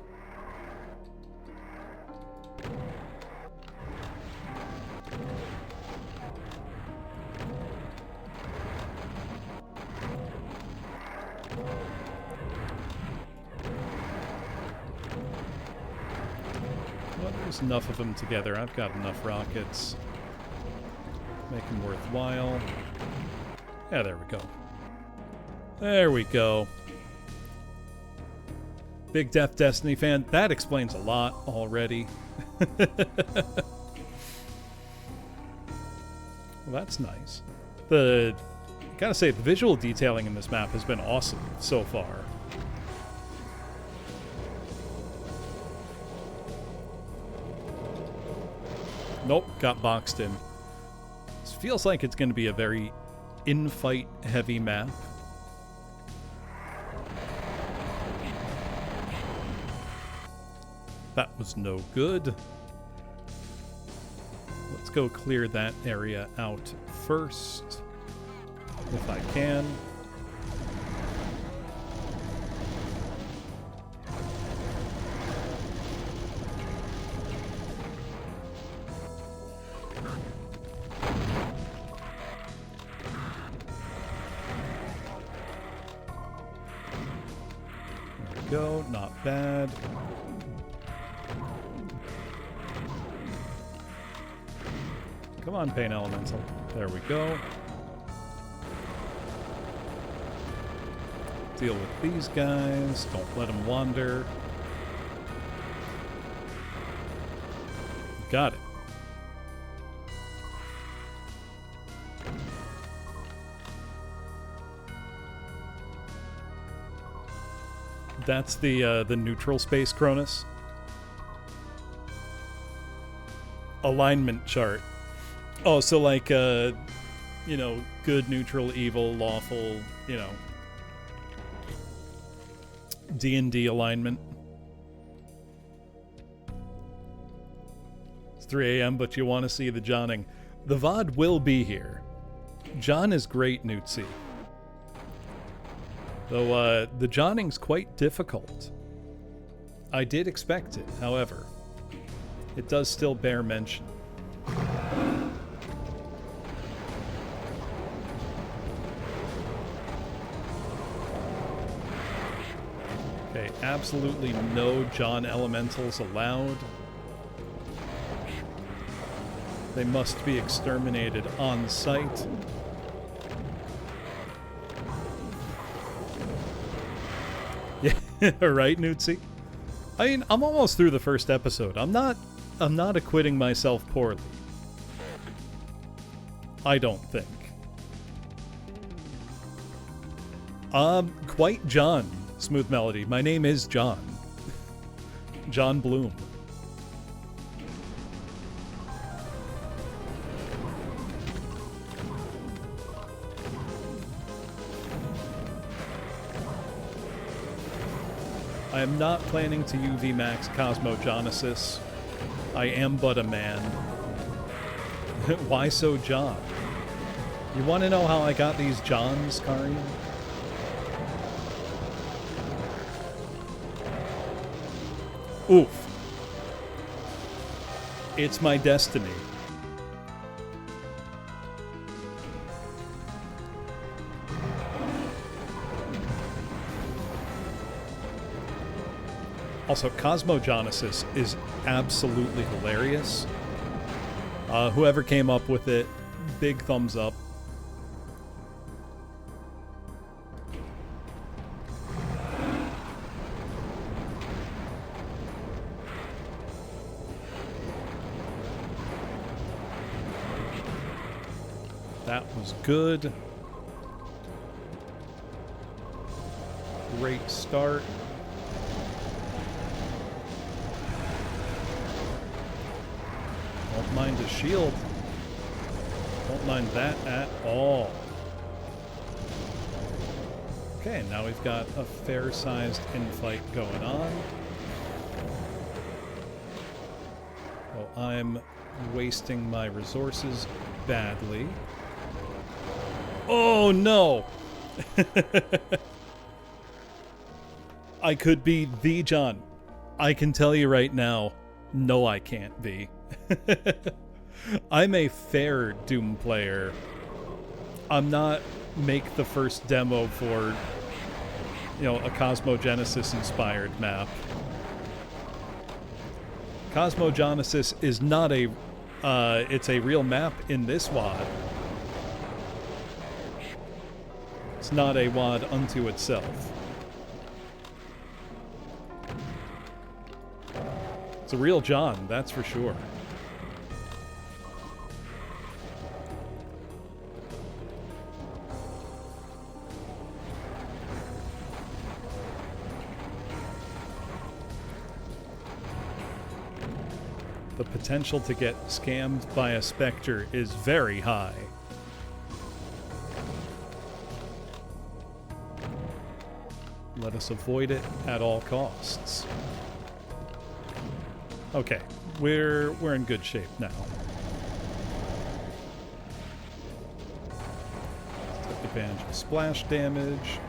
Enough of them together. I've got enough rockets. Make them worthwhile. Yeah, there we go. There we go. Big Death Destiny fan. That explains a lot already. Well, that's nice. Gotta say, the visual detailing in this map has been awesome so far. Nope, got boxed in. This feels like it's going to be a very in-fight heavy map. That was no good. Let's go clear that area out first, if I can. Go, not bad. Come on, Pain Elemental. There we go. Deal with these guys. Don't let them wander. Got it. That's the neutral space Cronus. Alignment chart. Oh, so like, good, neutral, evil, lawful, D&D alignment. It's 3 a.m., but you want to see the Johning. The VOD will be here. John is great, Newtsy. Though, the Johning's quite difficult. I did expect it, however. It does still bear mention. Okay, absolutely no John elementals allowed. They must be exterminated on site. Yeah, right, Newtsy? I mean, I'm almost through the first episode. I'm not acquitting myself poorly. I don't think. Quite John, Smooth Melody. My name is John. John Bloom. I am not planning to UV Max Cosmogenesis. I am but a man. Why so John? You want to know how I got these Johns, Karian? Oof. It's my destiny. Also, Cosmogenesis is absolutely hilarious. Whoever came up with it, big thumbs up. That was good. Great start. Don't mind the shield. Don't mind that at all. Okay, now we've got a fair-sized infight going on. Oh, I'm wasting my resources badly. Oh, no! I could be the John. I can tell you right now, no, I can't be. I'm a fair Doom player. I'm not make the first demo for, you know, a Cosmogenesis inspired map. Cosmogenesis is not a it's a real map in this WAD. It's not a WAD unto itself. It's a real John, that's for sure. The potential to get scammed by a Spectre is very high. Let us avoid it at all costs. Okay, we're in good shape now. Take advantage of splash damage.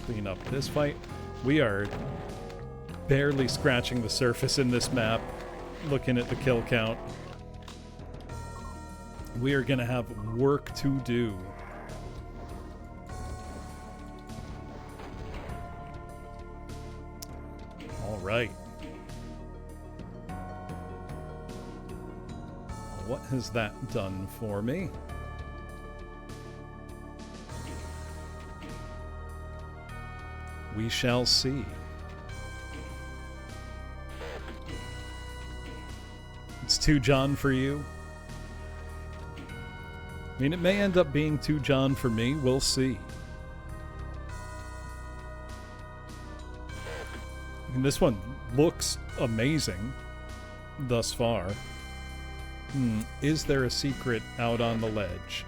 Clean up this fight. We are barely scratching the surface in this map, looking at the kill count. We are gonna have work to do. All right. What has that done for me? We shall see. It's too John for you. I mean, it may end up being too John for me. We'll see. And this one looks amazing thus far. Is there a secret out on the ledge?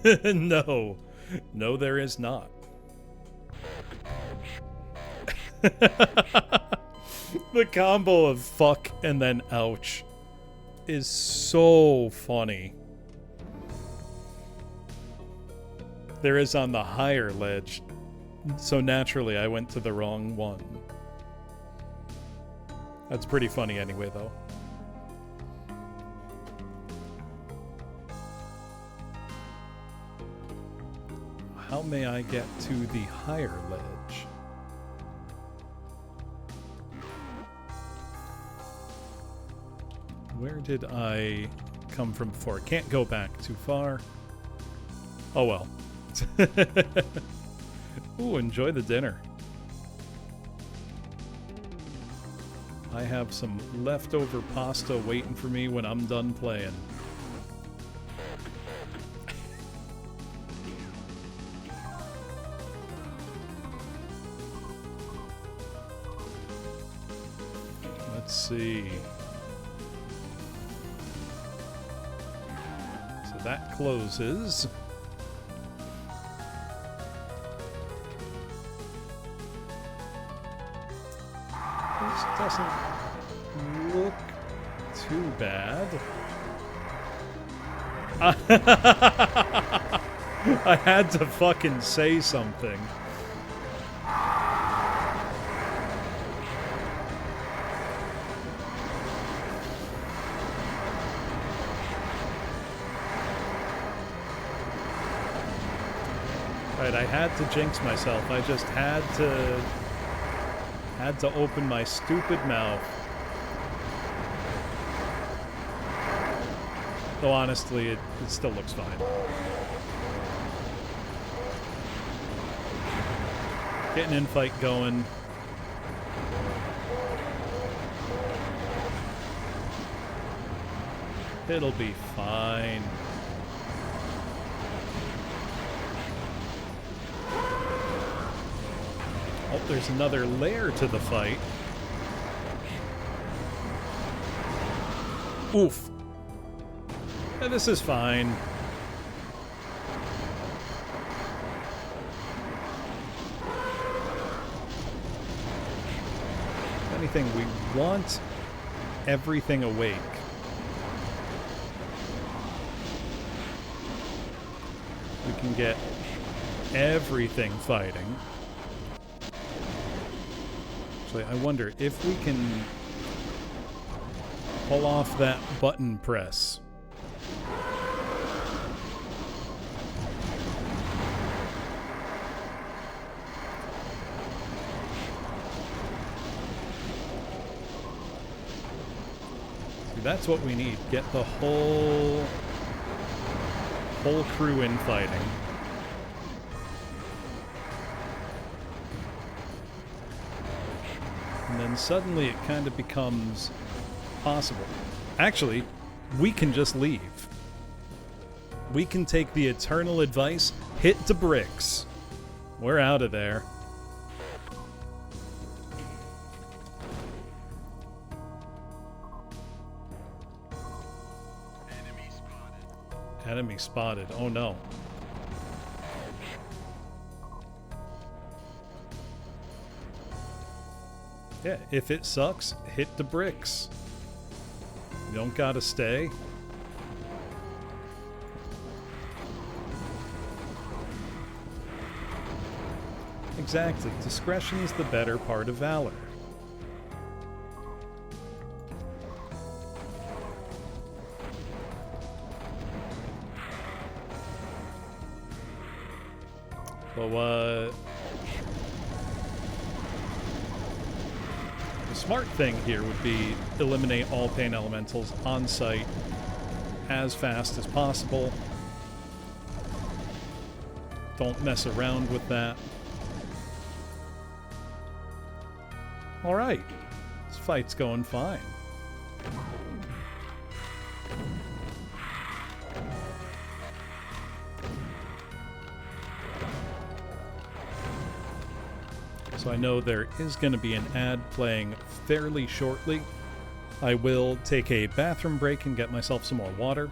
No. No, there is not. The combo of fuck and then ouch is so funny. There is on the higher ledge, so naturally I went to the wrong one. That's pretty funny anyway, though. How may I get to the higher ledge? Where did I come from before? Can't go back too far. Oh well. Ooh, enjoy the dinner. I have some leftover pasta waiting for me when I'm done playing. Let's see. So that closes. This doesn't look too bad. I had to fucking say something. Right, I had to jinx myself. I just had to open my stupid mouth. Though honestly, it still looks fine. Getting an infight going. It'll be fine. Oh, there's another layer to the fight. Oof. Yeah, this is fine. If anything, we want everything awake. We can get everything fighting. Actually, I wonder if we can pull off that button press. See, that's what we need. Get the whole crew in fighting. And then suddenly it kind of becomes possible. Actually, we can just leave. We can take the eternal advice, hit the bricks. We're out of there. Enemy spotted. Oh no. Yeah, if it sucks, hit the bricks. You don't gotta stay. Exactly. Discretion is the better part of valor. So, the smart thing here would be eliminate all pain elementals on site as fast as possible. Don't mess around with that. Alright. This fight's going fine. So I know there is going to be an ad playing fairly shortly. I will take a bathroom break and get myself some more water.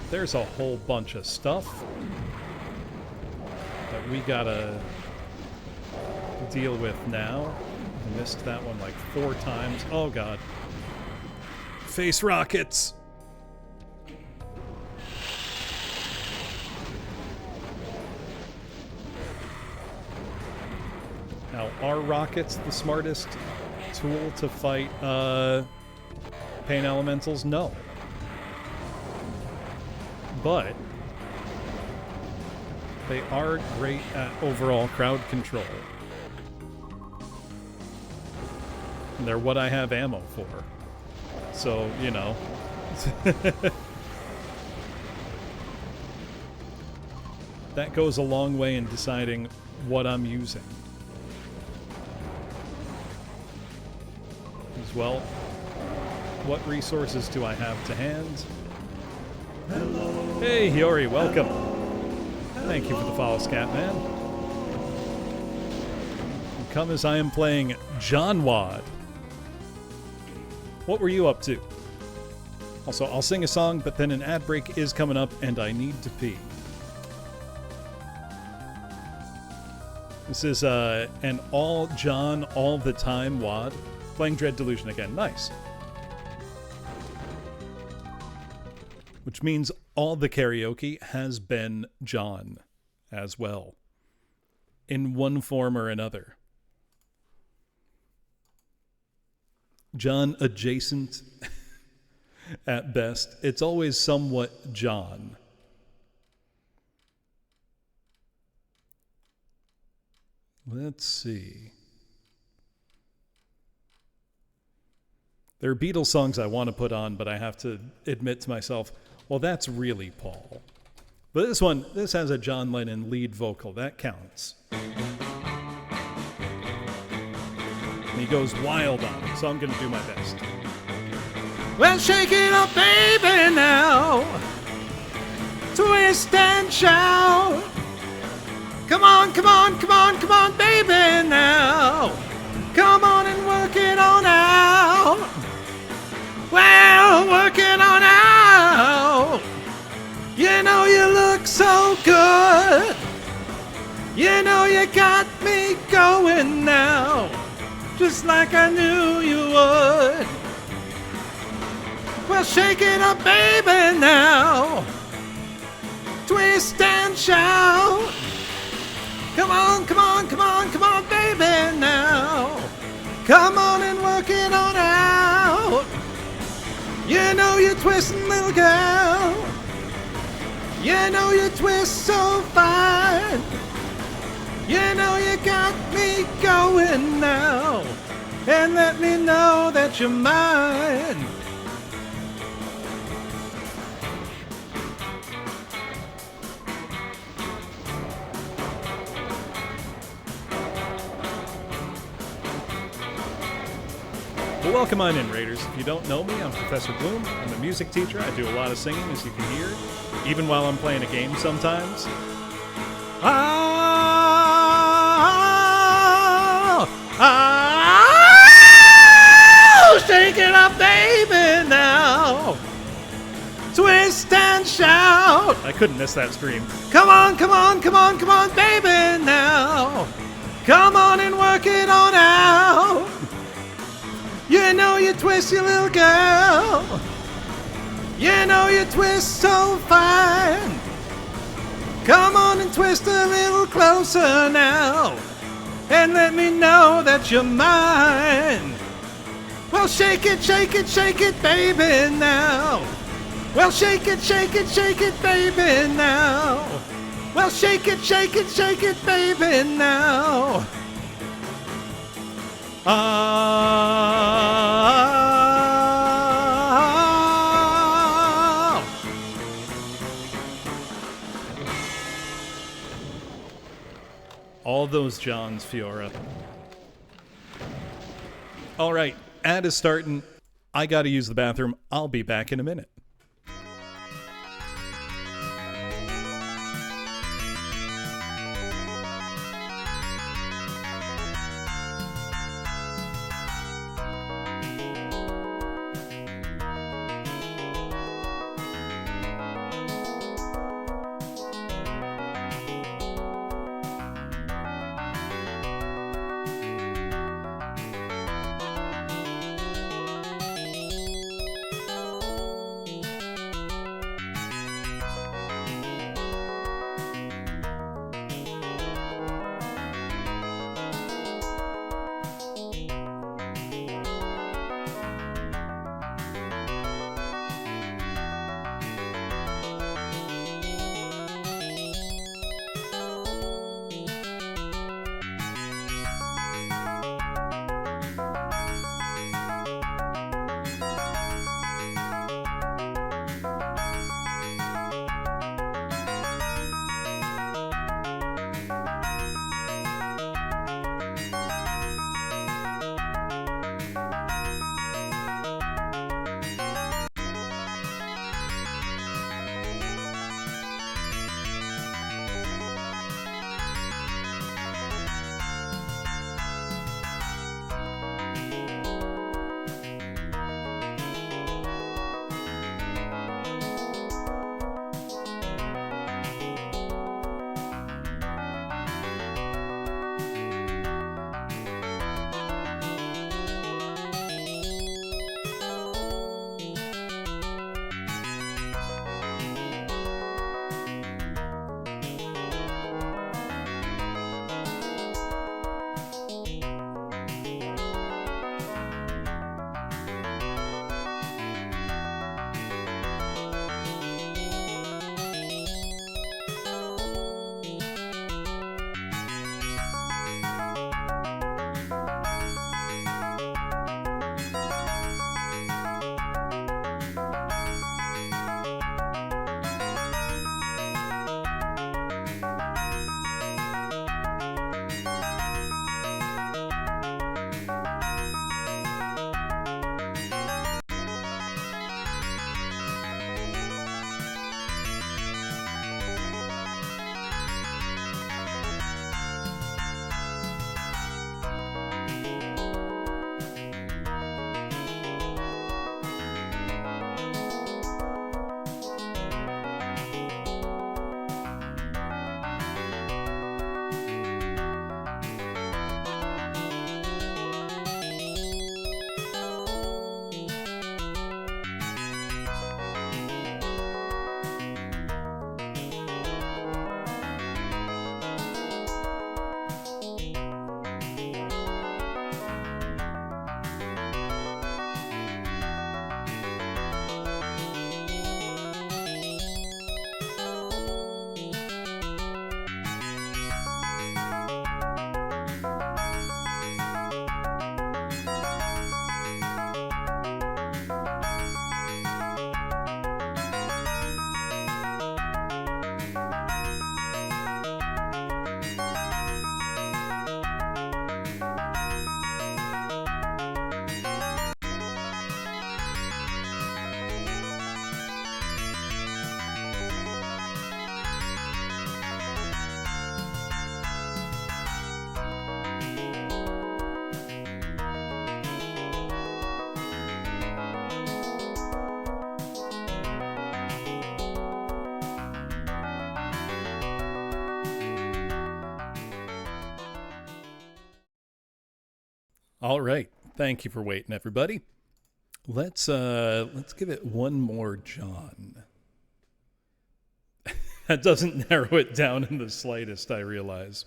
there's a whole bunch of stuff that we gotta deal with now. I missed that one like 4 times. Oh god. Face rockets! Now, are rockets the smartest tool to fight pain elementals? No. But they are great at overall crowd control. And they're what I have ammo for. So, you know. That goes a long way in deciding what I'm using. As well, what resources do I have to hand? Hello. Hey, Hiyori, welcome. Thank you for the follow, Scatman. And come as I am playing JOHNWAD. What were you up to? Also, I'll sing a song, but then an ad break is coming up, and I need to pee. This is an all John, all the time WAD. Playing Dread Delusion again. Nice. Which means all the karaoke has been John as well. In one form or another. John adjacent at best. It's always somewhat John. Let's see. There are Beatles songs I want to put on, but I have to admit to myself, well, that's really Paul. But this has a John Lennon lead vocal. That counts. And he goes wild on it, so I'm going to do my best. Well, shake it up, baby, now. Twist and shout. Come on, come on, come on, come on, baby, now. Come on and work it on out. Well, work it on out. You know you look so good. You know you got me going now. Just like I knew you would. Well, shake it up, baby, now. Twist and shout. Come on, come on, come on, come on, baby, now. Come on and work it on out. You know you're twisting, little girl. You know you twist so fine. You know you got me going now. And let me know that you're mine. Well, welcome on in, Raiders. If you don't know me, I'm Professor Bloom. I'm a music teacher. I do a lot of singing, as you can hear, even while I'm playing a game sometimes. Shake it up, baby, now. Twist and shout. I couldn't miss that scream. Come on, come on, come on, come on, baby, now. Come on and work it on out. You know you twist, you little girl. You know you twist so fine. Come on and twist a little closer now. And let me know that you're mine. Well, shake it, baby, now. Well, shake it, baby, now. Well, shake it, baby, now. All those Johns, Fiora. All right, ad is starting. I got to use the bathroom. I'll be back in a minute. All right. Thank you for waiting, everybody. Let's give it one more John. That doesn't narrow it down in the slightest, I realize.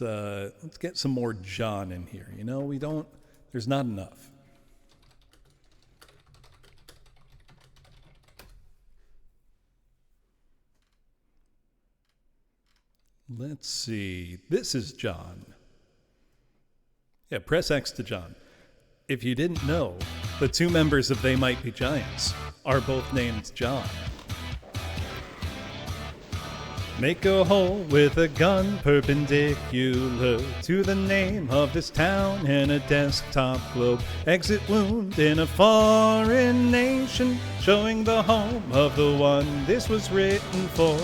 Let's get some more John in here. You know, there's not enough. Let's see. This is John. Yeah, press X to John. If you didn't know, the two members of They Might Be Giants are both named John. Make a hole with a gun perpendicular to the name of this town in a desktop globe. Exit wound in a foreign nation, showing the home of the one this was written for.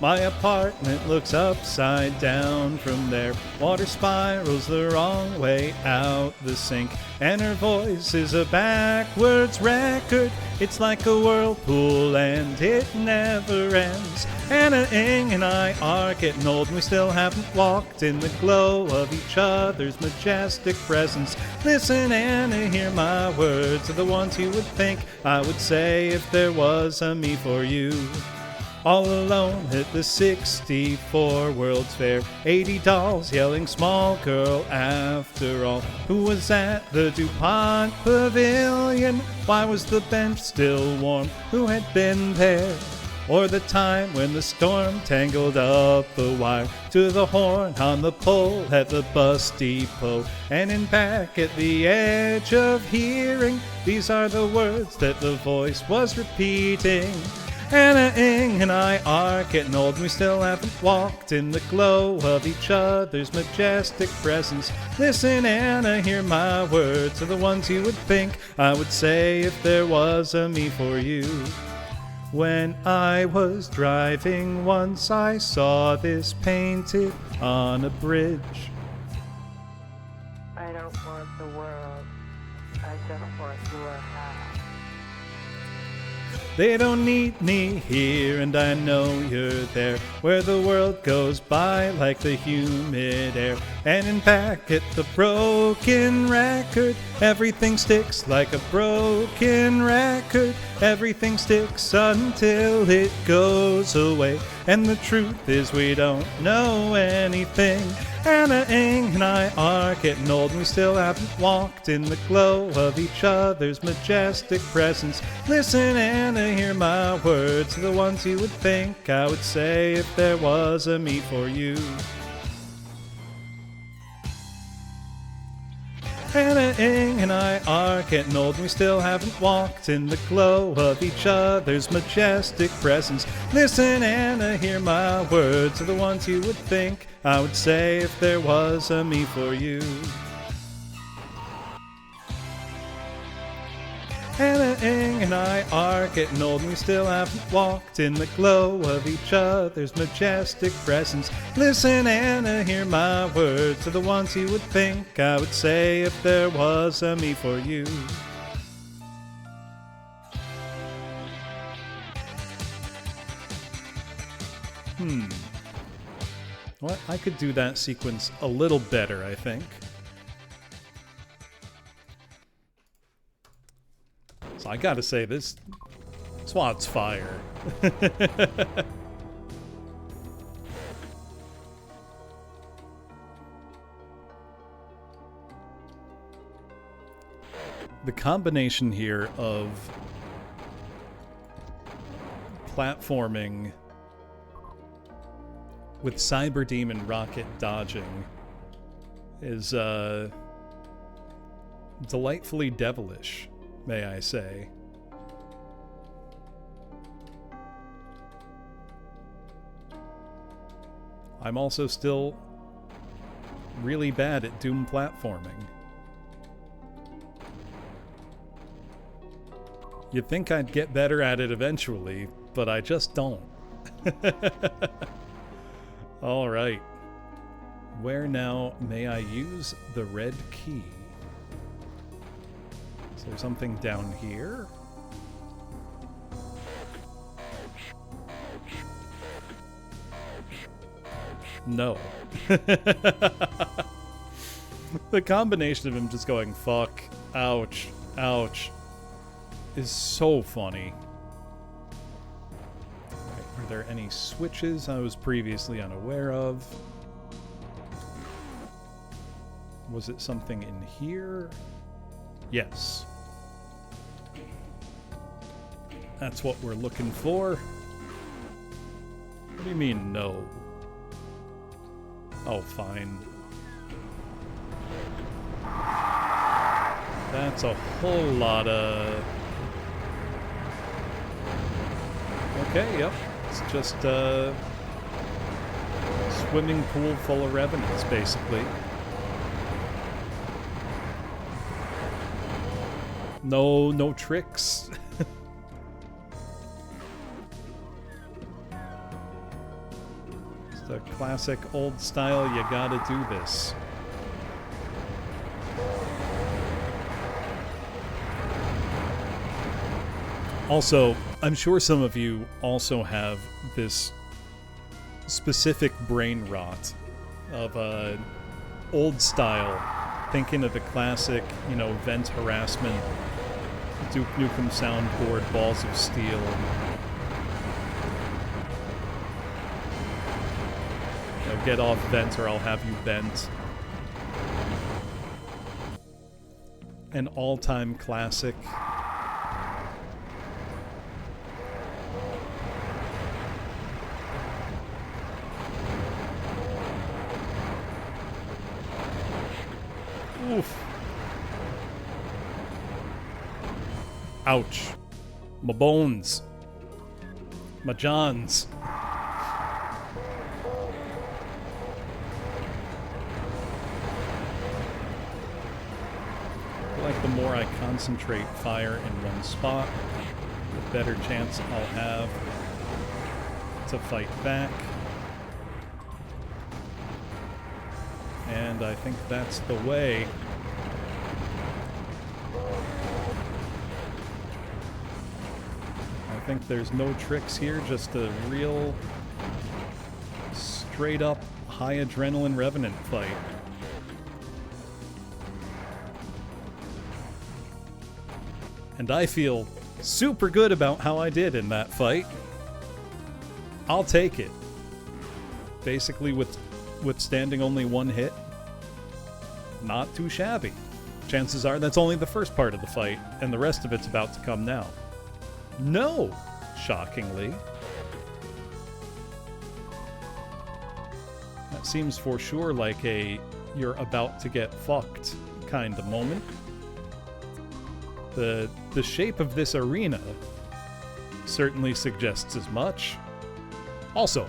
My apartment looks upside down from there. Water spirals the wrong way out the sink, and her voice is a backwards record. It's like a whirlpool and it never ends. Anna Ing and I are getting old and we still haven't walked in the glow of each other's majestic presence. Listen, Anna, hear my words are the ones you would think I would say if there was a me for you. All alone at the 64 World's Fair, 80 dolls yelling small girl after all. Who was at the DuPont Pavilion? Why was the bench still warm? Who had been there? Or the time when the storm tangled up the wire to the horn on the pole at the bus depot. And in back at the edge of hearing, these are the words that the voice was repeating. Anna Ing and I are getting old and we still haven't walked in the glow of each other's majestic presence. Listen, Anna, hear my words are the ones you would think I would say if there was a me for you. When I was driving once, I saw this painted on a bridge. I don't want the world, I just want your house. They don't need me here, and I know you're there, where the world goes by like the humid air. And in back at the broken record, everything sticks like a broken record. Everything sticks until it goes away. And the truth is we don't know anything. Anna Ing and I are getting old and we still haven't walked in the glow of each other's majestic presence. Listen, Anna, hear my words, the ones you would think I would say if there was a me for you. Anna Ing and I are getting old and we still haven't walked in the glow of each other's majestic presence. Listen, Anna, hear my words are the ones you would think I would say if there was a me for you. Anna Ing and I are getting old and we still haven't walked in the glow of each other's majestic presence. Listen, Anna, hear my words are the ones you would think I would say if there was a me for you. Well, I could do that sequence a little better, I think. So I gotta say, this SWAT's fire. The combination here of platforming with Cyber Demon rocket dodging is delightfully devilish, may I say. I'm also still really bad at Doom platforming. You'd think I'd get better at it eventually, but I just don't. All right. Where now may I use the red key? Is there something down here? No. The combination of him just going, fuck, ouch, ouch, is so funny. Right, are there any switches I was previously unaware of? Was it something in here? Yes. That's what we're looking for. What do you mean, no? Oh, fine. That's a whole lot of... Okay, yep. It's just a swimming pool full of revenants, basically. No tricks. It's the classic old style, you gotta do this. Also, I'm sure some of you also have this specific brain rot of old style, thinking of the classic, you know, vent harassment, Duke Nukem soundboard, balls of steel. You know, get off vent or I'll have you bent. An all-time classic. Oof. Ouch. My bones. My johns. I feel like the more I concentrate fire in one spot, the better chance I'll have to fight back. And I think that's the way. I think there's no tricks here, just a real straight up high adrenaline revenant fight. And I feel super good about how I did in that fight. I'll take it. Basically withstanding only one hit. Not too shabby. Chances are that's only the first part of the fight, and the rest of it's about to come now. No! Shockingly. That seems for sure like a you're about to get fucked kind of moment. The shape of this arena certainly suggests as much. Also,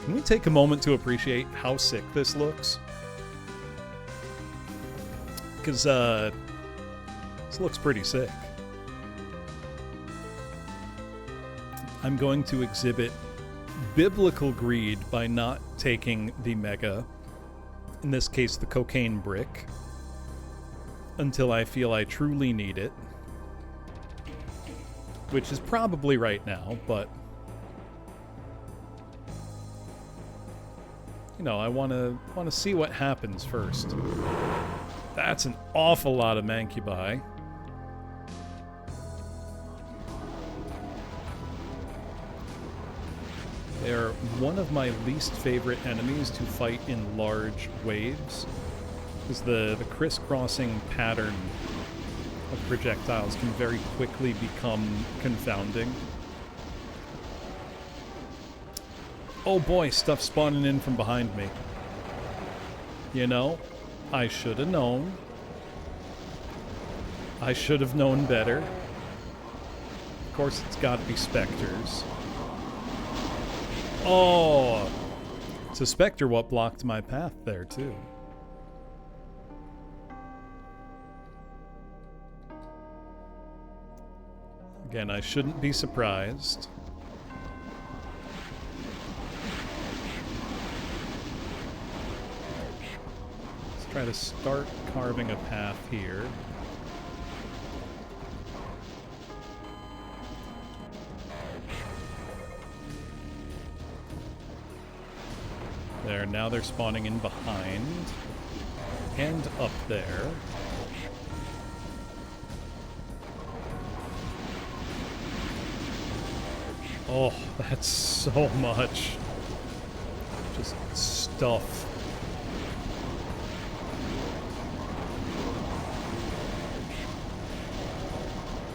can we take a moment to appreciate how sick this looks? Because, this looks pretty sick. I'm going to exhibit biblical greed by not taking the mega, in this case the cocaine brick, until I feel I truly need it. Which is probably right now, but... You know, I want to see what happens first. That's an awful lot of mancubi. They're one of my least favorite enemies to fight in large waves, because the crisscrossing pattern of projectiles can very quickly become confounding. Oh boy, stuff spawning in from behind me. You know, I should have known. I should have known better. Of course, it's got to be specters. Oh! It's a specter what blocked my path there, too. Again, I shouldn't be surprised. Let's try to start carving a path here. There, now they're spawning in behind. and up there. Oh, that's so much. Just stuff.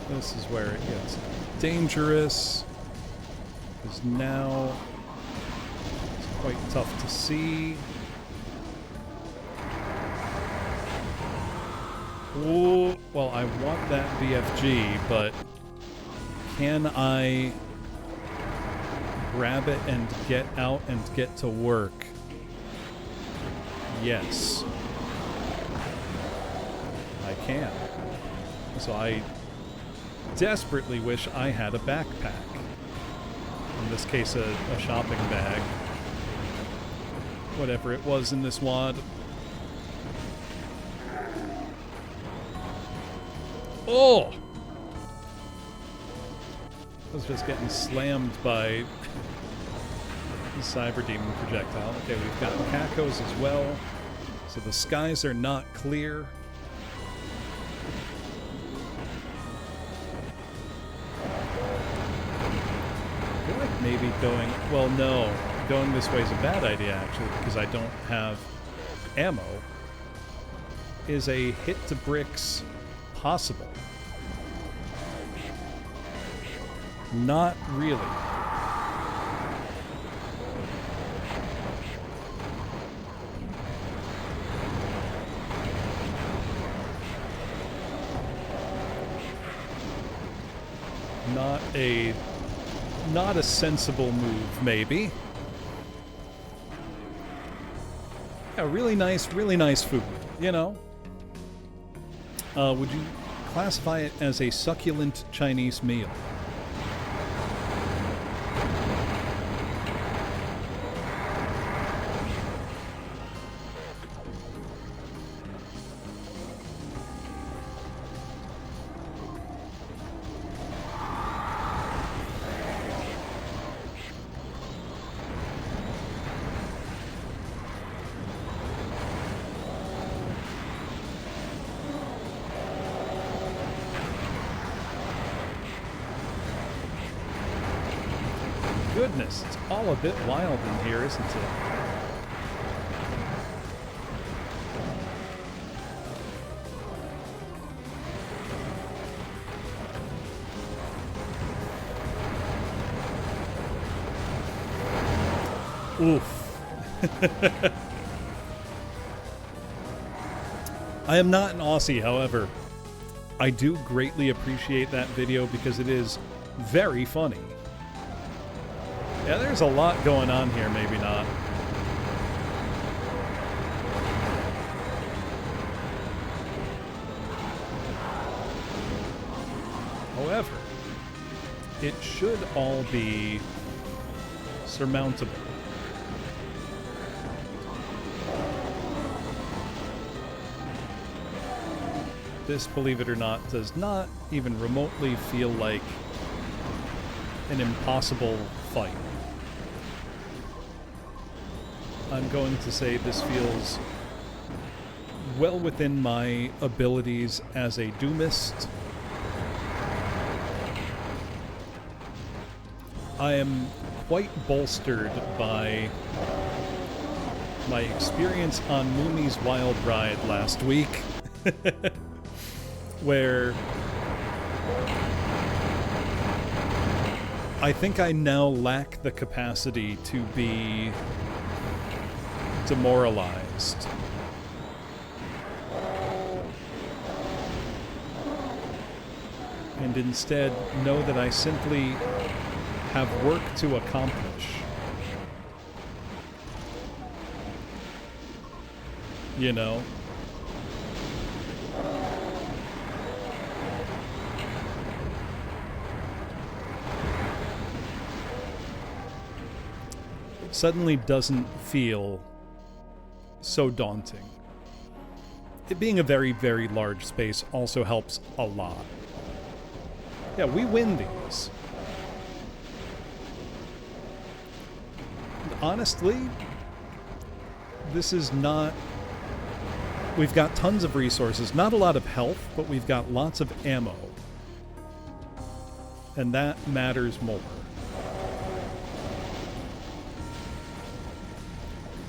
This is where it gets dangerous. Because now it's quite tough to see. Ooh, well, I want that BFG, but can I grab it and get out and get to work? Yes. I can. So I desperately wish I had a backpack. In this case, a shopping bag. Whatever it was in this WAD. Oh! I was just getting slammed by the Cyber Demon projectile. Okay, we've got Cacos as well. So the skies are not clear. I feel like maybe going... Well, no. Going this way is a bad idea, actually, because I don't have ammo. Is a hit to bricks possible? Not really. Not a sensible move, maybe. Yeah, really nice food, you know? Would you classify it as a succulent Chinese meal? Goodness, it's all a bit wild in here, isn't it? Oof. I am not an Aussie, however. I do greatly appreciate that video because it is very funny. Yeah, there's a lot going on here, maybe not. However, it should all be surmountable. This, believe it or not, does not even remotely feel like an impossible fight. I'm going to say this feels well within my abilities as a Doomist. I am quite bolstered by my experience on Moomy's Wild Ride last week, where I think I now lack the capacity to be demoralized. And instead know that I simply have work to accomplish. You know? It suddenly doesn't feel so daunting. It being a very, very large space also helps a lot. Yeah, we win these. And honestly, this is not we've got tons of resources. Not a lot of health, but we've got lots of ammo. And that matters more.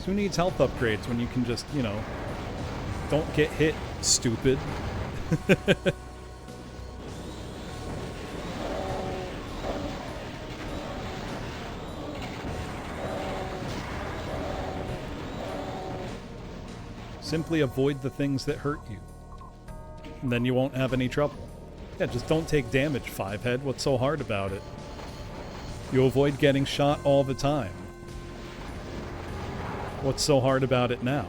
Who needs health upgrades when you can just, you know, don't get hit, stupid. Simply avoid the things that hurt you. And then you won't have any trouble. Yeah, just don't take damage, Fivehead. What's so hard about it? You avoid getting shot all the time. What's so hard about it now?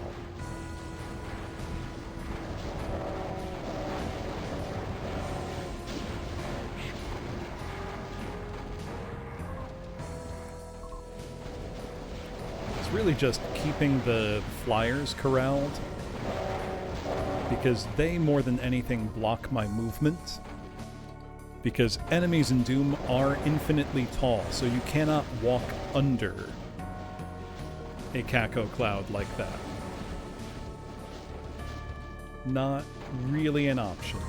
It's really just keeping the flyers corralled, because they, more than anything, block my movement. Because enemies in Doom are infinitely tall, so you cannot walk under a Kako cloud like that. Not really an option.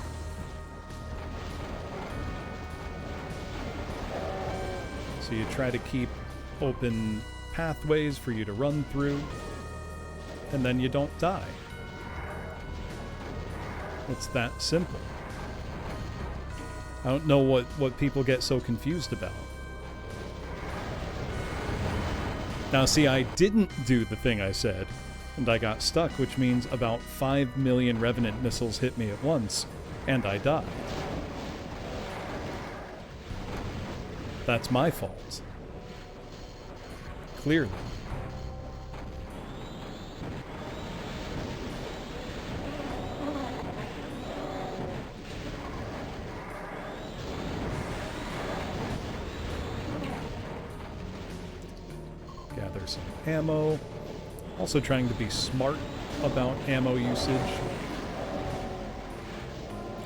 So you try to keep open pathways for you to run through, and then you don't die. It's that simple. I don't know what people get so confused about. Now, see, I didn't do the thing I said, and I got stuck, which means about 5 million Revenant missiles hit me at once, and I died. That's my fault. Clearly. Gather some ammo. Also trying to be smart about ammo usage.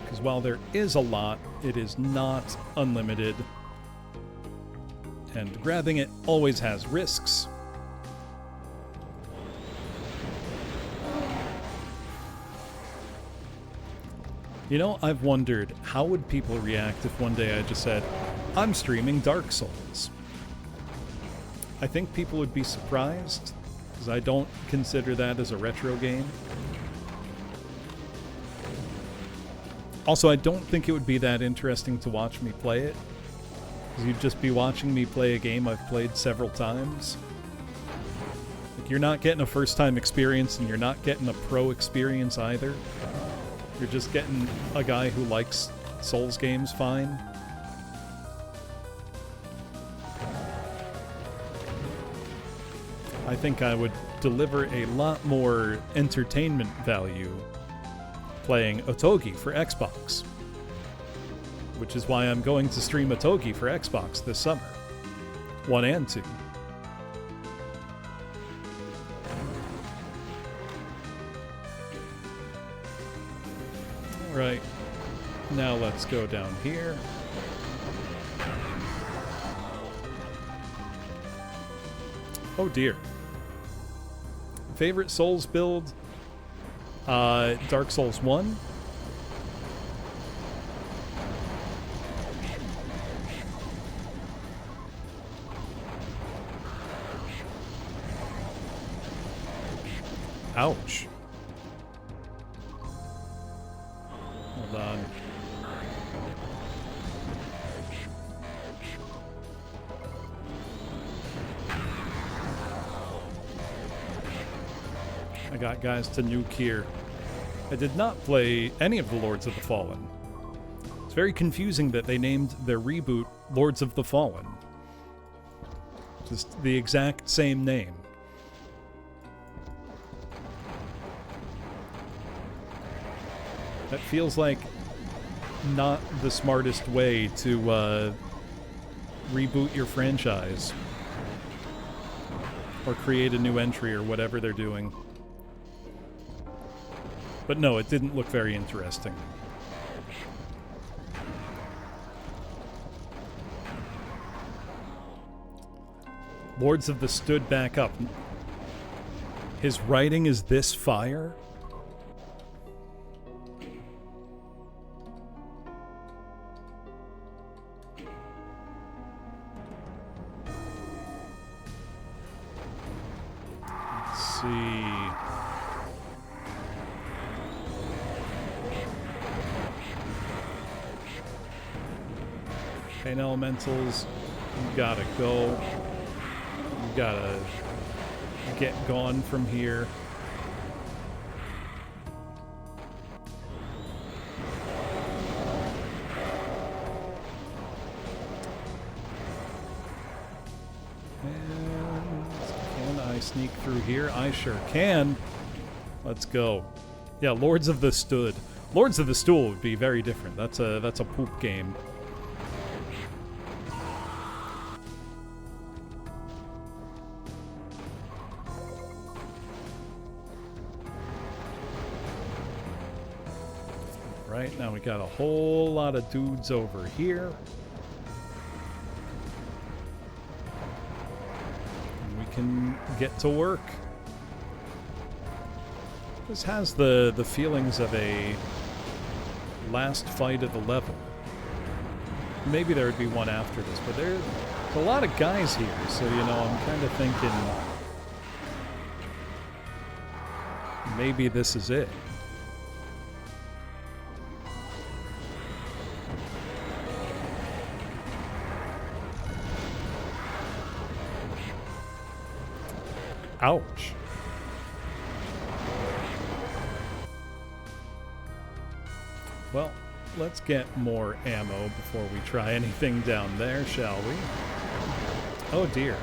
Because while there is a lot, it is not unlimited. And grabbing it always has risks. You know, I've wondered, how would people react if one day I just said, I'm streaming Dark Souls? I think people would be surprised, because I don't consider that as a retro game. Also, I don't think it would be that interesting to watch me play it, because you'd just be watching me play a game I've played several times. Like, you're not getting a first-time experience, and you're not getting a pro experience either. You're just getting a guy who likes Souls games fine. I think I would deliver a lot more entertainment value playing Otogi for Xbox. Which is why I'm going to stream Otogi for Xbox this summer. 1 and 2. Alright. Now let's go down here. Oh dear. Favorite Souls build? Dark Souls 1. Ouch. Hold on. I got guys to nuke here. I did not play any of the Lords of the Fallen. It's very confusing that they named their reboot Lords of the Fallen. Just the exact same name. That feels like not the smartest way to reboot your franchise. Or create a new entry or whatever they're doing. But no, it didn't look very interesting. Lords of the Stood back up. His writing is this fire? see. Pain elementals, you gotta go. You gotta get gone from here. And can I sneak through here? I sure can. Let's go. Yeah, Lords of the Stood. Lords of the Stool would be very different. That's a poop game. Right, now we got a whole lot of dudes over here. And we can get to work. This has the feelings of a last fight of the level. Maybe there would be one after this, but there's a lot of guys here, so, you know, I'm kind of thinking maybe this is it. Ouch. Well, let's get more ammo before we try anything down there, shall we? Oh dear,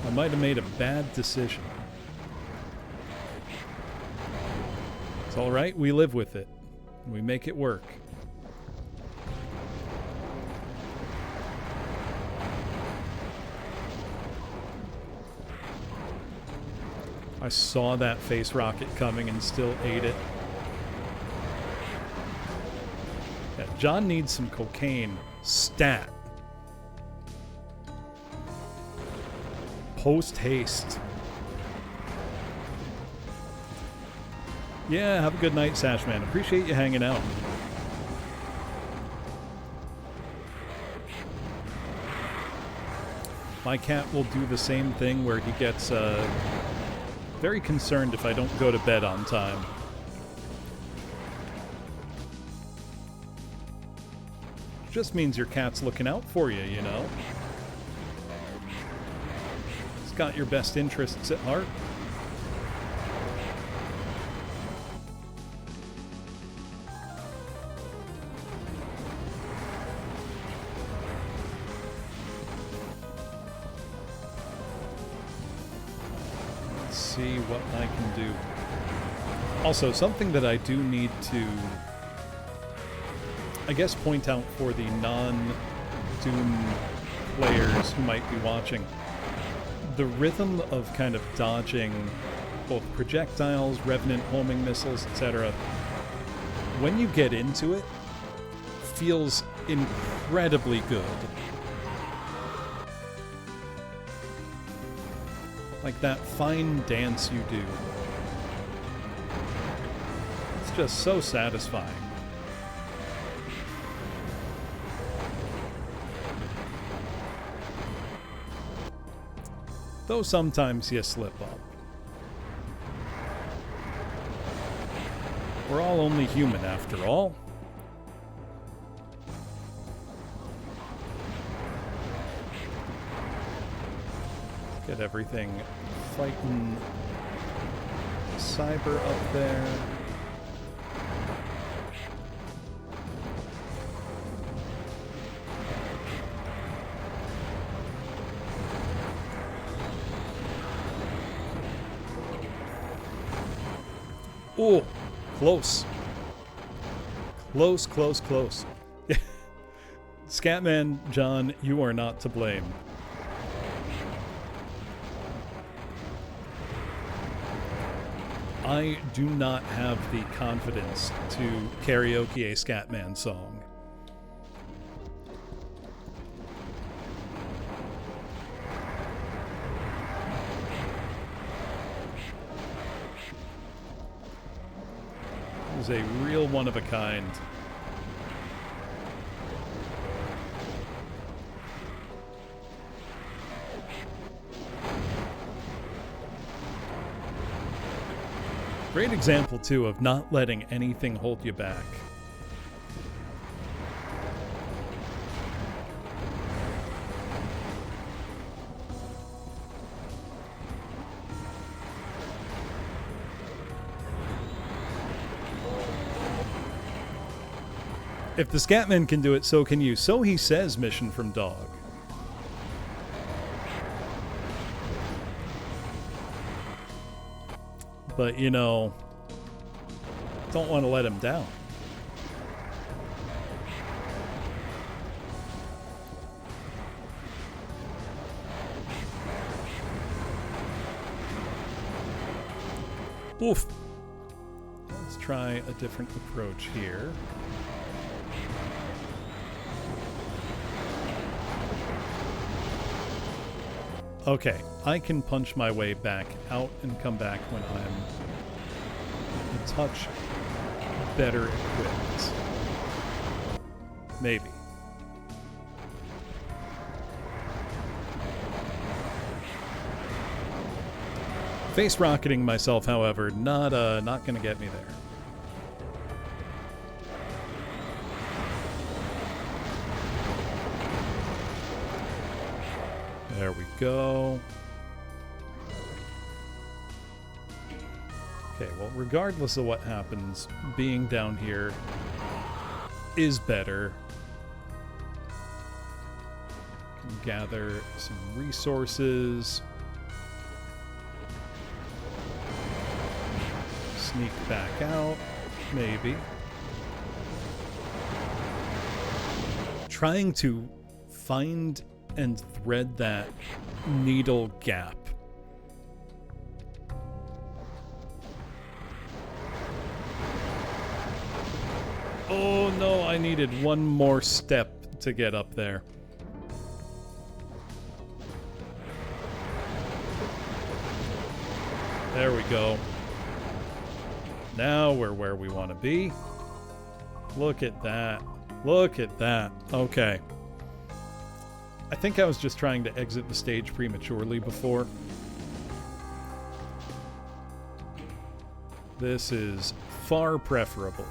I might have made a bad decision. It's alright, we live with it. We make it work. I saw that face rocket coming and still ate it. Yeah, John needs some cocaine. Stat. Post haste. Yeah, have a good night, Sashman. Appreciate you hanging out. My cat will do the same thing where he gets very concerned if I don't go to bed on time. Just means your cat's looking out for you, you know? It's got your best interests at heart. See what I can do. Also, something that I do need to, I guess, point out for the non-Doom players who might be watching. The rhythm of kind of dodging both projectiles, Revenant homing missiles, etc., when you get into it, feels incredibly good. Like that fine dance you do. It's just so satisfying. Though sometimes you slip up. We're all only human after all. Get everything fighting cyber up there. Oh, close. Close, close, close. Scatman, John, you are not to blame. I do not have the confidence to karaoke a Scatman song. It was a real one of a kind. Great example, too, of not letting anything hold you back. If the Scatman can do it, so can you. So he says, mission from Dog. But, you know, don't want to let him down. Oof. Let's try a different approach here. Okay, I can punch my way back out and come back when I'm a touch better equipped. Maybe. Face rocketing myself, however, not gonna get me there. There we go. Okay, well, regardless of what happens, being down here is better. Can gather some resources. Sneak back out, maybe. Trying to find and thread that needle gap. Oh no, I needed one more step to get up there. There we go. Now we're where we want to be. Look at that. Look at that. Okay. I think I was just trying to exit the stage prematurely before. This is far preferable.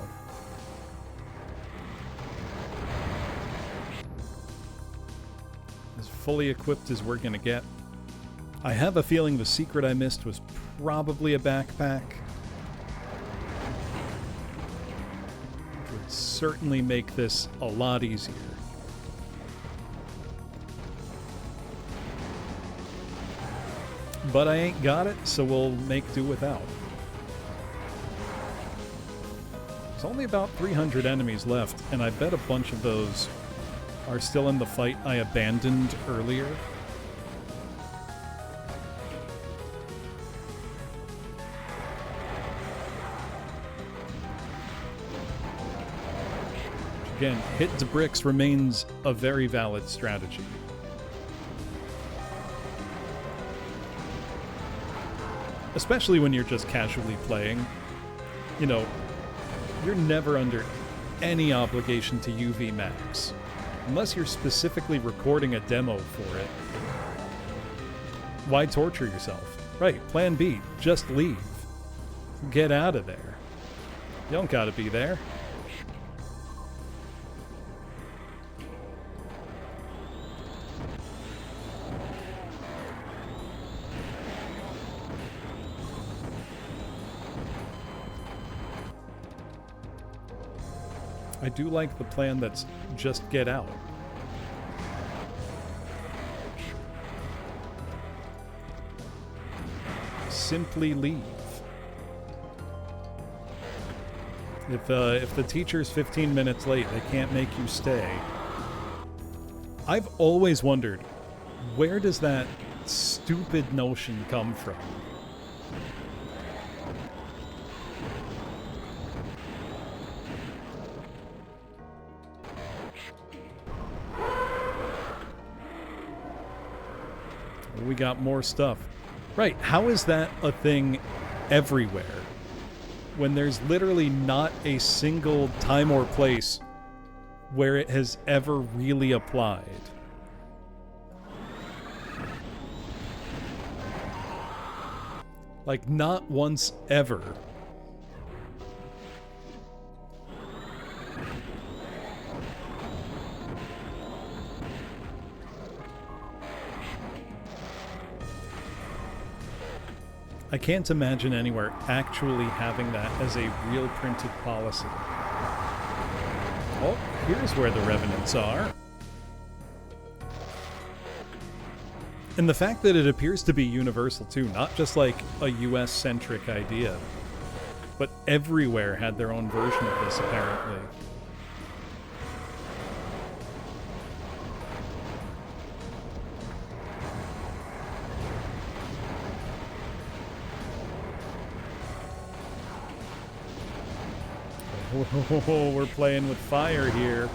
As fully equipped as we're gonna get. I have a feeling the secret I missed was probably a backpack. Which would certainly make this a lot easier. But I ain't got it, so we'll make do without. There's only about 300 enemies left, and I bet a bunch of those are still in the fight I abandoned earlier. Again, hit the bricks remains a very valid strategy. Especially when you're just casually playing. You know, you're never under any obligation to UV max. Unless you're specifically recording a demo for it. Why torture yourself? Right, plan B, just leave. Get out of there. You don't gotta be there. I do like the plan that's just get out. Simply leave. If the teacher's 15 minutes late, they can't make you stay. I've always wondered, where does that stupid notion come from? We got more stuff. Right, how is that a thing everywhere? When there's literally not a single time or place where it has ever really applied. Like, not once ever I can't imagine anywhere actually having that as a real printed policy. Oh, here's where the Revenants are. And the fact that it appears to be universal too, not just like a US-centric idea, but everywhere had their own version of this apparently. Oh, we're playing with fire here.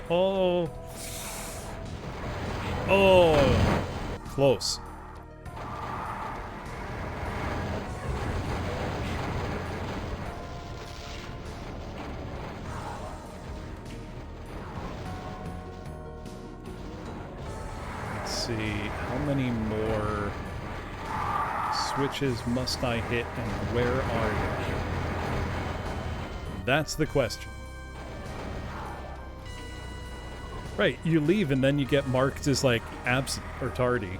Oh, close. Let's see, how many more switches must I hit and where are they? That's the question. Right, you leave and then you get marked as, like, absent or tardy.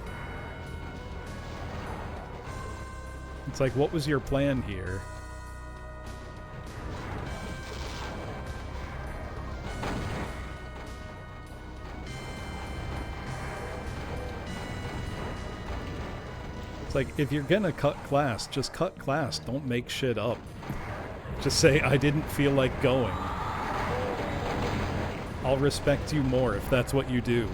It's like, what was your plan here? It's like, if you're gonna cut class, just cut class. Don't make shit up. Just say, I didn't feel like going. I'll respect you more if that's what you do.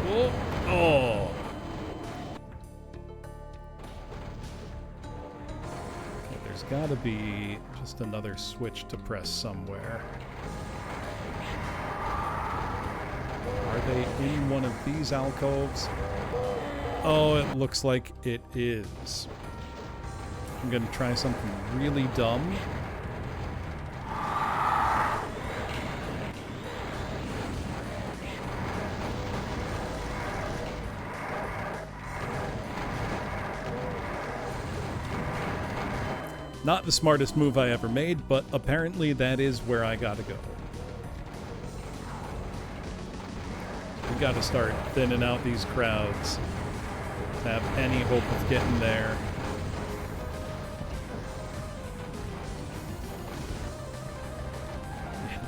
Oh! Oh! Okay, there's gotta be just another switch to press somewhere. Are they in one of these alcoves? Oh, it looks like it is. I'm gonna try something really dumb. Not the smartest move I ever made, but apparently that is where I gotta go. We gotta start thinning out these crowds to have any hope of getting there.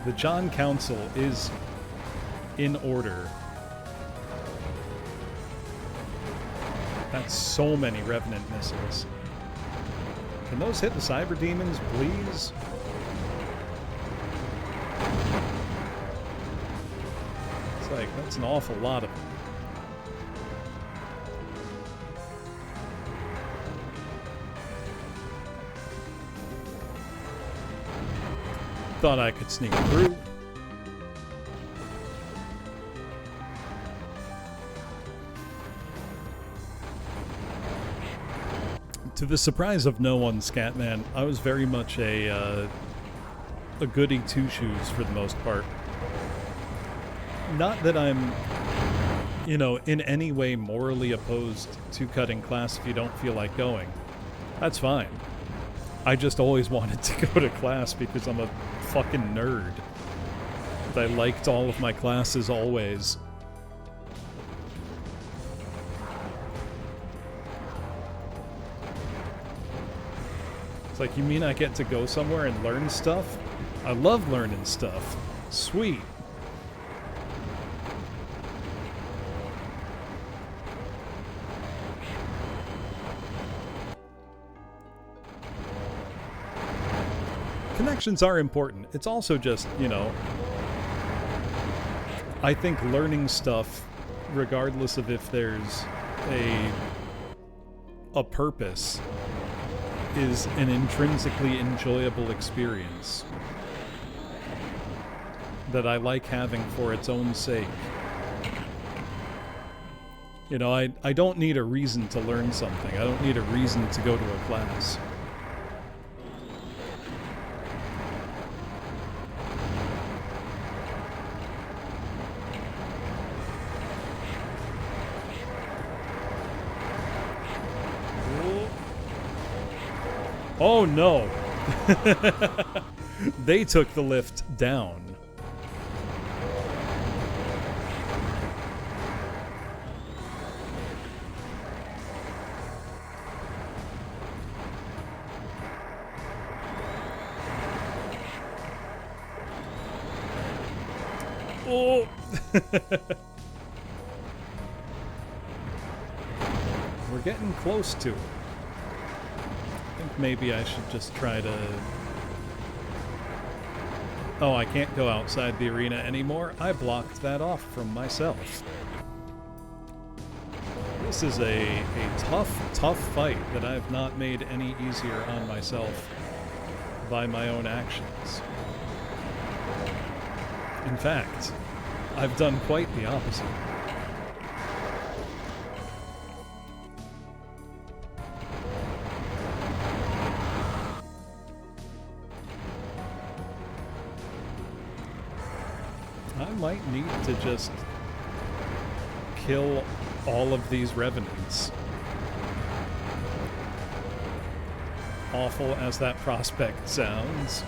The John Council is in order. That's so many Revenant missiles. Can those hit the Cyber Demons, please? Like, that's an awful lot of them. Thought I could sneak through. To the surprise of no one, Scatman, I was very much a goody two-shoes for the most part. Not that I'm, you know, in any way morally opposed to cutting class if you don't feel like going. That's fine. I just always wanted to go to class because I'm a fucking nerd. I liked all of my classes always. It's like, you mean I get to go somewhere and learn stuff? I love learning stuff. Sweet. Connections are important. It's also just, you know, I think learning stuff, regardless of if there's a purpose, is an intrinsically enjoyable experience that I like having for its own sake. You know, I don't need a reason to learn something. I don't need a reason to go to a class. Oh no! They took the lift down. Oh! We're getting close to it. I think maybe I should just try to... Oh, I can't go outside the arena anymore. I blocked that off from myself. This is a tough fight that I've not made any easier on myself by my own actions. In fact, I've done quite the opposite. I might need to just kill all of these revenants. Awful as that prospect sounds.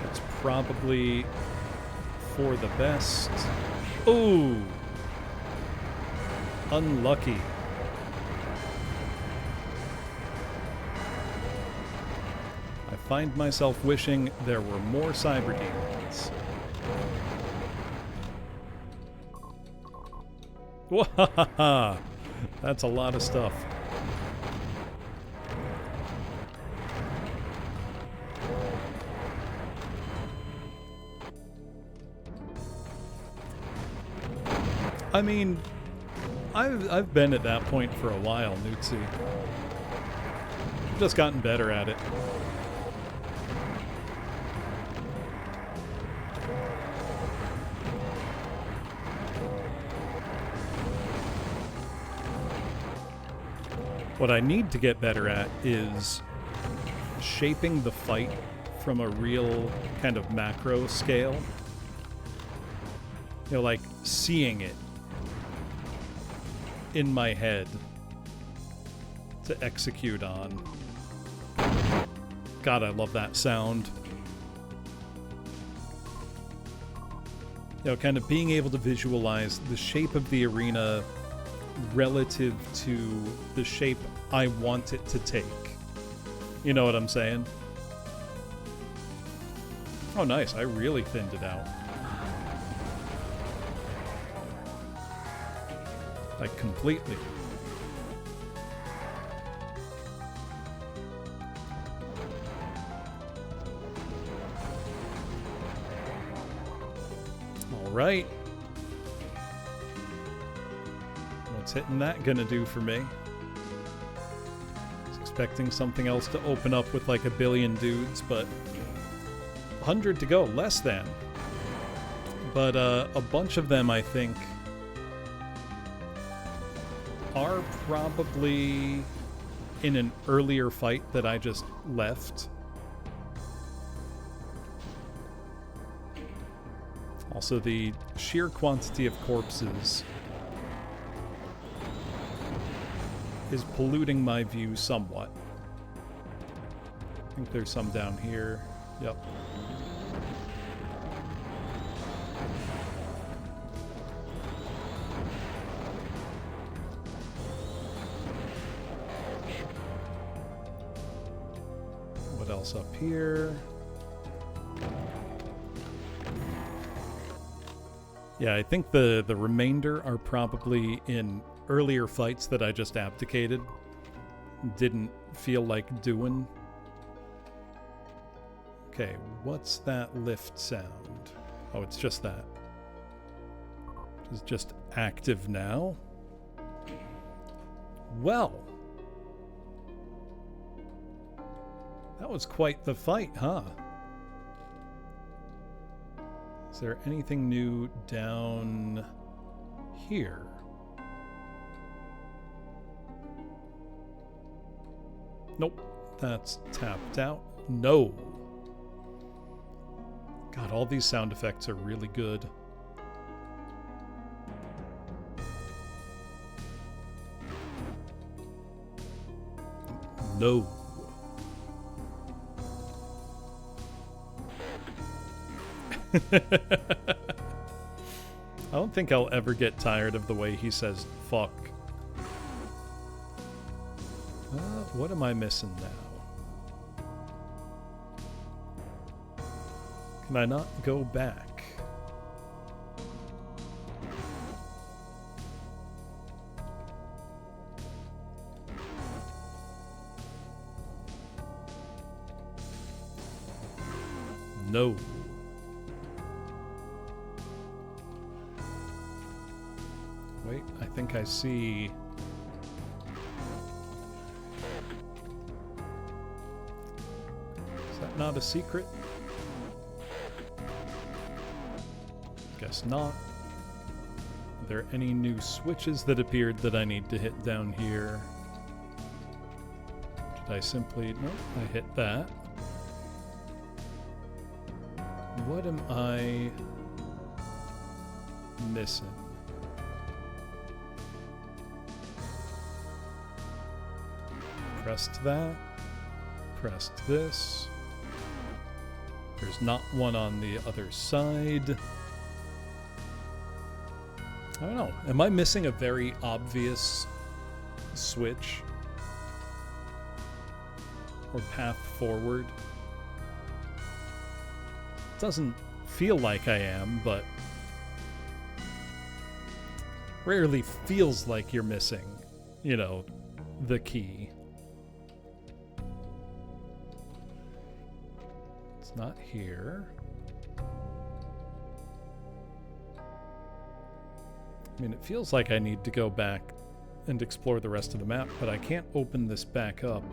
It's probably for the best. Ooh! Unlucky. I find myself wishing there were more cyber demons. Wahaha! That's a lot of stuff. I mean, I've been at that point for a while, Newtsy. I've just gotten better at it. What I need to get better at is shaping the fight from a real kind of macro scale. You know, like seeing it in my head to execute on. God, I love that sound. You know, kind of being able to visualize the shape of the arena relative to the shape I want it to take. You know what I'm saying? Oh, nice. I really thinned it out. Like, completely. All right. What's hitting that gonna do for me? I was expecting something else to open up with like a billion dudes, but 100 to go, less than. But a bunch of them, I think, are probably in an earlier fight that I just left. Also, the sheer quantity of corpses is polluting my view somewhat. I think there's some down here. Yep. What else up here? Yeah, I think the remainder are probably in earlier fights that I just abdicated. Didn't feel like doing. Okay, what's that lift sound? Oh, it's just that. It's just active now. Well. That was quite the fight, huh? Is there anything new down here? Nope, that's tapped out. No. God, all these sound effects are really good. No. I don't think I'll ever get tired of the way he says fuck. What am I missing now? Can I not go back? No. Wait, I think I see... Is that not a secret? Guess not. Are there any new switches that appeared that I need to hit down here? Did I simply... Nope, I hit that. What am I missing? Pressed that. Pressed this. There's not one on the other side. I don't know. Am I missing a very obvious switch? Or path forward? Doesn't feel like I am, but rarely feels like you're missing, you know, the key. It's not here. I mean, it feels like I need to go back and explore the rest of the map, but I can't open this back up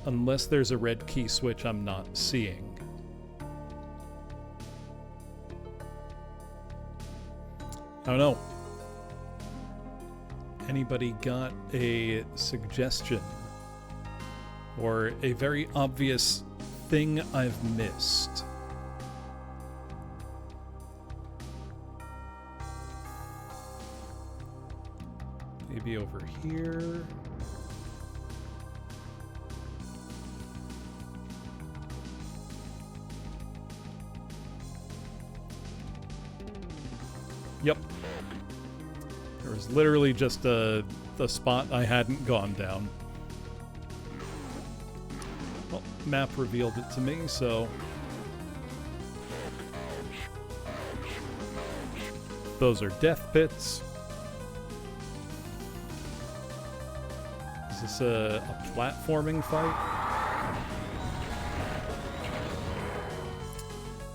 unless there's a red key switch I'm not seeing. I don't know. Anybody got a suggestion or a very obvious thing I've missed? Maybe over here. Yep. There was literally just the spot I hadn't gone down. Well, map revealed it to me, so... Those are death pits. Is this a platforming fight?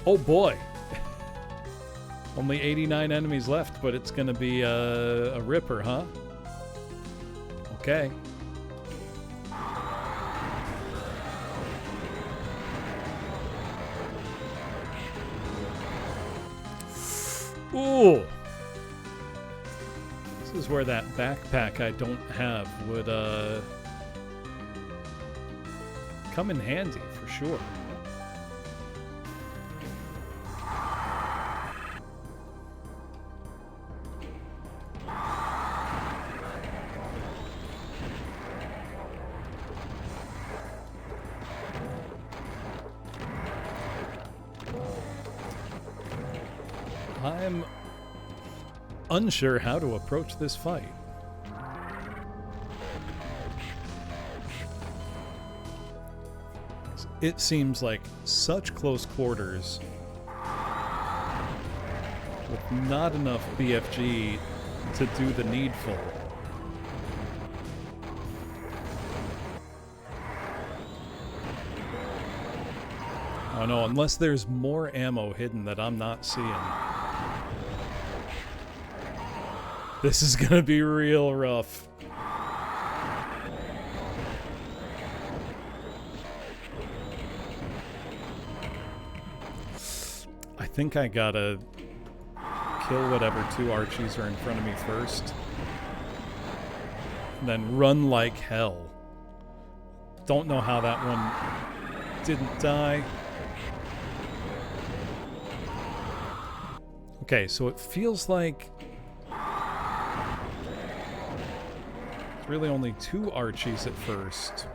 Oh boy! Only 89 enemies left, but it's gonna be a ripper, huh? Okay. Ooh! This is where that backpack I don't have would come in handy for sure. I'm unsure how to approach this fight. It seems like such close quarters with not enough BFG to do the needful. Oh no, unless there's more ammo hidden that I'm not seeing. This is gonna be real rough. I think I gotta kill whatever two Archies are in front of me first. And then run like hell. Don't know how that one didn't die. Okay, so it feels like It's really only 2 Archies at first.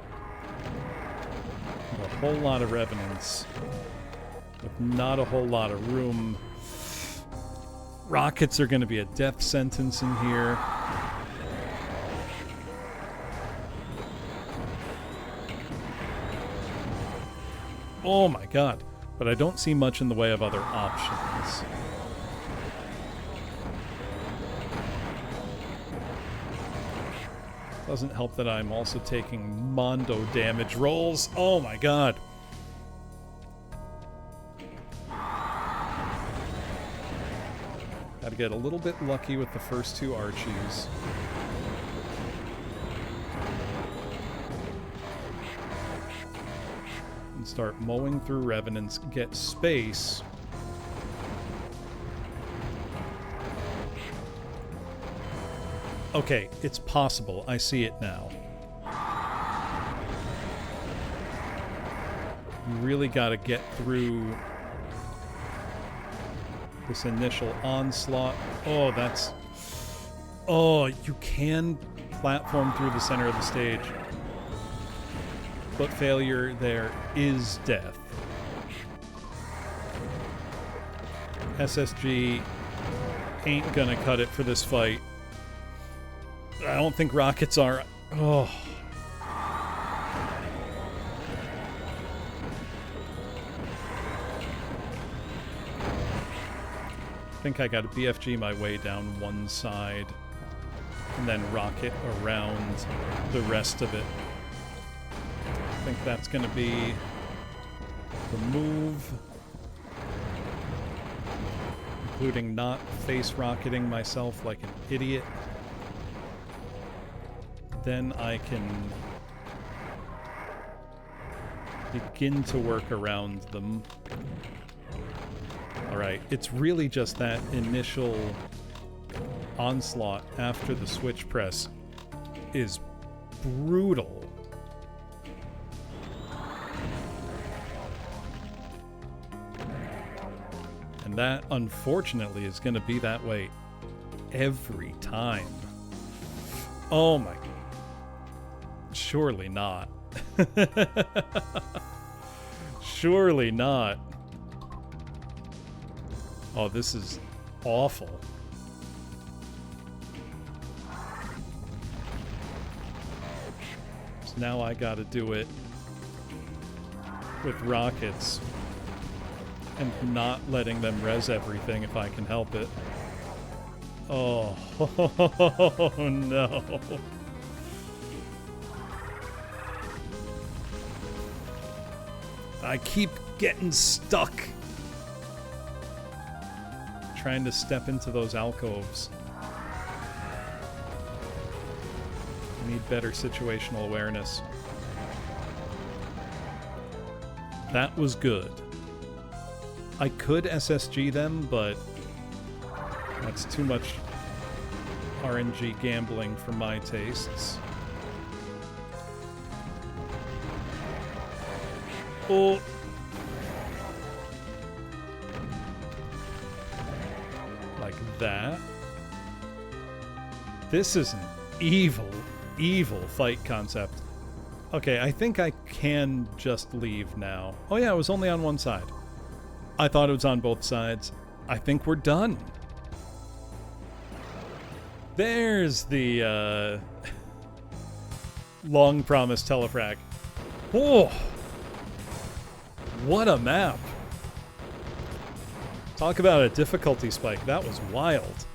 A whole lot of Revenants. With not a whole lot of room. Rockets are going to be a death sentence in here. Oh my god. But I don't see much in the way of other options. Doesn't help that I'm also taking Mondo damage rolls. Oh my god. Gotta get a little bit lucky with the first 2 Archies. And start mowing through Revenants, get space. Okay, it's possible. I see it now. You really gotta get through this initial onslaught. Oh, that's... Oh, you can platform through the center of the stage. But failure there is death. SSG ain't gonna cut it for this fight. I don't think rockets are... Oh. I think I gotta BFG my way down one side and then rocket around the rest of it. I think that's gonna be the move. Including not face rocketing myself like an idiot. Then I can begin to work around them. Alright, it's really just that initial onslaught after the switch press is brutal. And that, unfortunately, is going to be that way every time. Oh my... Surely not. Surely not. Oh, this is awful. So now I gotta do it with rockets and not letting them res everything if I can help it. Oh, no. I keep getting stuck trying to step into those alcoves. I need better situational awareness. That was good. I could SSG them, but that's too much RNG gambling for my tastes. Oh. Like that. This is an evil, evil fight concept. Okay, I think I can just leave now. Oh yeah, it was only on one side. I thought it was on both sides. I think we're done. There's the long-promised telefrac. Oh! What a map. Talk about a difficulty spike. That was wild.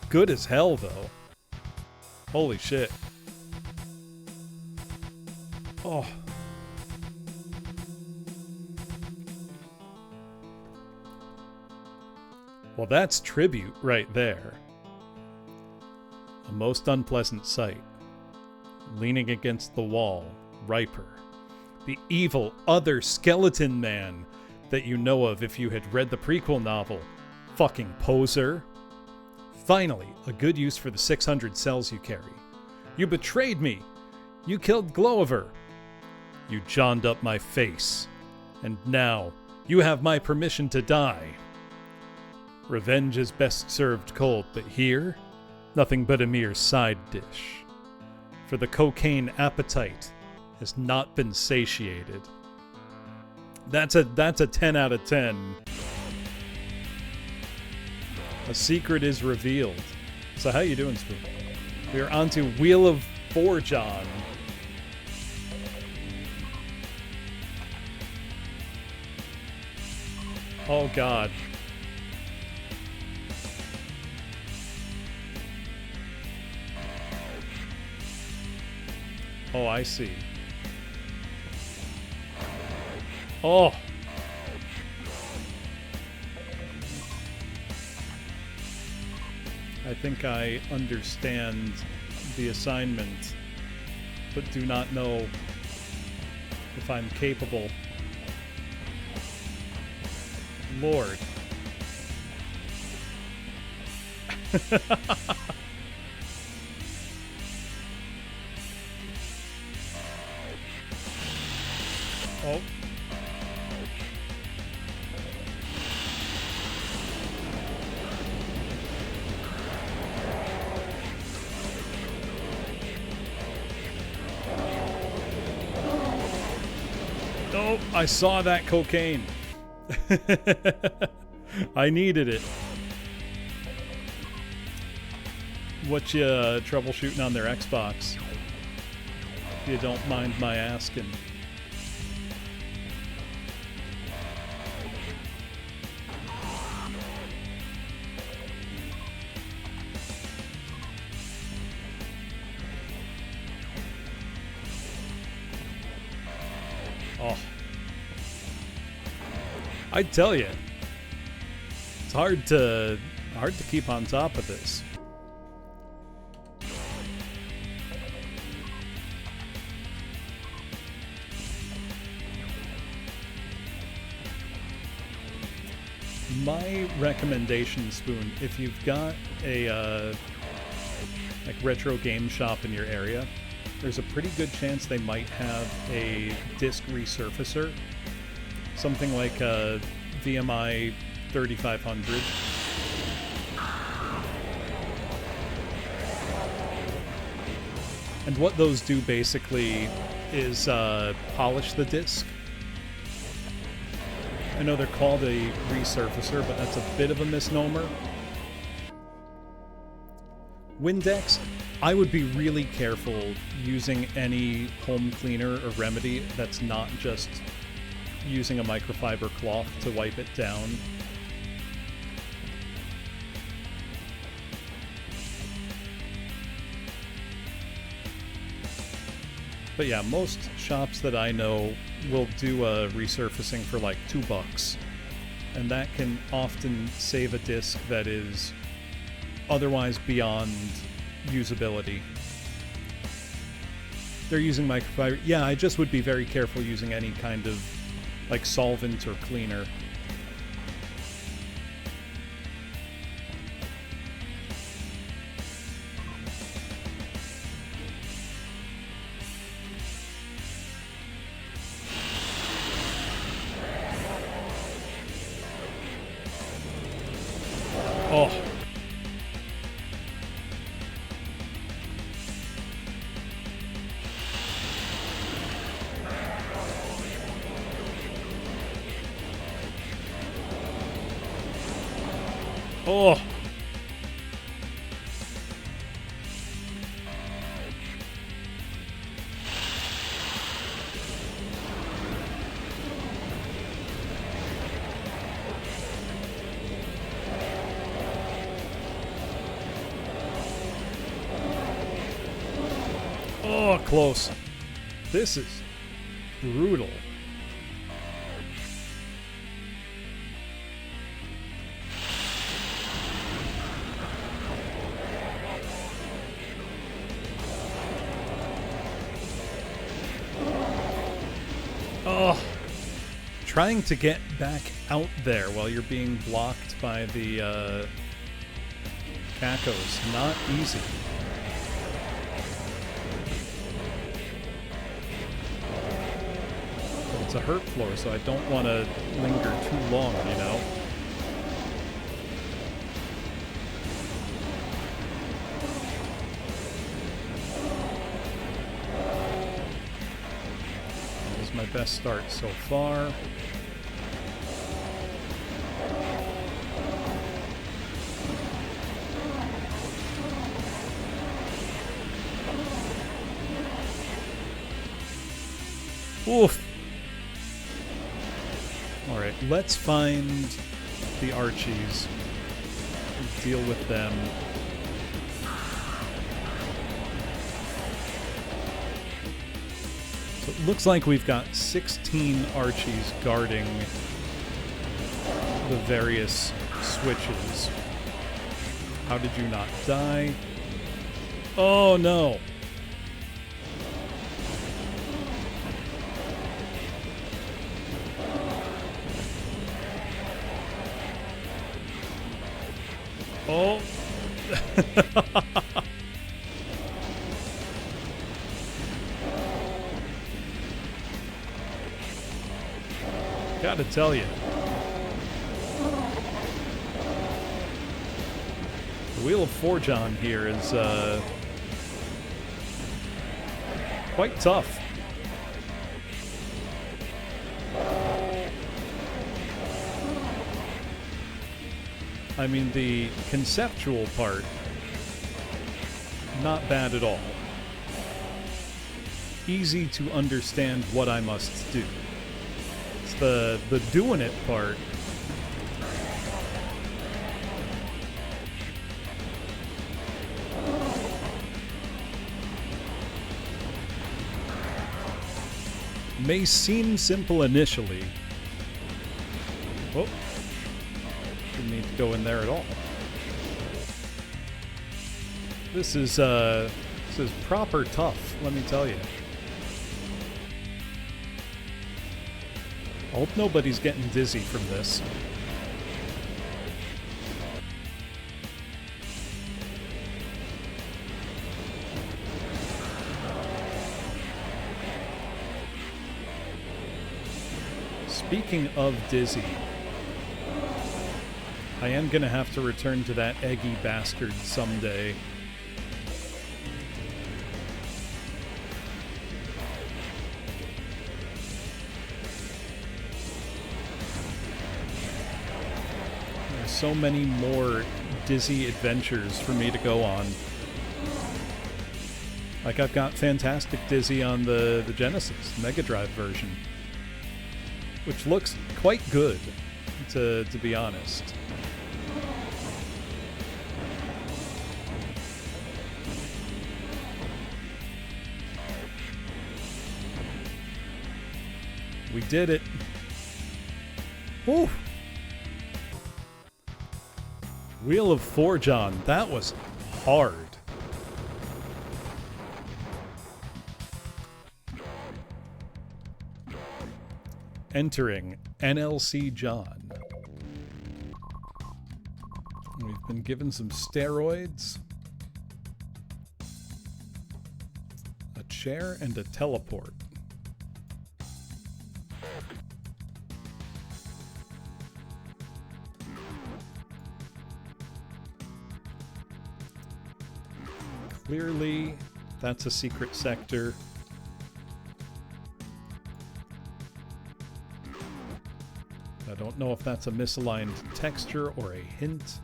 Good as hell, though. Holy shit. Oh. Well, that's tribute right there. A most unpleasant sight. Leaning against the wall, Riper. The evil other skeleton man that you know of if you had read the prequel novel. Fucking poser. Finally, a good use for the 600 cells you carry. You betrayed me. You killed Glover. You johned up my face. And now, you have my permission to die. Revenge is best served cold, but here, nothing but a mere side dish. For the cocaine appetite has not been satiated. That's a 10 out of 10. A secret is revealed. So how you doing, Spoon? We are on to Wheel of Fortune. Oh God. Oh, I see. Oh. I think I understand the assignment, but do not know if I'm capable. Lord. Oh. Oh, I saw that cocaine. I needed it. What you troubleshooting on their Xbox? If you don't mind my asking. Oh. I'd tell you. It's hard to keep on top of this. My recommendation, Spoon, if you've got a like retro game shop in your area, there's a pretty good chance they might have a disc resurfacer. Something like a VMI 3500. And what those do basically is polish the disc. I know they're called a resurfacer, but that's a bit of a misnomer. Windex, I would be really careful using any home cleaner or remedy that's not just using a microfiber cloth to wipe it down. But yeah, most shops that I know will do a resurfacing for like $2, and that can often save a disc that is otherwise beyond usability. They're using microfiber. Yeah, I just would be very careful using any kind of like solvent or cleaner. Oh. Oh. Oh, close. This is brutal. Oh, trying to get back out there while you're being blocked by the cacos, not easy. But it's a hurt floor, so I don't want to linger too long, you know? Best start so far. Oof. Alright, let's find the Archies. Deal with them. So it looks like we've got 16 Archies guarding the various switches. How did you not die? Oh no! Oh! Gotta tell you. The Wheel of Forjon here is quite tough. I mean, the conceptual part, not bad at all. Easy to understand what I must do. It's the doing it part. May seem simple initially. Oh. Didn't need to go in there at all. This is proper tough, let me tell you. I hope nobody's getting dizzy from this. Speaking of dizzy, I am going to have to return to that eggy bastard someday. There's so many more dizzy adventures for me to go on. Like, I've got Fantastic Dizzy on the Genesis Mega Drive version, which looks quite good, to be honest. We did it. Woo! Wheel of Forjon. That was hard. Entering NLC John. We've been given some steroids, a chair, and a teleport. Clearly, that's a secret sector. I don't know if that's a misaligned texture or a hint.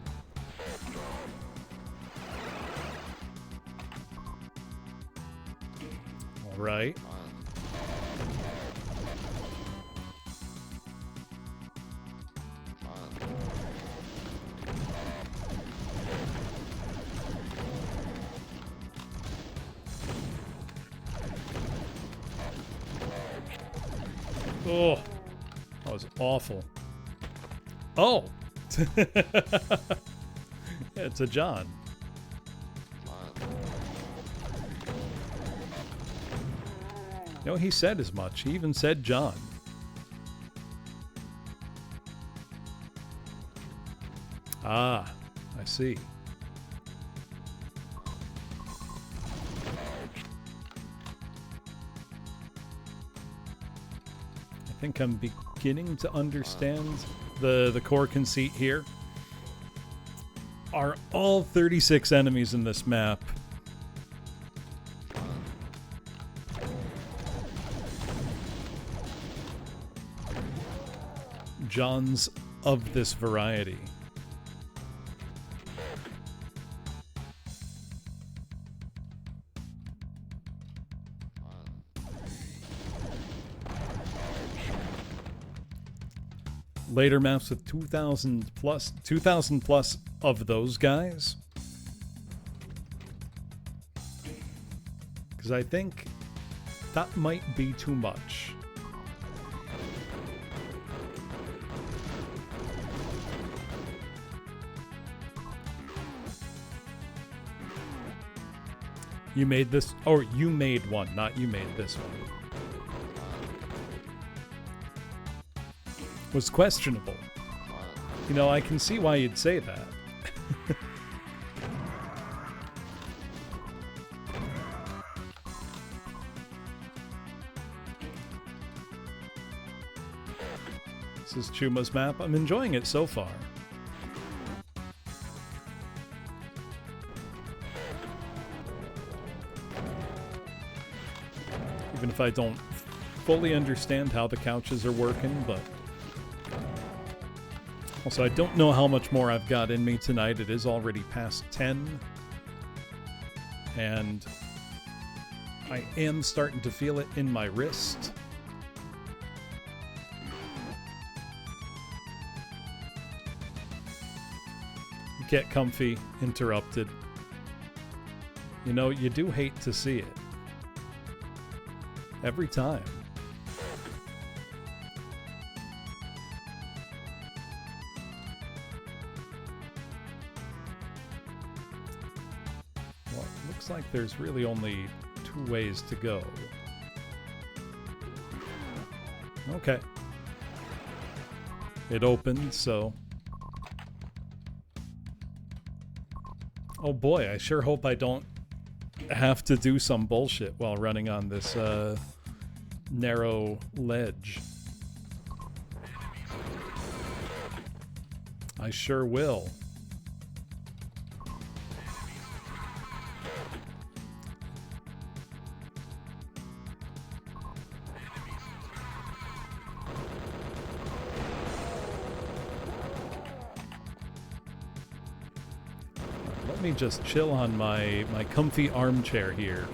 All right. Oh, that was awful. Oh! It's a John. You know, he said as much. He even said John. Ah, I see. I think I'm beginning to understand the core conceit here. Are all 36 enemies in this map Johns of this variety. Later maps with 2,000 plus of those guys. Because I think that might be too much. You made this, or you made one, not you made this one. Was questionable. You know, I can see why you'd say that. This is Chuma's map. I'm enjoying it so far. Even if I don't fully understand how the couches are working, but... Also, I don't know how much more I've got in me tonight. It is already past 10. And I am starting to feel it in my wrist. Get comfy, interrupted. You know, you do hate to see it. Every time. Well, it looks like there's really only 2 ways to go. Okay. It opened, so... Oh boy, I sure hope I don't have to do some bullshit while running on this narrow ledge. I sure will. Let me just chill on my comfy armchair here.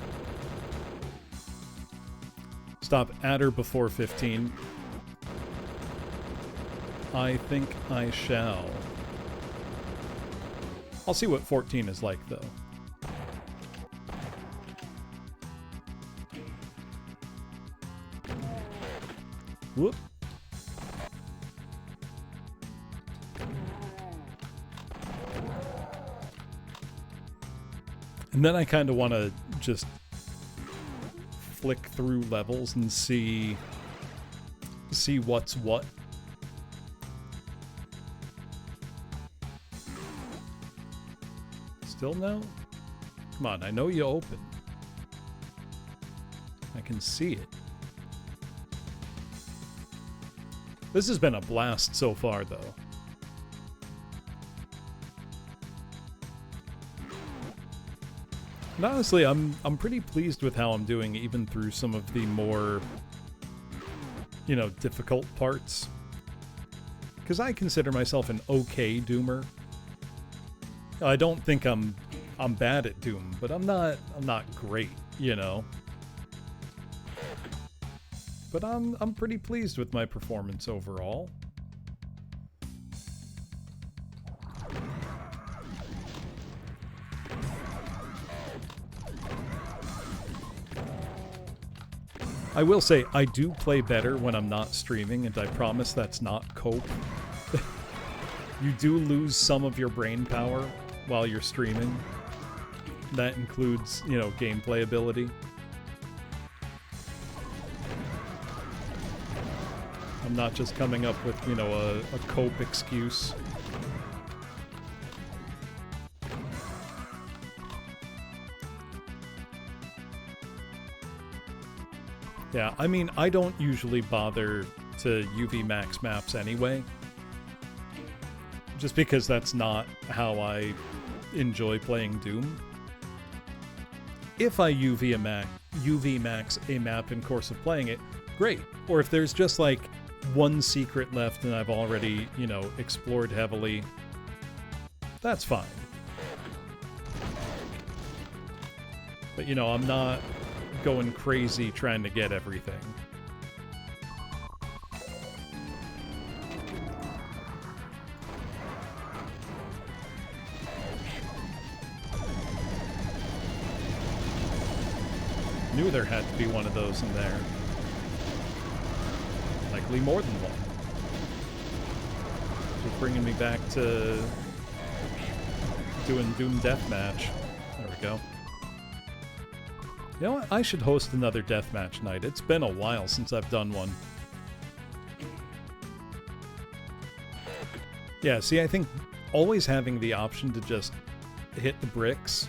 Stop at or before 15. I think I shall. I'll see what 14 is like, though. Whoop. And then I kind of want to just flick through levels and see what's what. Still no? Come on, I know you open. I can see it. This has been a blast so far, though. And honestly, I'm pretty pleased with how I'm doing, even through some of the more, you know, difficult parts. Because I consider myself an okay Doomer. I don't think I'm bad at Doom, but I'm not great, you know. But I'm pretty pleased with my performance overall. I will say, I do play better when I'm not streaming, and I promise that's not cope. You do lose some of your brain power while you're streaming. That includes, you know, gameplay ability. I'm not just coming up with, you know, a cope excuse. Yeah, I mean, I don't usually bother to UV max maps anyway. Just because that's not how I enjoy playing Doom. If I UV max a map in course of playing it, great. Or if there's just like one secret left and I've already, you know, explored heavily. That's fine. But, you know, I'm not going crazy trying to get everything. Knew there had to be one of those in there. Likely more than one. Just bringing me back to doing Doom Deathmatch. There we go. You know what? I should host another Deathmatch night. It's been a while since I've done one. Yeah, see, I think always having the option to just hit the bricks,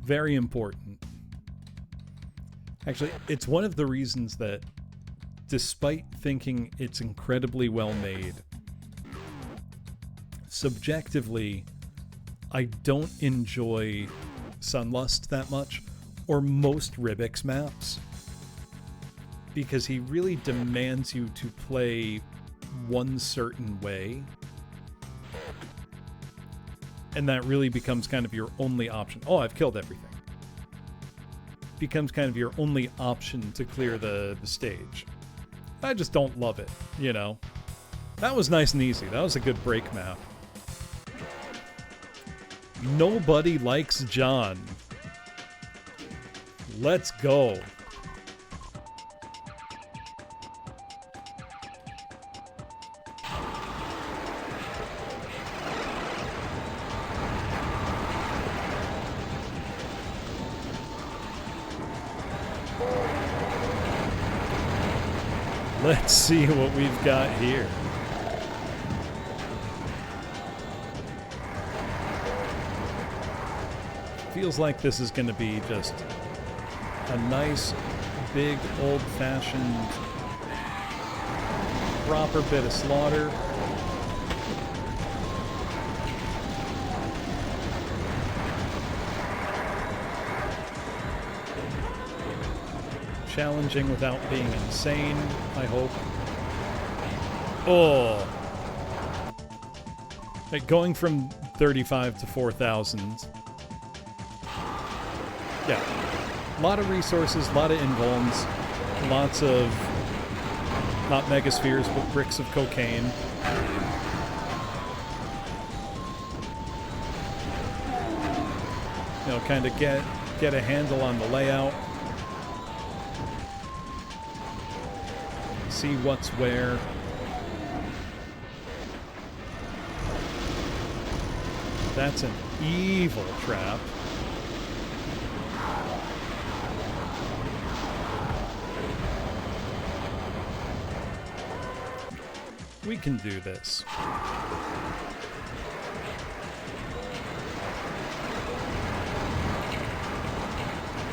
very important. Actually, it's one of the reasons that, despite thinking it's incredibly well made, subjectively, I don't enjoy Sunlust that much, or most Ribik's maps, because he really demands you to play one certain way, and that really becomes kind of your only option. Oh, I've killed everything. Becomes kind of your only option to clear the stage. I just don't love it, you know. That was nice and easy. That was a good break map. Nobody likes John. Let's go. Let's see what we've got here. Feels like this is going to be just a nice, big, old-fashioned, proper bit of slaughter. Challenging without being insane, I hope. Oh! Like going from 35 to 4,000. Yeah. A lot of resources, a lot of invulns, lots of, not megaspheres, but bricks of cocaine. You know, kind of get a handle on the layout. See what's where. That's an evil trap. We can do this.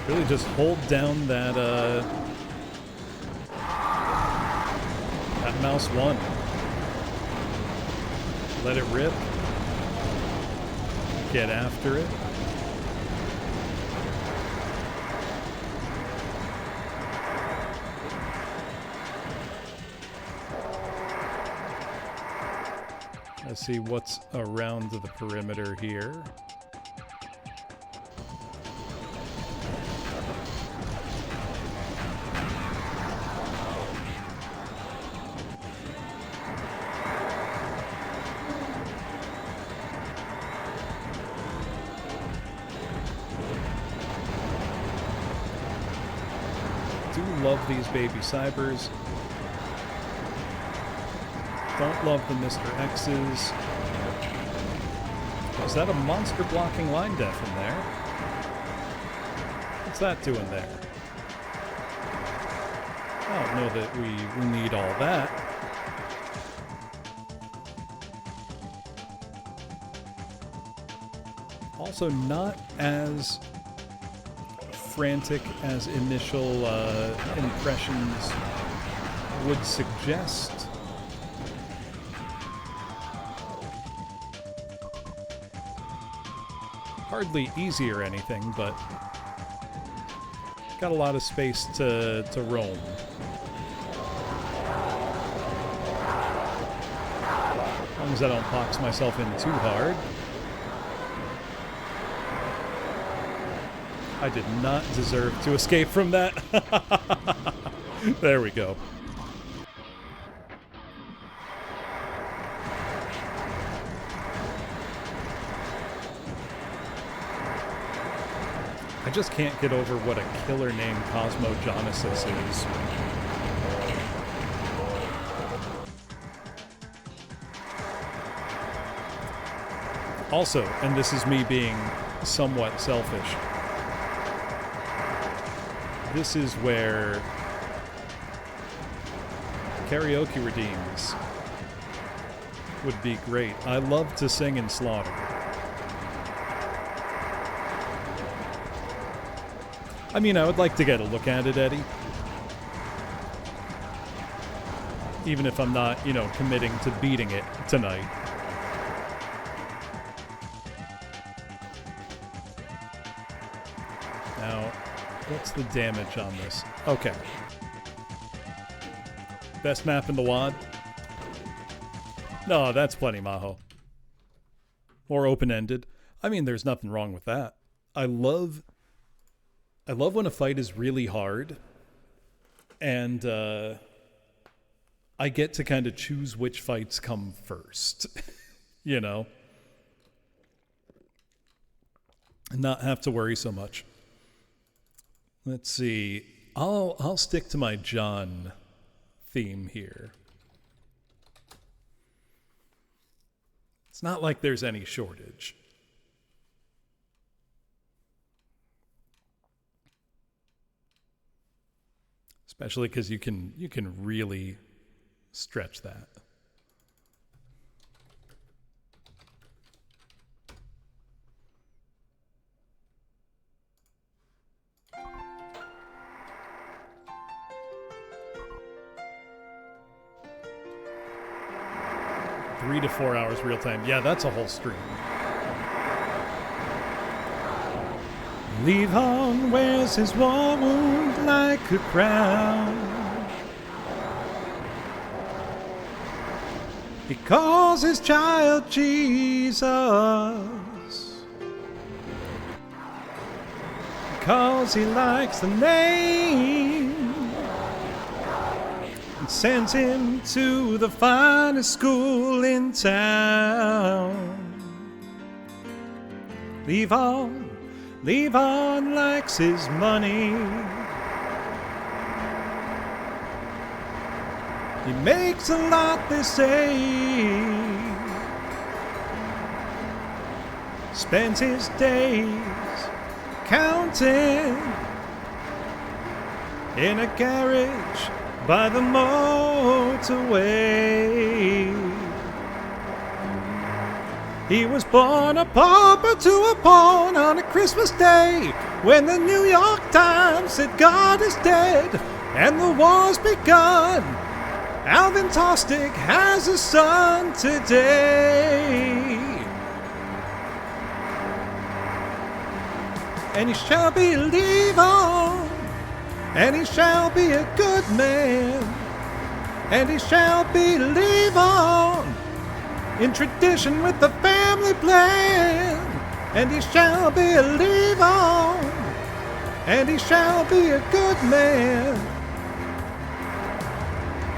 Really just hold down that mouse 1. Let it rip. Get after it. Let's see what's around the perimeter here. Love these baby cybers. Don't love the Mr. X's. Is that a monster blocking line def in there? What's that doing there? I don't know that we need all that. Also not as frantic as initial impressions would suggest. Hardly easy or anything, but got a lot of space to roam. long as I don't box myself in too hard. I did not deserve to escape from that. There we go. I just can't get over what a killer name Cosmogenesis is. Also, and this is me being somewhat selfish, this is where karaoke redeems would be great. I love to sing in Slaughter. I mean, I would like to get a look at it, Eddie. Even if I'm not, you know, committing to beating it tonight. Now, what's the damage on this? Okay. Best map in the WAD? No, that's plenty, Maho. More open-ended. I mean, there's nothing wrong with that. I love when a fight is really hard and I get to kind of choose which fights come first, you know? And not have to worry so much. Let's see. I'll stick to my John theme here. It's not like there's any shortage. Especially because you can really stretch that. Three to 4 hours real time. Yeah, that's a whole stream. Levon wears his war wound like a crown. He calls his child Jesus, because he likes the name, and sends him to the finest school in town. Levon likes his money. He makes a lot, they say. Spends his days counting in a garage by the motorway. He was born a pauper to a pawn on a Christmas day, when the New York Times said God is dead and the war's begun. Alvin Tostig has a son today, and he shall believe on, and he shall be a good man, and he shall believe on in tradition with the family plan, and he shall believe on, and he shall be a good man.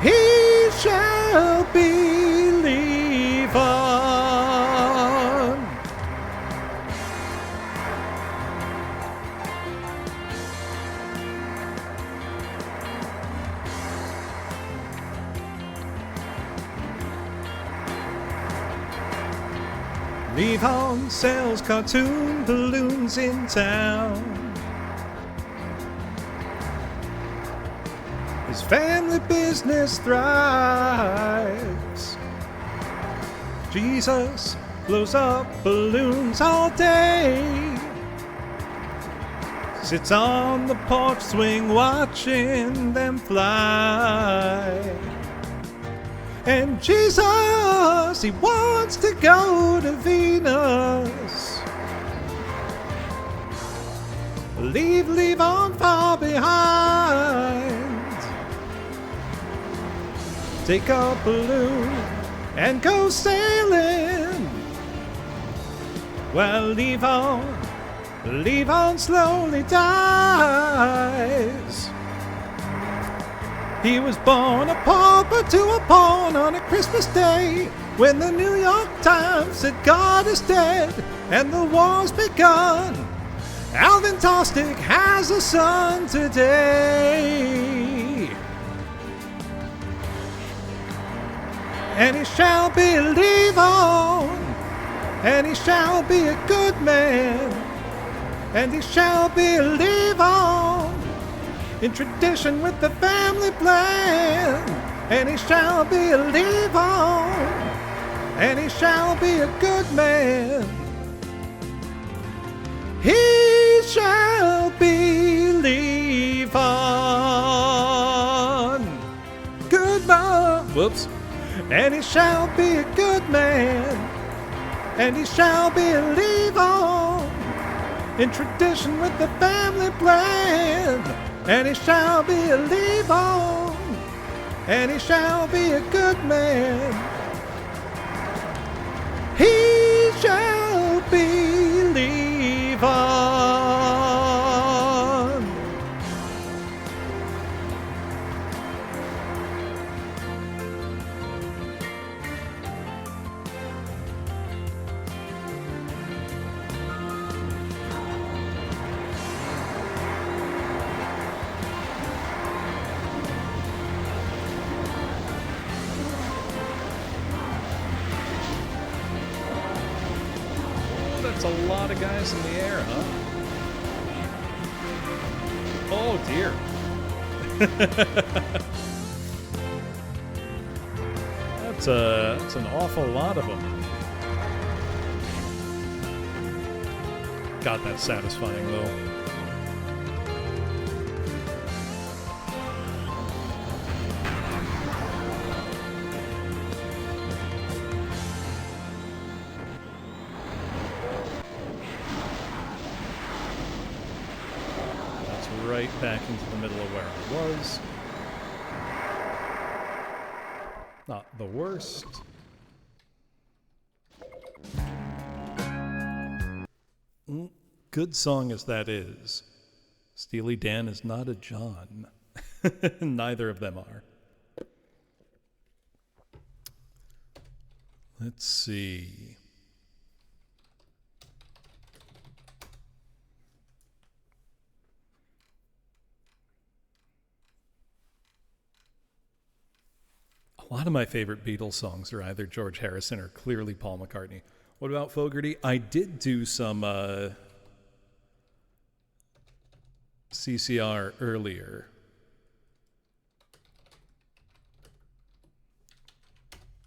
He shall believe on. Levon sells cartoon balloons in town. His family business thrives. Jesus blows up balloons all day. Sits on the porch swing watching them fly. And Jesus, he wants to go to Venus. Leave Levon far behind. Take a balloon and go sailing. Well, Levon slowly dies. He was born a pauper to a pawn on a Christmas day, when the New York Times said God is dead and the war's begun. Alvin Tostick has a son today, and he shall be Levon, and he shall be a good man, and he shall be Levon, in tradition with the family plan, and he shall be a Levon, and he shall be a good man. He shall be Levon. Good man. Whoops. And he shall be a good man, and he shall be a Levon, in tradition with the family plan, and he shall be a Levon, and he shall be a good man. He shall be Levon. That's a lot of guys in the air, huh? Oh dear. That's an awful lot of them. God, that's satisfying though. Right back into the middle of where I was. Not the worst. Good song as that is, Steely Dan is not a John. Neither of them are. Let's see. A lot of my favorite Beatles songs are either George Harrison or clearly Paul McCartney. What about Fogerty? I did do some CCR earlier.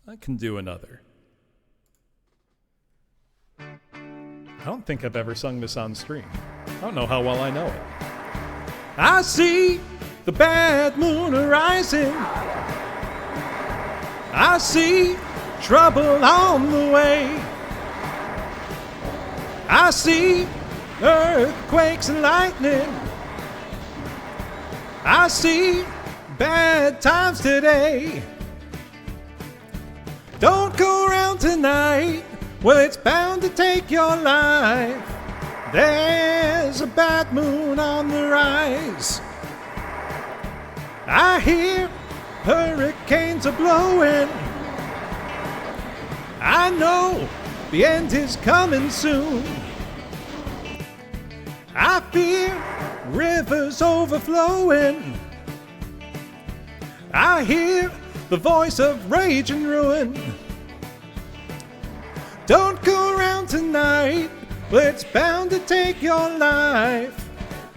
I can do another. I don't think I've ever sung this on stream. I don't know how well I know it. I see the bad moon arising. I see trouble on the way. I see earthquakes and lightning. I see bad times today. Don't go around tonight, well, it's bound to take your life. There's a bad moon on the rise. I hear hurricanes are blowing. I know the end is coming soon. I fear rivers overflowing. I hear the voice of rage and ruin. Don't go around tonight, but it's bound to take your life.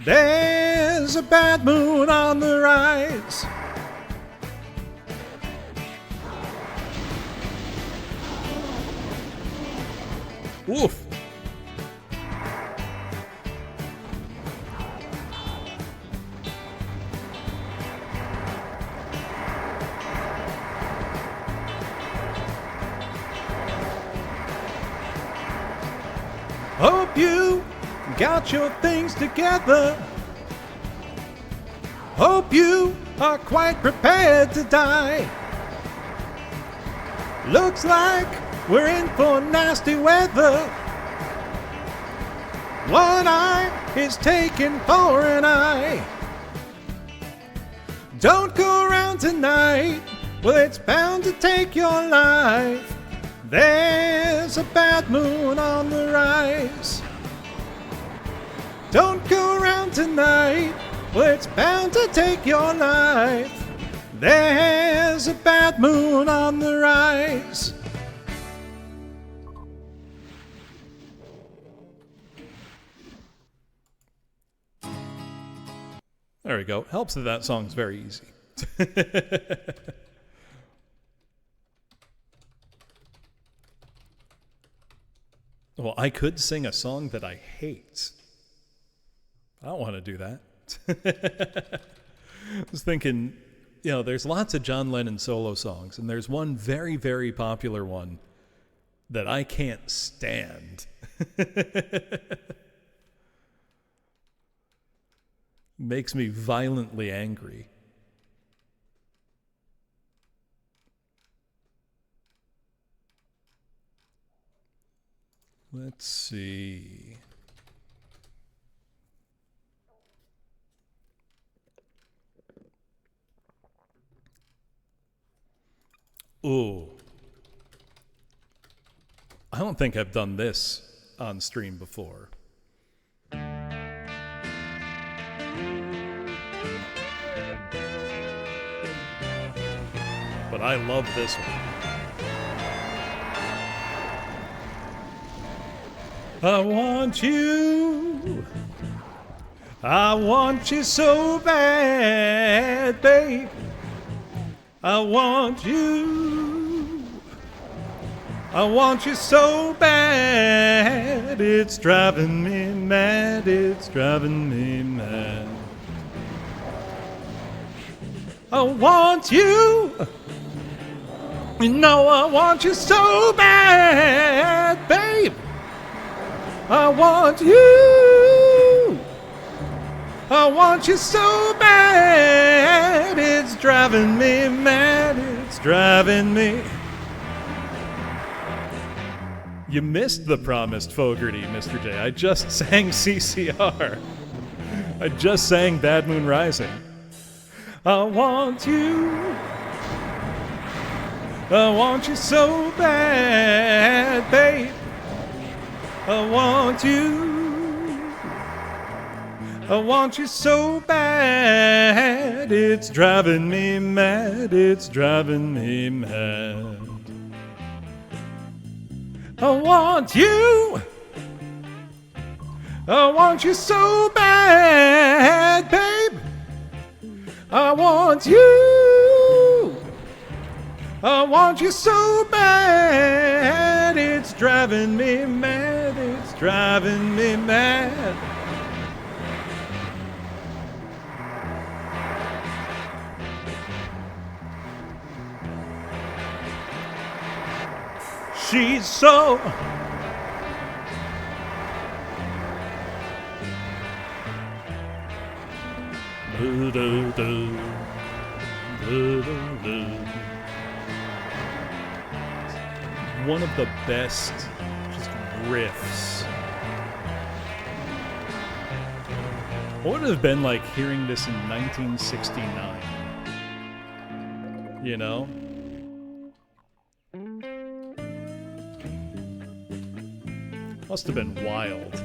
There's a bad moon on the rise. Woof. Hope you got your things together. Hope you are quite prepared to die. Looks like we're in for nasty weather. One eye is taken for an eye. Don't go around tonight, well, it's bound to take your life. There's a bad moon on the rise. Don't go around tonight, well, it's bound to take your life. There's a bad moon on the rise. There we go. Helps that that song's very easy. Well, I could sing a song that I hate. I don't want to do that. I was thinking, you know, there's lots of John Lennon solo songs, and there's one very, very popular one that I can't stand. Makes me violently angry. Let's see. Ooh. I don't think I've done this on stream before. But I love this one. I want you. I want you so bad, babe. I want you. I want you so bad. It's driving me mad. It's driving me mad. I want you. You know I want you so bad, babe. I want you. I want you so bad. It's driving me mad. It's driving me. You missed the promised Fogarty, Mr. J. I just sang CCR. I just sang Bad Moon Rising. I want you. I want you so bad, babe. I want you. I want you so bad. It's driving me mad. It's driving me mad. I want you. I want you so bad, babe. I want you. I want you so bad. It's driving me mad. It's driving me mad. She's so do, do, do. Do, do, do. One of the best just riffs. What would it have been like hearing this in 1969? You know? Must have been wild.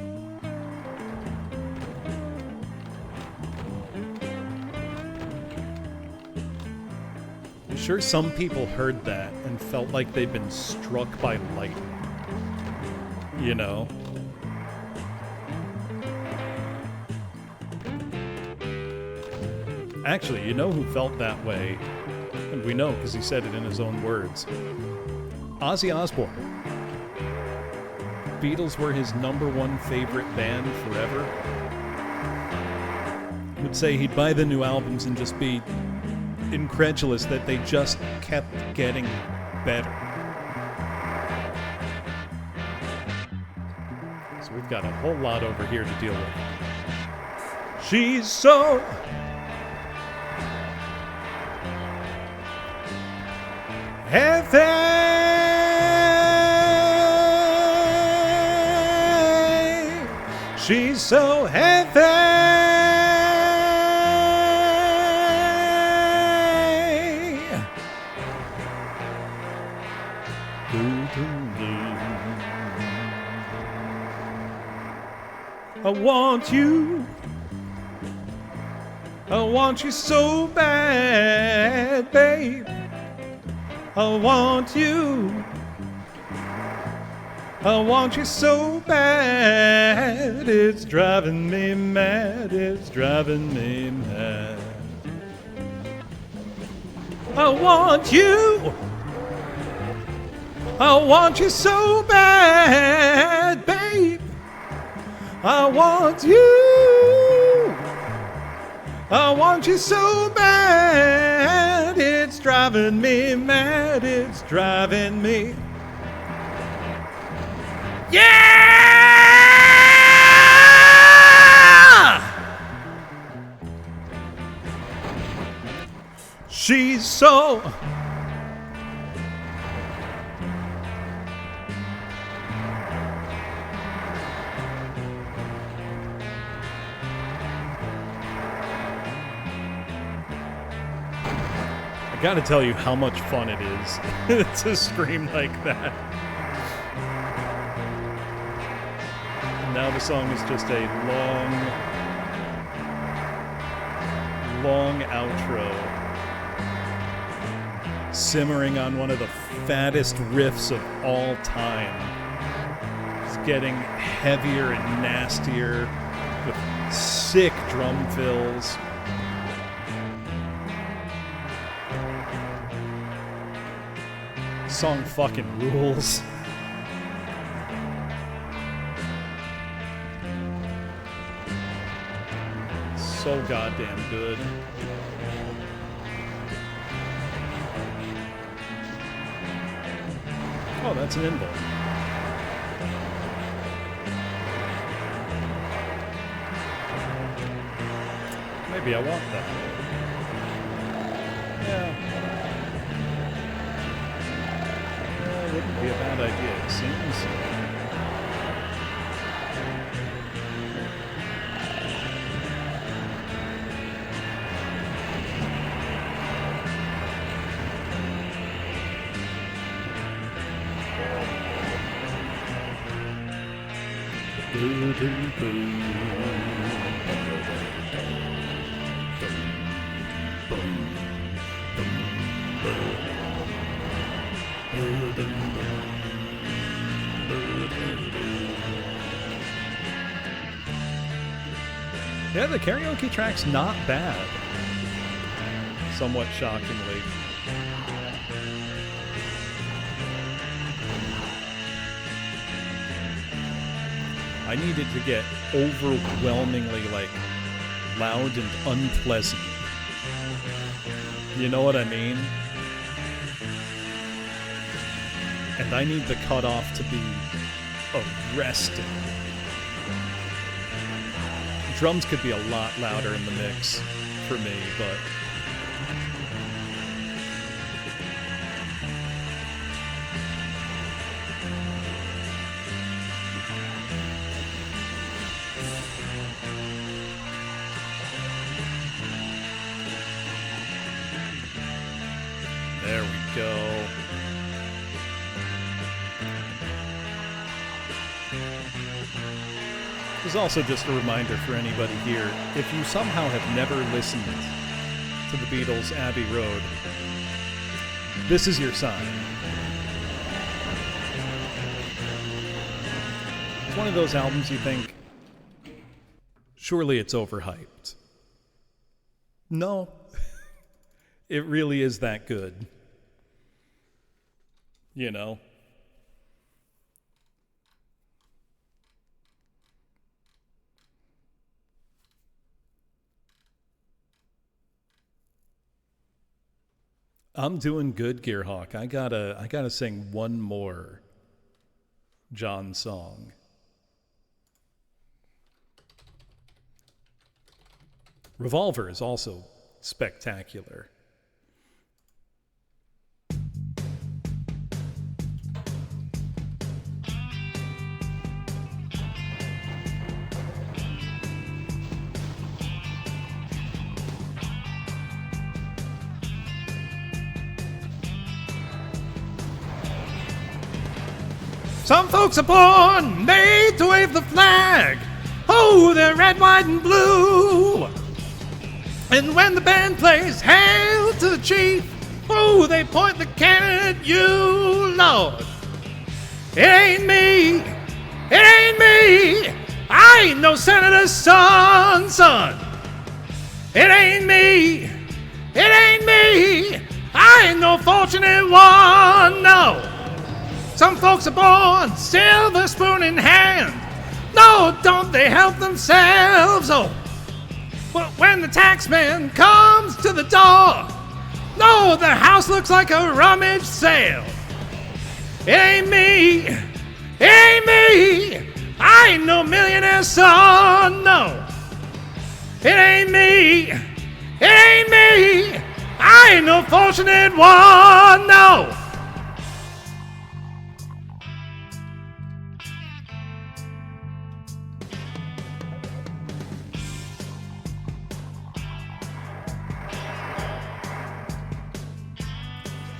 I'm sure some people heard that and felt like they'd been struck by lightning. You know? Actually, you know who felt that way? And we know because he said it in his own words. Ozzy Osbourne. Beatles were his #1 favorite band forever. Would say he'd buy the new albums and just be incredulous that they just kept getting better. So we've got a whole lot over here to deal with. She's so heavy. She's so heavy. I want you. I want you so bad, babe. I want you. I want you so bad. It's driving me mad. It's driving me mad. I want you. I want you so bad, babe. I want you. I want you so bad. It's driving me mad. It's driving me. Yeah! She's so. I gotta tell you how much fun it is to scream like that. And now the song is just a long outro, simmering on one of the fattest riffs of all time. It's getting heavier and nastier with sick drum fills. Song fucking rules. So goddamn good. Oh, that's an invoke. Maybe I want that. Yeah. Wouldn't be a bad idea, it seems. Yeah, the karaoke track's not bad. Somewhat shockingly. I needed to get overwhelmingly, loud and unpleasant. You know what I mean? And I need the cutoff to be arresting. Drums could be a lot louder in the mix for me, but there we go. This is also just a reminder for anybody here, if you somehow have never listened to the Beatles' Abbey Road, this is your sign. It's one of those albums you think, surely it's overhyped. No, it really is that good. You know? I'm doing good, Gearhawk. I gotta sing one more John song. Revolver is also spectacular. Some folks are born made to wave the flag. Oh, they're red, white, and blue. And when the band plays Hail to the Chief, oh, they point the cannon at you, Lord. It ain't me. It ain't me. I ain't no senator's son. It ain't me. It ain't me. I ain't no fortunate one, no. Some folks are born silver spoon in hand. No, don't they help themselves, oh. But when the taxman comes to the door, no, the house looks like a rummage sale. It ain't me. It ain't me. I ain't no millionaire son, no. It ain't me. It ain't me. I ain't no fortunate one, no.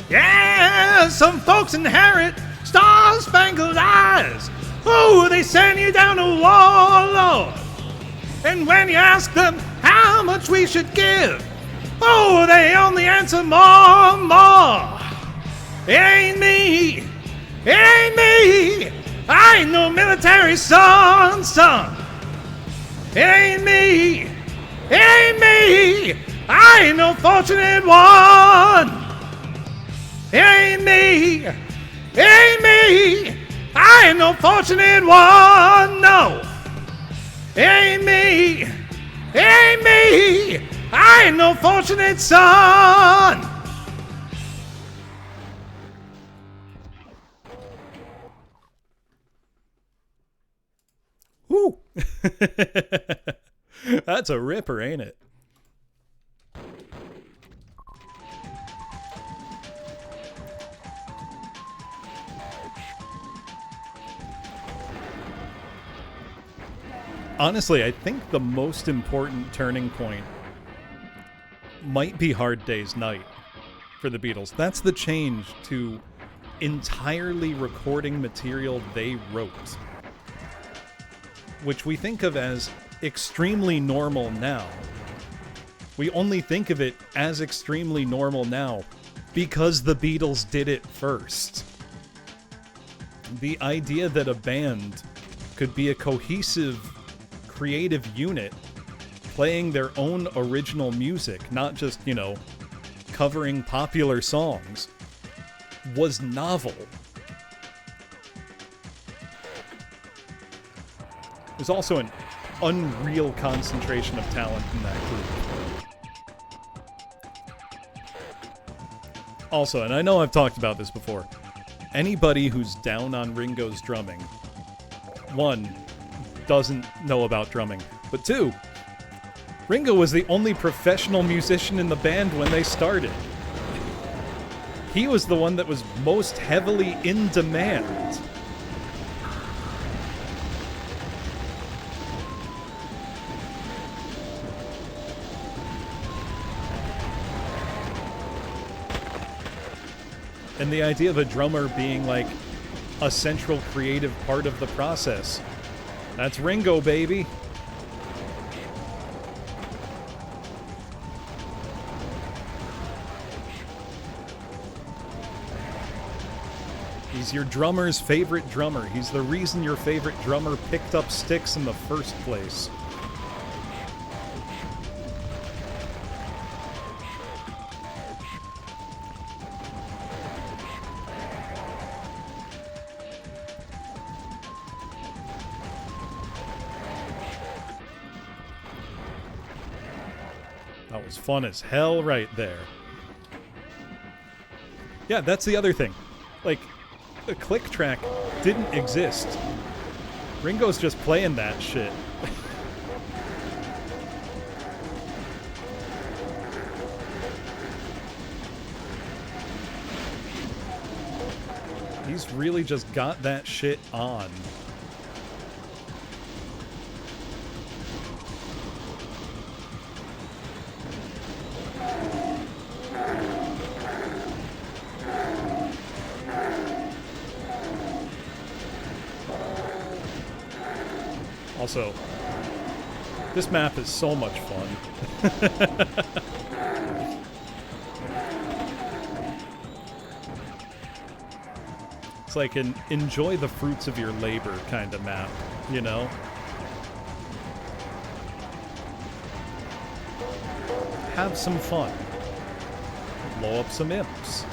Yeah, some folks inherit star-spangled eyes. Oh, they send you down a wall, Lord. And when you ask them how much we should give, oh, they only answer more. It ain't me. It ain't me. I ain't no military son. It ain't me. It ain't me. I ain't no fortunate one. It ain't me. It ain't me. I ain't no fortunate one, no. It ain't me. It ain't me. I ain't no fortunate son. Woo. That's a ripper, ain't it? Honestly, I think the most important turning point might be Hard Day's Night for the Beatles. That's the change to entirely recording material they wrote, which we think of as extremely normal now. We only think of it as extremely normal now because the Beatles did it first. The idea that a band could be a cohesive, creative unit playing their own original music, not just, you know, covering popular songs, was novel. There's also an unreal concentration of talent in that group. Also, and I know I've talked about this before, anybody who's down on Ringo's drumming, one, doesn't know about drumming, but two, Ringo was the only professional musician in the band when they started. He was the one that was most heavily in demand. And the idea of a drummer being like a central creative part of the process, that's Ringo, baby. He's your drummer's favorite drummer. He's the reason your favorite drummer picked up sticks in the first place. That was fun as hell right there. Yeah, that's the other thing. Like, the click track didn't exist. Ringo's just playing that shit. He's really just got that shit on. Also, this map is so much fun. It's like an enjoy the fruits of your labor kind of map, you know? Have some fun. Blow up some imps.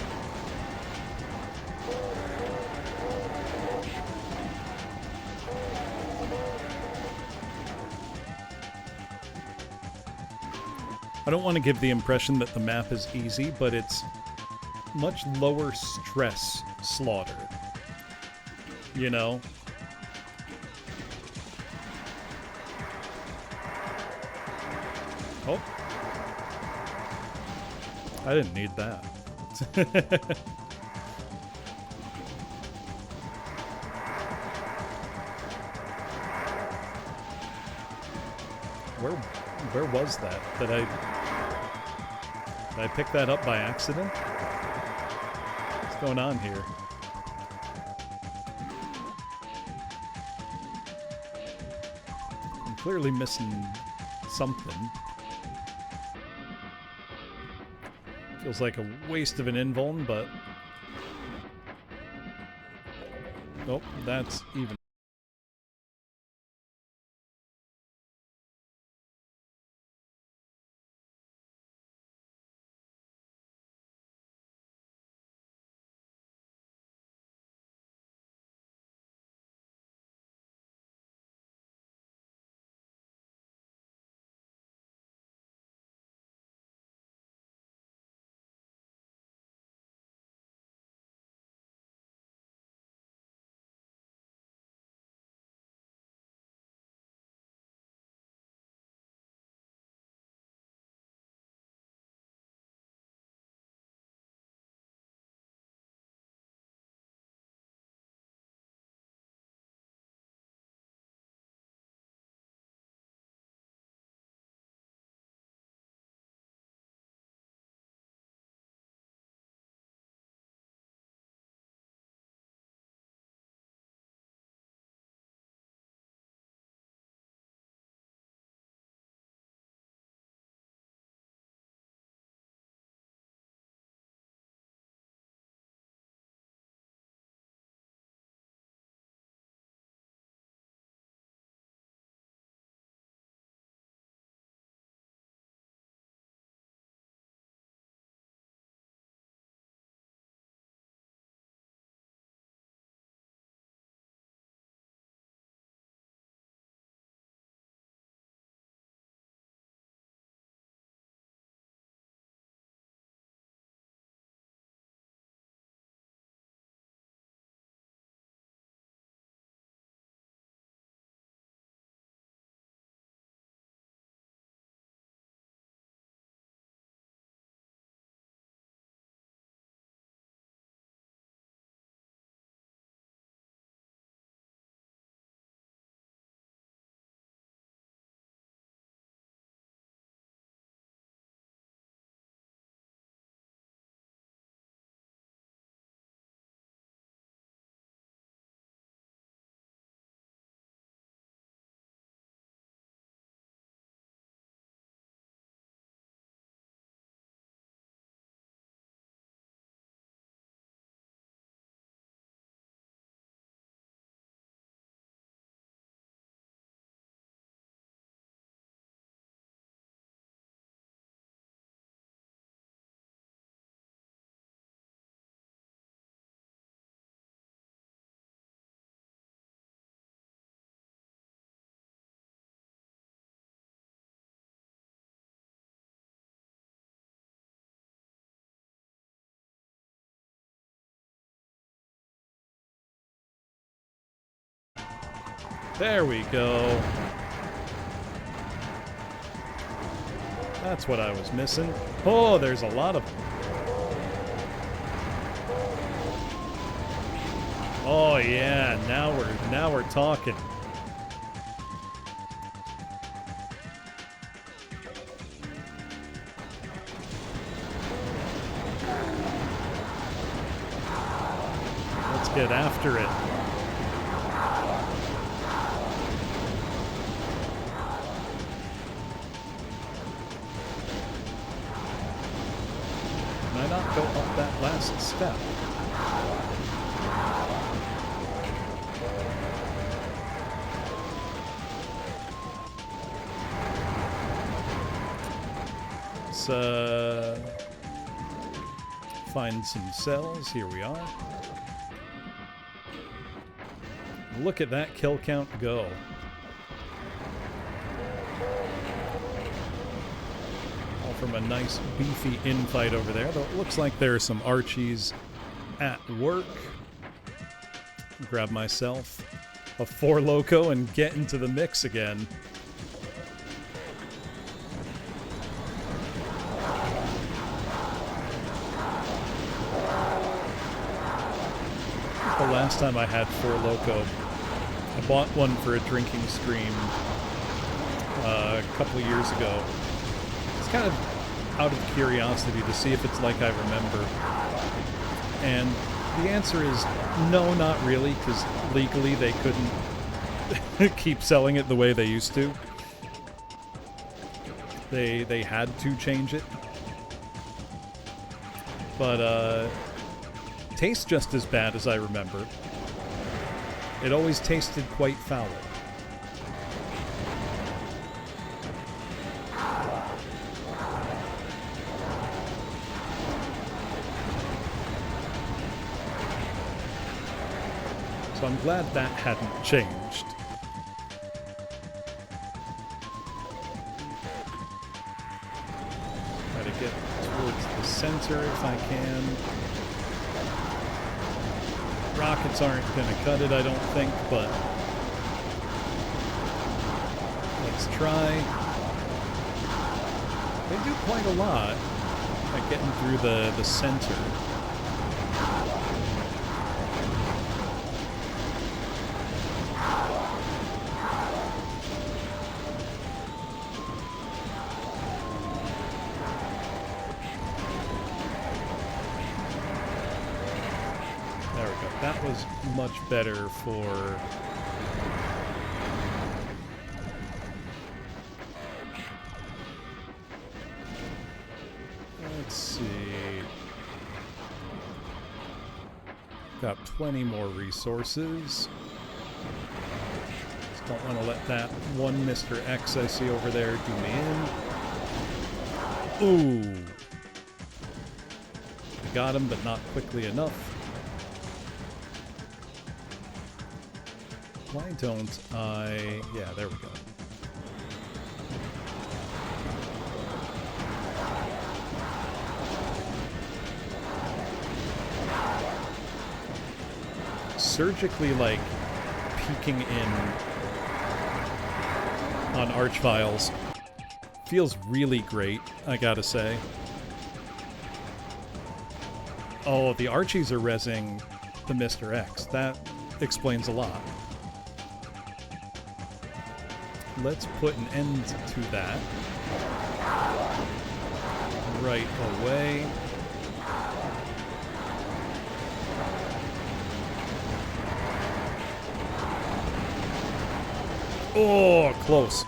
I don't want to give the impression that the map is easy, but it's much lower stress slaughter. You know? Oh. I didn't need that. Where was that? Did I pick that up by accident? What's going on here? I'm clearly missing something. Feels like a waste of an invuln, but... Oh, that's even. There we go. That's what I was missing. Oh, there's a lot of... Oh yeah, now we're talking. Let's get after it. go up that last step. Let's find some cells. Here we are. Look at that kill count go. All from a nice beefy infight over there, though it looks like there are some Archies at work. Grab myself a 4 Loco and get into the mix again. The last time I had 4 Loco, I bought one for a drinking stream a couple of years ago. It's kind of out of curiosity to see if it's like I remember. And the answer is no, not really, because legally they couldn't keep selling it the way they used to. They had to change it. But, tastes just as bad as I remember. It always tasted quite foul. So I'm glad that hadn't changed. Try to get towards the center if I can. Rockets aren't going to cut it, I don't think, but let's try. They do quite a lot at getting through the center. That was much better for... Let's see... Got plenty more resources. Just don't want to let that one Mr. X I see over there do me in. Ooh! I got him, but not quickly enough. Why don't I... Yeah, there we go. Surgically, like, peeking in on Archviles feels really great, I gotta say. Oh, the Archies are rezzing the Mr. X. That explains a lot. Let's put an end to that. Right away. Oh, close.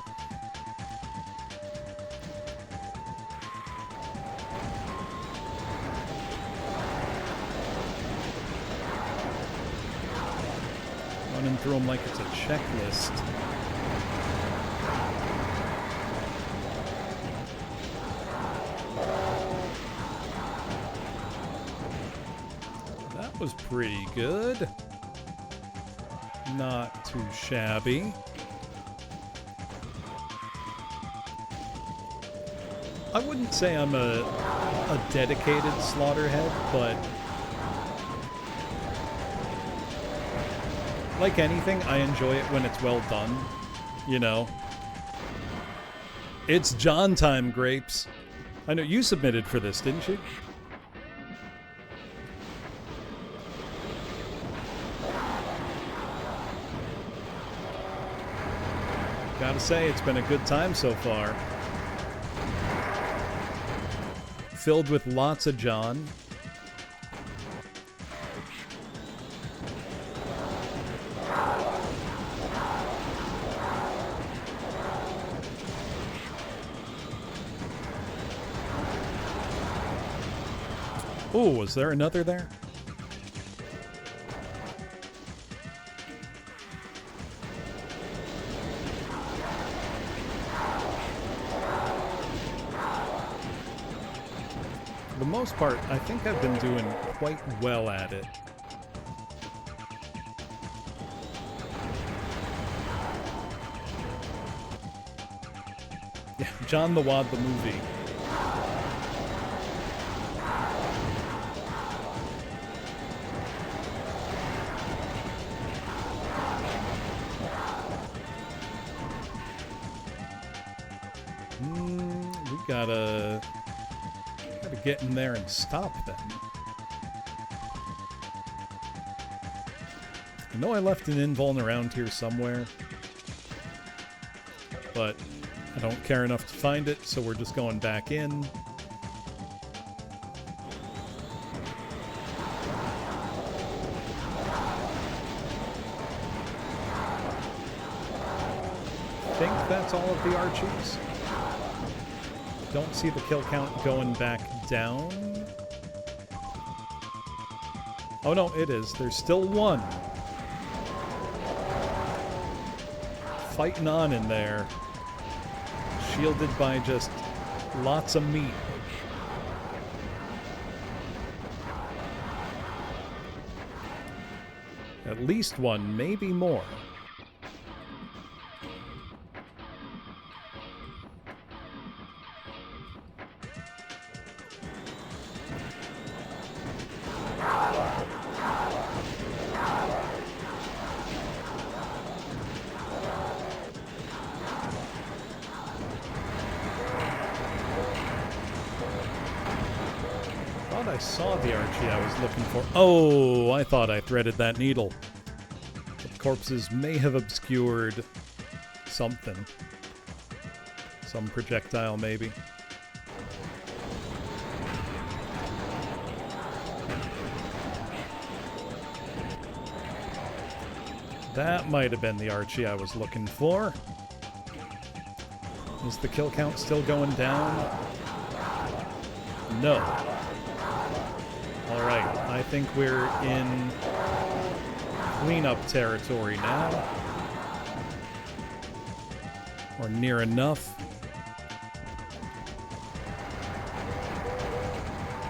Running through them like it's a checklist. Was pretty good. Not too shabby. I wouldn't say I'm a dedicated slaughterhead, but like anything, I enjoy it when it's well done, you know. It's John time, Grapes. I know you submitted for this, didn't you? Gotta say, it's been a good time so far. Filled with lots of John. Oh, was there another there? For the most part, I think I've been doing quite well at it. Yeah, John the Wad the movie. We gotta get in there and stop them. I know I left an invuln around here somewhere, but I don't care enough to find it, so we're just going back in. I think that's all of the Archies. Don't see the kill count going back down. Oh no, it is. There's still one. Fighting on in there. Shielded by just lots of meat. At least one, maybe more. I saw the Archie I was looking for. Oh, I thought I threaded that needle. The corpses may have obscured something. Some projectile, maybe. That might have been the Archie I was looking for. Is the kill count still going down? No. Alright, I think we're in cleanup territory now. Or near enough.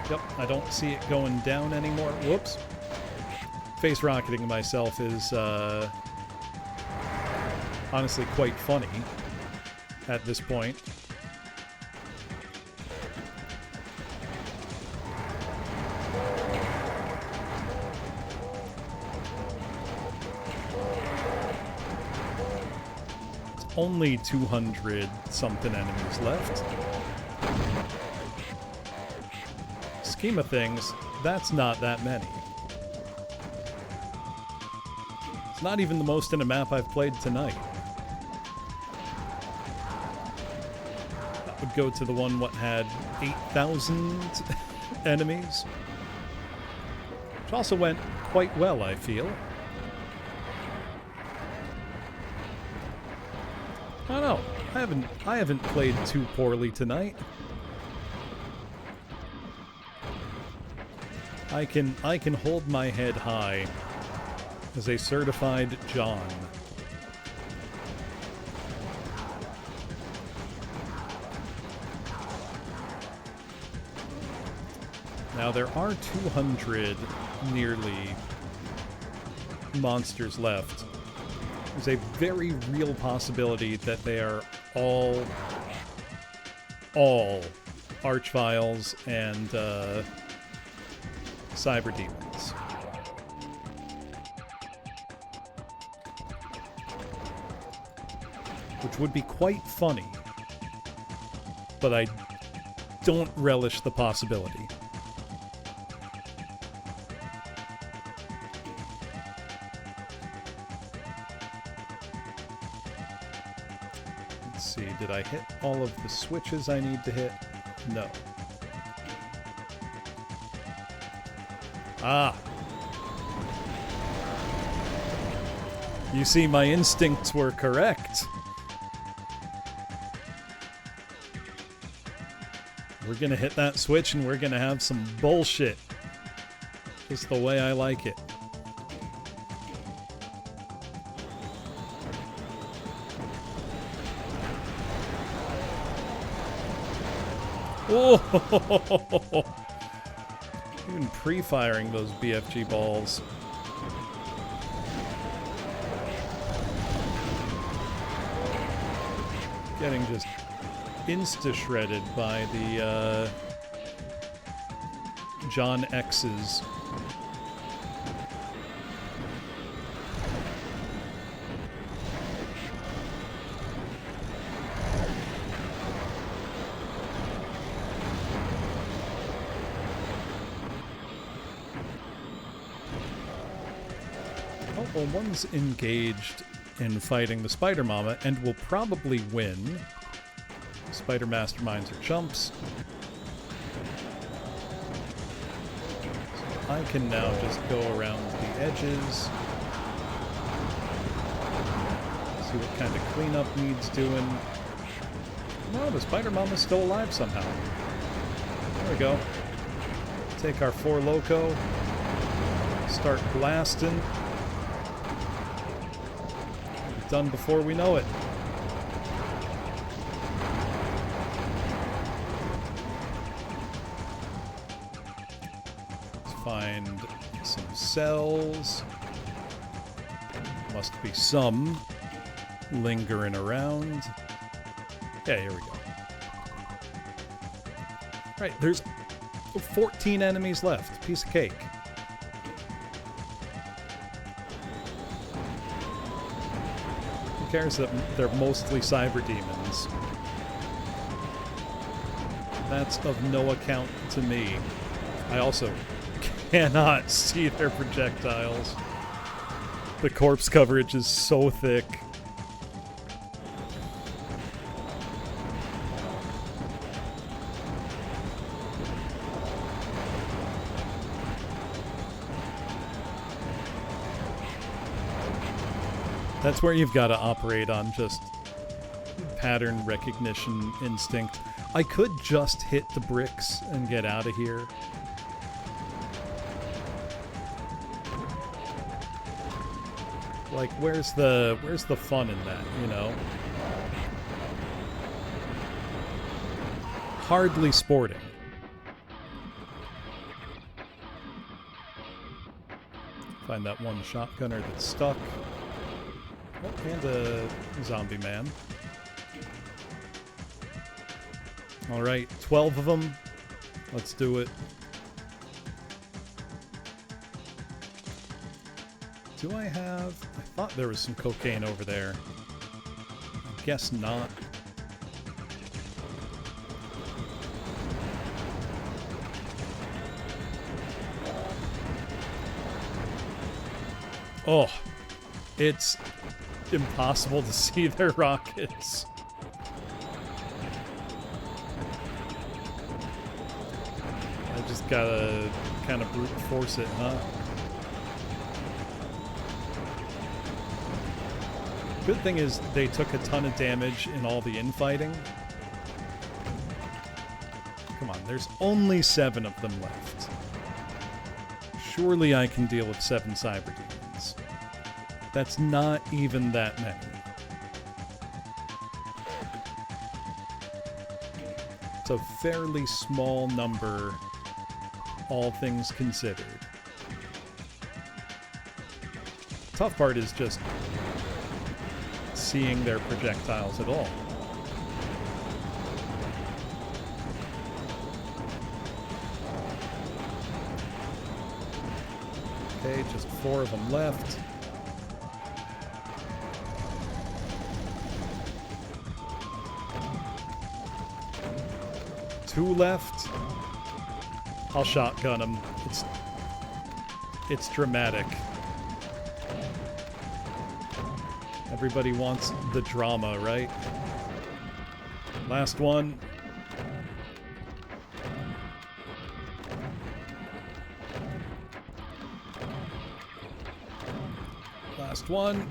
Yep, I don't see it going down anymore. Whoops. Face rocketing myself is honestly quite funny at this point. Only 200 something enemies left. Scheme of things, that's not that many. It's not even the most in a map I've played tonight. That would go to the one what had 8,000 enemies. Which also went quite well, I feel. I don't know. I haven't played too poorly tonight. I can hold my head high as a certified John. Now there are 200 nearly monsters left. There's a very real possibility that they are all Archviles and Cyber Demons. Which would be quite funny, but I don't relish the possibility. See, did I hit all of the switches I need to hit? No. Ah! You see, my instincts were correct. We're gonna hit that switch and we're gonna have some bullshit Just the way I like it. Oh! Even pre-firing those BFG balls. Getting just insta-shredded by the John X's. Oh, well, one's engaged in fighting the Spider Mama and will probably win. Spider Masterminds are chumps. So I can now just go around the edges. See what kind of cleanup needs doing. No, the Spider Mama's still alive somehow. There we go. Take our 4 Loco. Start blasting. Be done before we know it. Find some cells. Must be some lingering around. Yeah, here we go. Right, there's 14 enemies left. Piece of cake. Who cares that they're mostly cyber demons? That's of no account to me. I also cannot see their projectiles. The corpse coverage is so thick. That's where you've got to operate on just pattern recognition instinct. I could just hit the bricks and get out of here. Like, where's the fun in that, you know? Hardly sporting. Find that one shotgunner that's stuck. Oh, and a zombie man. Alright, 12 of them. Let's do it. Do I have... I thought there was some cocaine over there. I guess not. Oh, it's impossible to see their rockets. I just gotta kind of brute force it, huh? Good thing is they took a ton of damage in all the infighting. Come on, there's only 7 of them left. Surely I can deal with 7 cyber demons. That's not even that many. It's a fairly small number, all things considered. Tough part is just seeing their projectiles at all. Okay, just 4 of them left. Two left. I'll shotgun them. It's dramatic. Everybody wants the drama, right? Last one. Last one.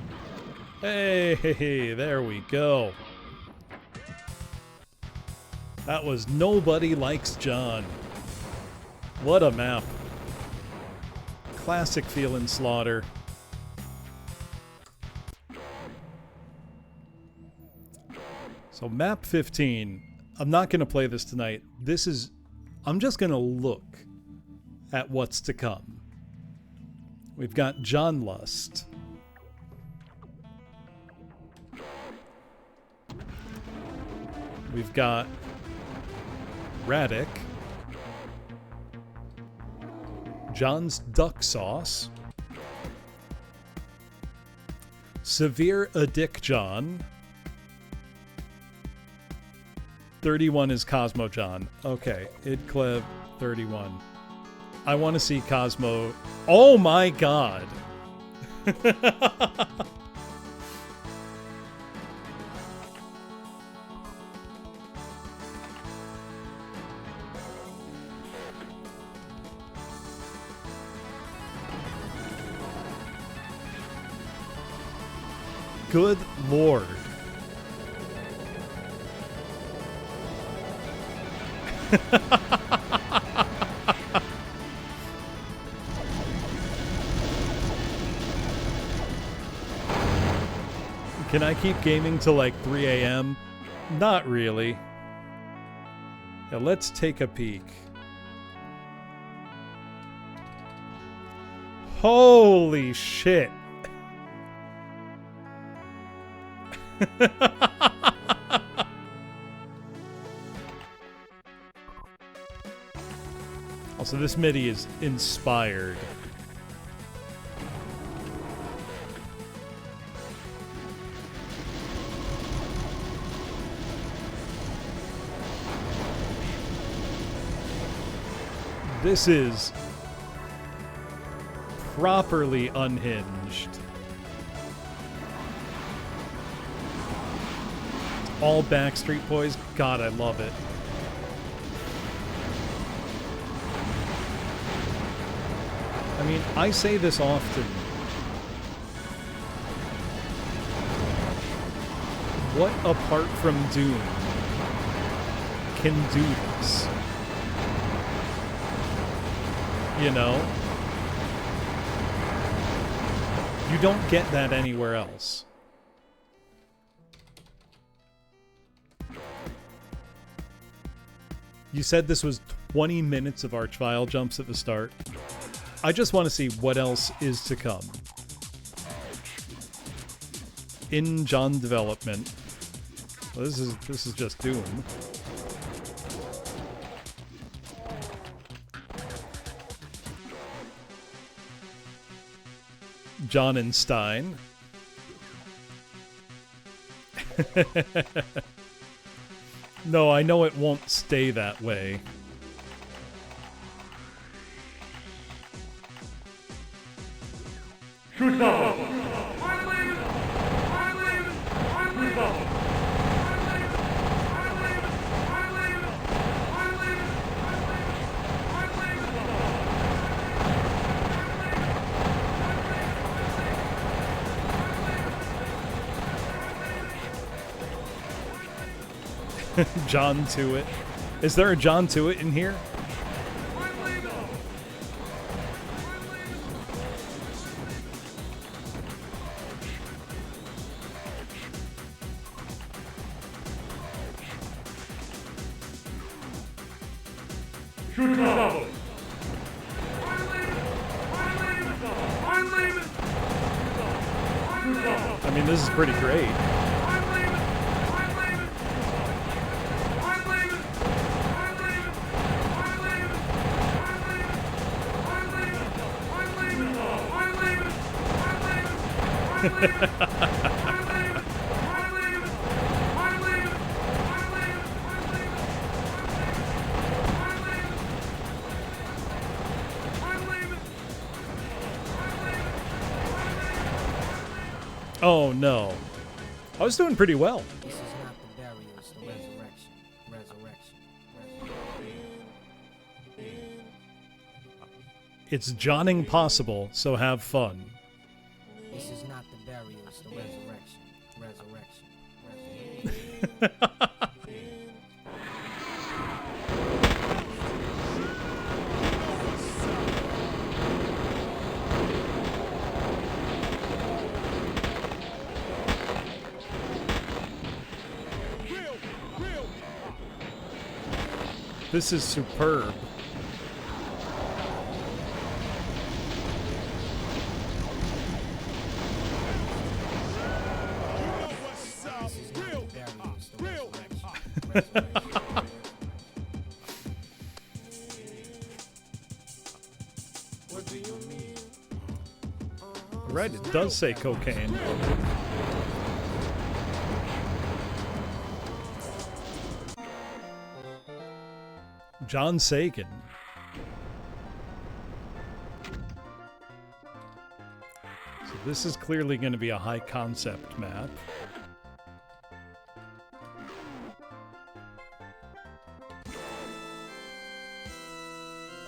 Hey, there we go. That was Nobody Likes John. What a map. Classic feeling slaughter. So map 15. I'm not going to play this tonight. I'm just going to look at what's to come. We've got John Lust. We've got Radek. John's Duck Sauce. Severe Addict John. 31 is Cosmo John. Okay, Idclev 31. I want to see Cosmo. Oh my god! Good lord. Can I keep gaming till like 3 a.m.? Not really. Yeah, let's take a peek. Holy shit. Also, this MIDI is inspired. This is properly unhinged. All Backstreet Boys. God, I love it. I mean, I say this often. What apart from Doom can do this? You know? You don't get that anywhere else. You said this was 20 minutes of Archvile jumps at the start. I just want to see what else is to come. In John development. Well, this is just Doom. John and Stein. No, I know it won't stay that way. Shoot double. John to it. Is there a John to it in here? Shoot double. I mean, this is pretty great. Oh no. I was doing pretty well. This is not the burial, it's the resurrection. It's Johning possible, so have fun. This is not the burial, it's the resurrection. This is superb. This is not the burial, it's the resurrection. What do you mean? Right, it does say cocaine. John Sagan. So this is clearly going to be a high concept map.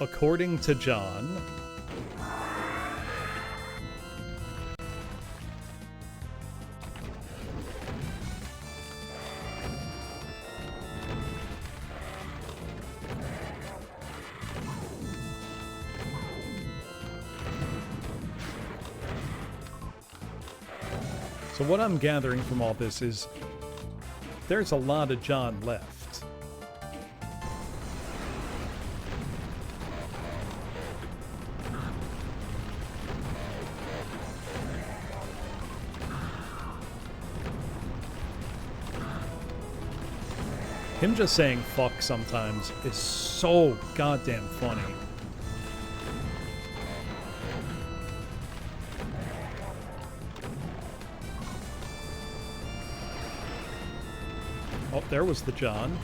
According to John, so what I'm gathering from all this is there's a lot of John left. Him just saying fuck sometimes is so goddamn funny. Oh, there was the John.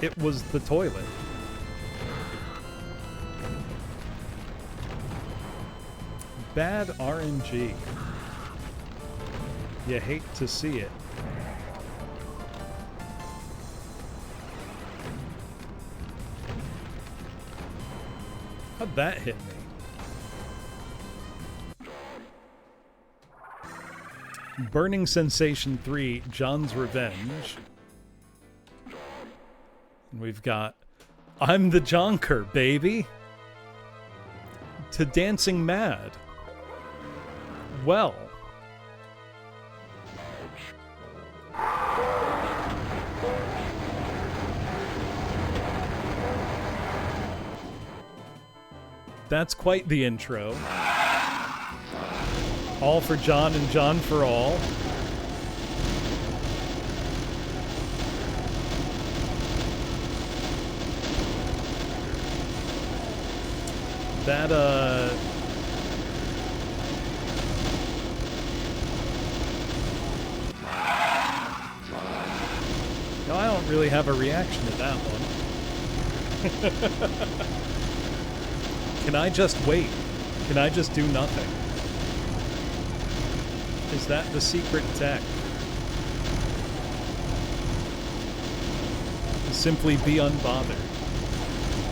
It was the toilet. Bad RNG. You hate to see it. How'd that hit me? Burning Sensation 3, John's Revenge. And we've got I'm the Jonker, baby. To Dancing Mad. Well. That's quite the intro. All for John and John for all. That, no, I don't really have a reaction to that one. Can I just wait? Can I just do nothing? Is that the secret tech? Simply be unbothered.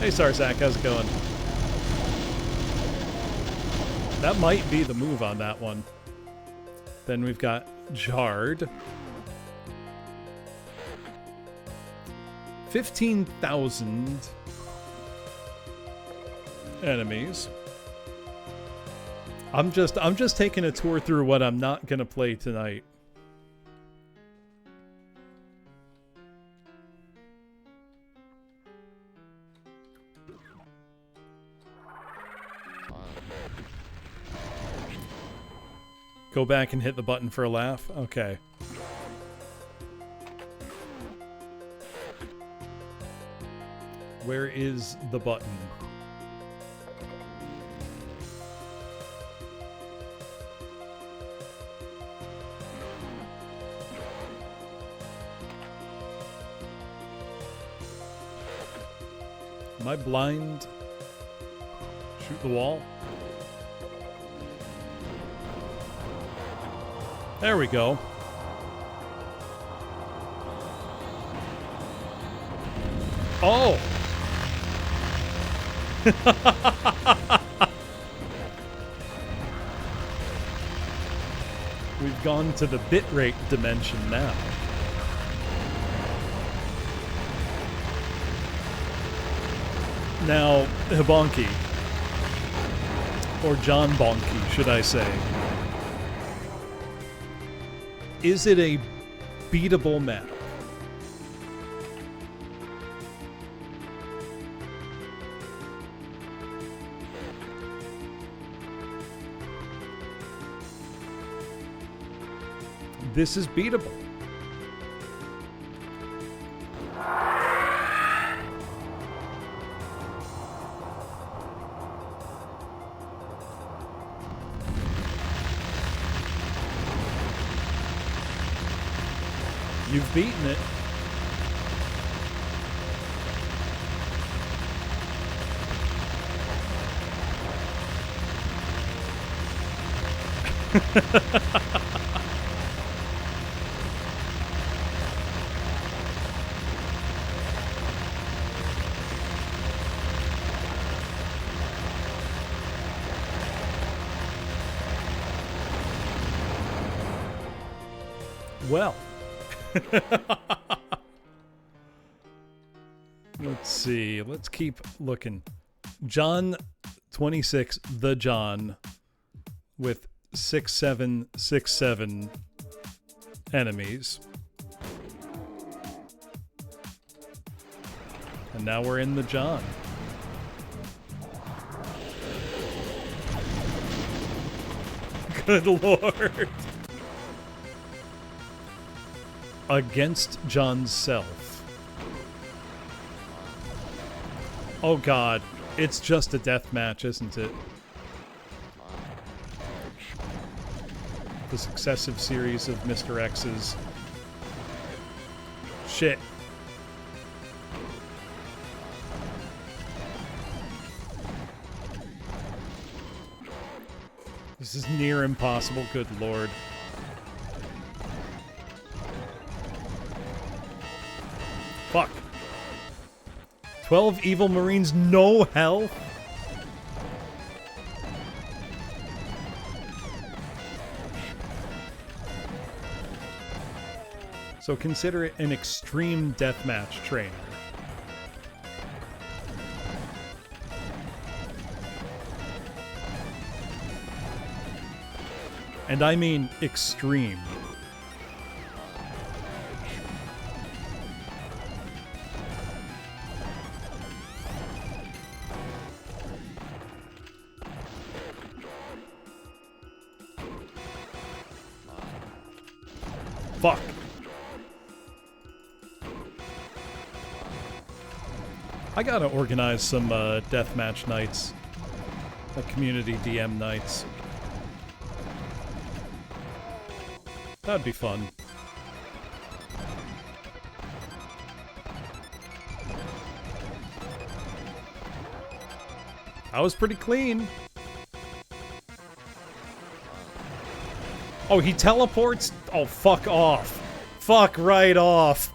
Hey, Sarzak, how's it going? That might be the move on that one. Then we've got Jarred. 15,000 enemies. I'm just taking a tour through what I'm not gonna play tonight. Go back and hit the button for a laugh? Okay. Where is the button? Am I blind? Shoot the wall? There we go. Oh! We've gone to the bitrate dimension now. Now, Hibonki, or John Bonky, should I say, is it a beatable map? This is beatable. You've beaten it. Well. Let's see. Let's keep looking. John 26, the John, with 6767 enemies. And now we're in the John. Good Lord. Against John's self. Oh God, it's just a death match, isn't it? The successive series of Mr. X's. Shit. This is near impossible, good Lord. Fuck. 12 evil marines, no health? So consider it an extreme deathmatch trainer. And I mean extreme. Fuck. I gotta organize some deathmatch nights. Like community DM nights. That'd be fun. I was pretty clean. Oh, he teleports? Oh, fuck off. Fuck right off.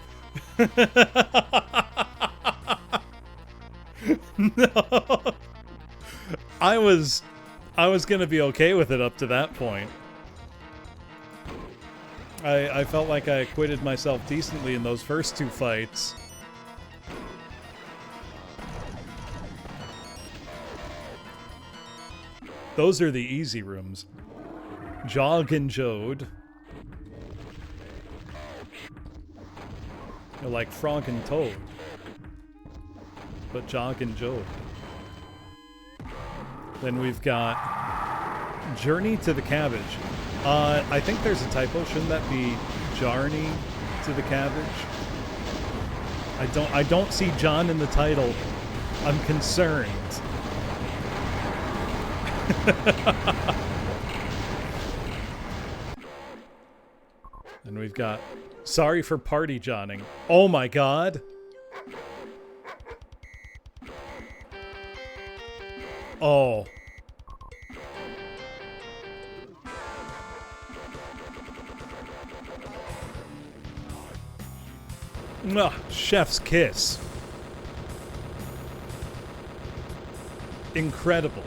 No. I was gonna be okay with it up to that point. I felt like I acquitted myself decently in those first two fights. Those are the easy rooms. Jog and Jode. They're like Frog and Toad. But Jog and Jode. Then we've got Journey to the Cabbage. I think there's a typo. Shouldn't that be Jarney to the Cabbage? I don't see John in the title. I'm concerned. And we've got Sorry for Party Johnning. Oh my God. Oh. Ugh, chef's kiss. Incredible.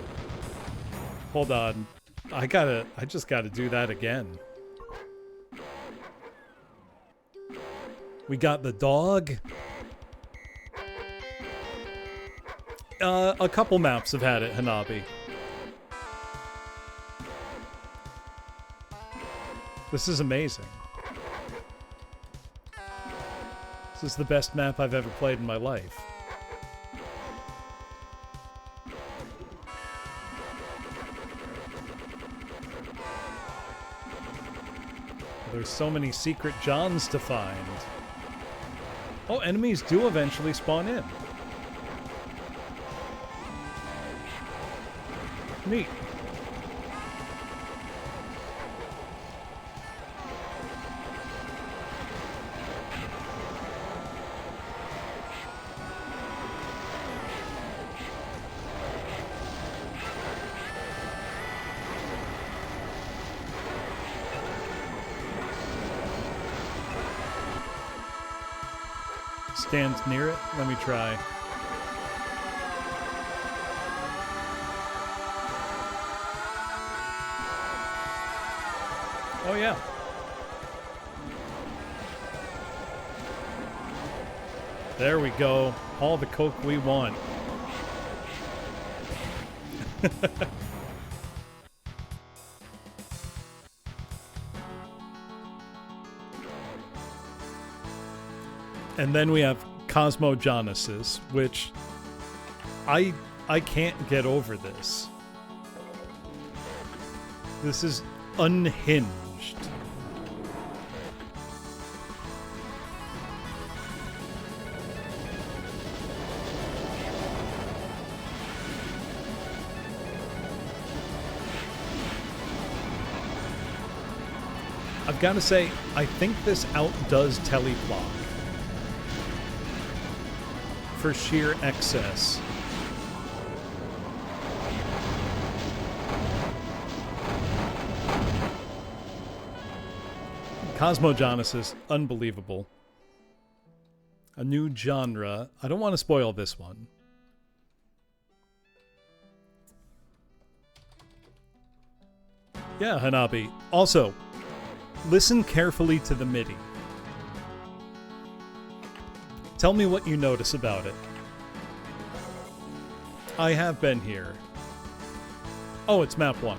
Hold on. I just gotta do that again. We got the dog. A couple maps have had it, Hanabi. This is amazing. This is the best map I've ever played in my life. There's so many secret Johns to find. Oh, enemies do eventually spawn in. Neat. Stand near it. Let me try. Oh, yeah. There we go. All the Coke we want. And then we have Cosmogenesis, which I can't get over this. This is unhinged. I've got to say, I think this outdoes Teleblock for sheer excess. Cosmogenesis, unbelievable. A new genre. I don't want to spoil this one. Yeah, Hanabi. Also, listen carefully to the MIDI. Tell me what you notice about it. I have been here. Oh, it's map 1.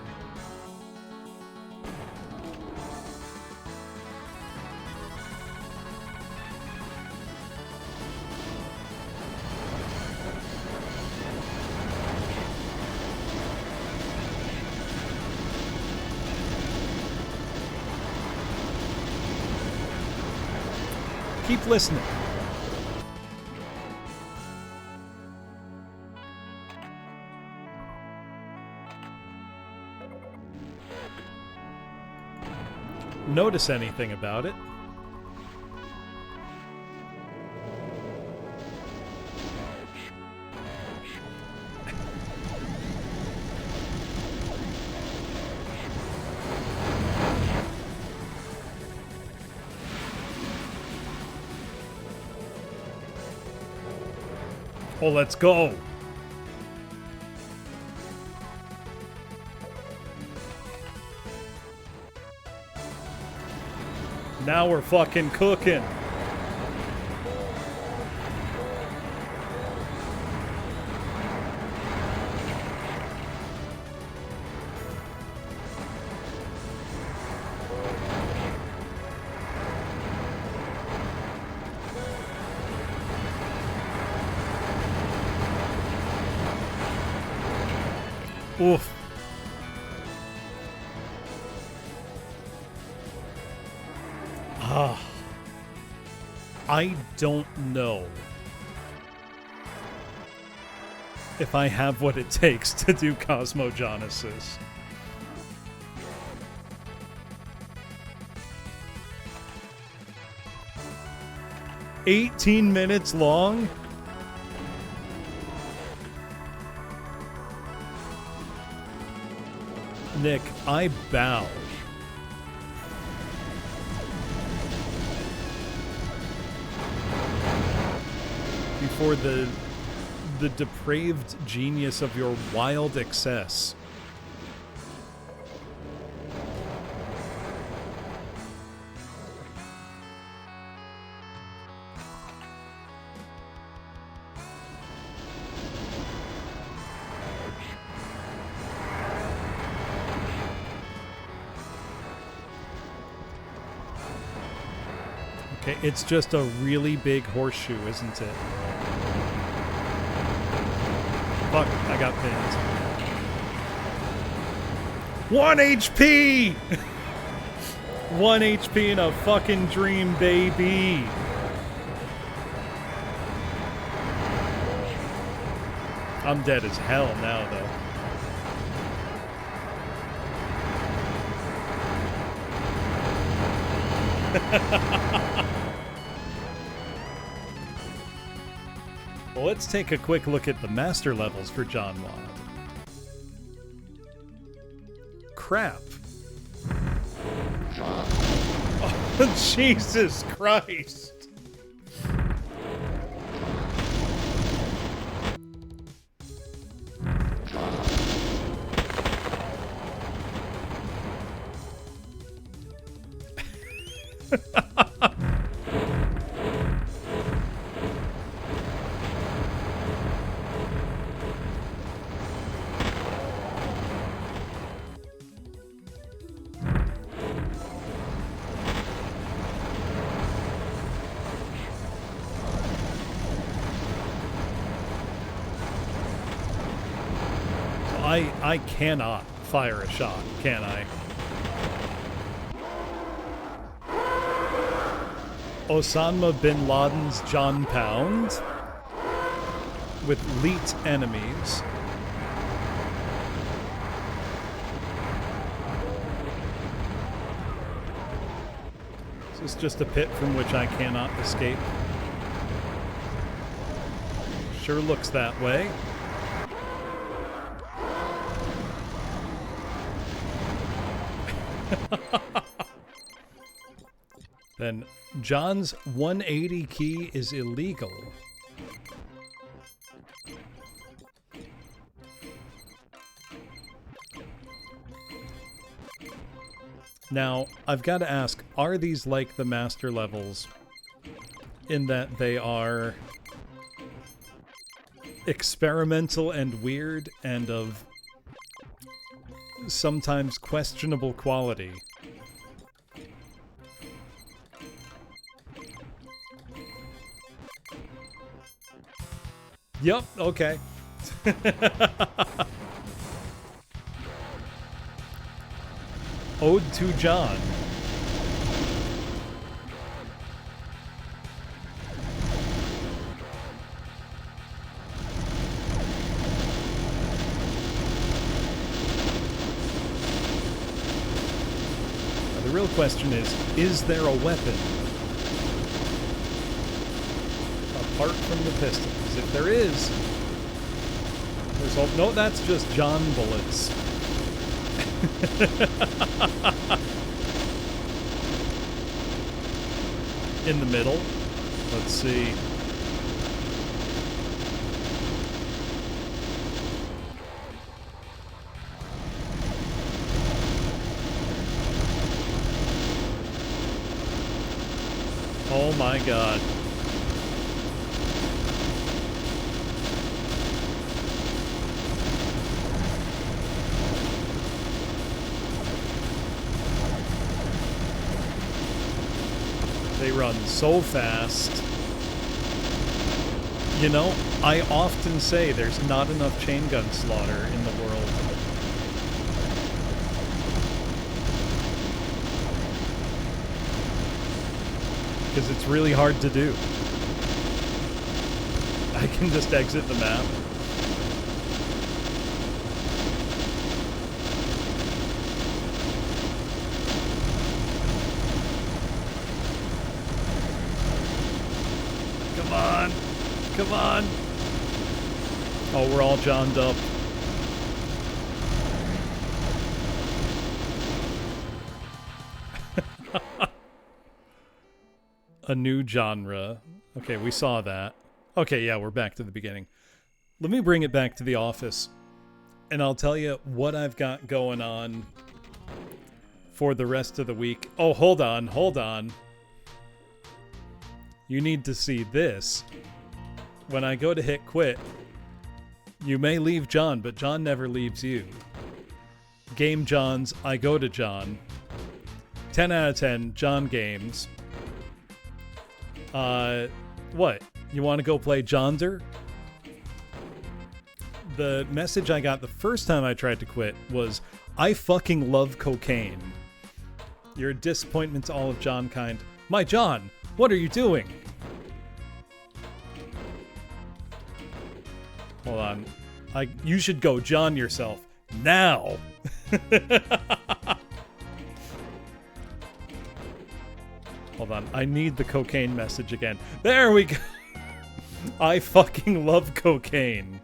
Keep listening. Notice anything about it? Oh, let's go. Now we're fucking cooking. Oof. I don't know if I have what it takes to do Cosmogenesis. "18 minutes long? Nick, I bow. Before the depraved genius of your wild excess. Okay, it's just a really big horseshoe, isn't it? Fuck, I got pinned. 1 HP! 1 HP in a fucking dream, baby. I'm dead as hell now, though. Well, let's take a quick look at the master levels for JOHNWAD. Crap. Oh, Jesus Christ. I cannot fire a shot, can I? Osama bin Laden's John Pound with elite enemies. Is this just a pit from which I cannot escape? Sure looks that way. Then John's 180 key is illegal. Now, I've got to ask, are these like the master levels in that they are experimental and weird and of sometimes questionable quality? Yup, okay. Ode to John. Now, the real question is there a weapon apart from the pistols? If there is, there's hope. No, that's just John bullets. In the middle. Let's see. Oh my God. They run so fast. You know, I often say there's not enough chain gun slaughter in the world. Because it's really hard to do. I can just exit the map. Come on. Oh, we're all johned up. A new genre. Okay, we saw that. Okay, yeah, we're back to the beginning. Let me bring it back to the office, and I'll tell you what I've got going on for the rest of the week. Oh, hold on. You need to see this. When I go to hit quit, you may leave John, but John never leaves you. Game Johns, I go to John. 10 out of 10, John games. What? You want to go play Johnder? The message I got the first time I tried to quit was, I fucking love cocaine. You're a disappointment to all of John kind. My John, what are you doing? Hold on. You should go John yourself. Now! Hold on. I need the cocaine message again. There we go! I fucking love cocaine.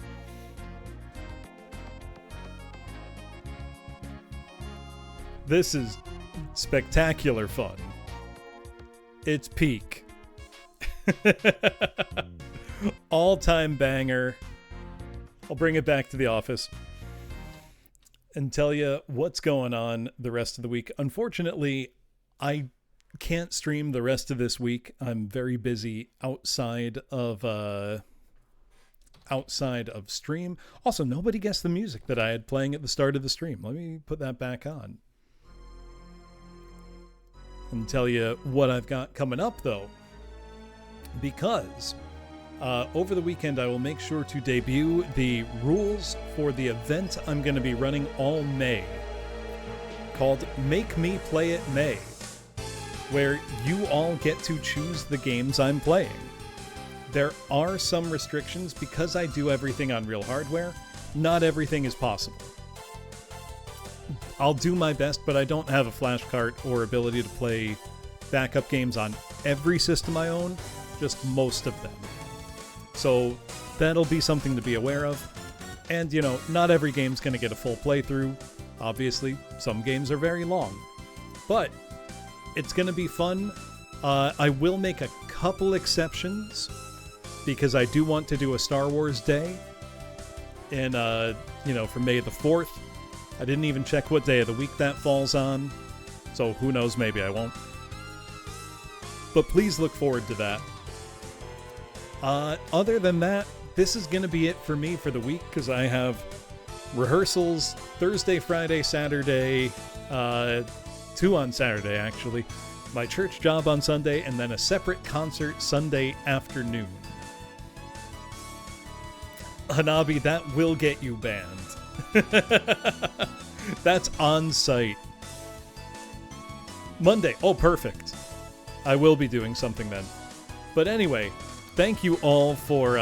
This is spectacular fun. It's peak. All-time banger. I'll bring it back to the office and tell you what's going on the rest of the week. Unfortunately, I can't stream the rest of this week. I'm very busy outside of stream. Also, nobody guessed the music that I had playing at the start of the stream. Let me put that back on and tell you what I've got coming up, though, because over the weekend I will make sure to debut the rules for the event I'm going to be running all May, called Make Me Play It May, where you all get to choose the games I'm playing. There are some restrictions because I do everything on real hardware. Not everything is possible. I'll do my best, but I don't have a flash cart or ability to play backup games on every system I own, just most of them. So that'll be something to be aware of. And, you know, not every game's going to get a full playthrough. Obviously, some games are very long. But it's going to be fun. I will make a couple exceptions because I do want to do a Star Wars Day in, for May the 4th. I didn't even check what day of the week that falls on, so who knows, maybe I won't. But please look forward to that. Other than that, this is going to be it for me for the week, because I have rehearsals Thursday, Friday, Saturday, 2 on Saturday, actually, my church job on Sunday, and then a separate concert Sunday afternoon. Hanabi, that will get you banned. That's on site. Monday. Oh, perfect. I will be doing something then. But anyway, thank you all for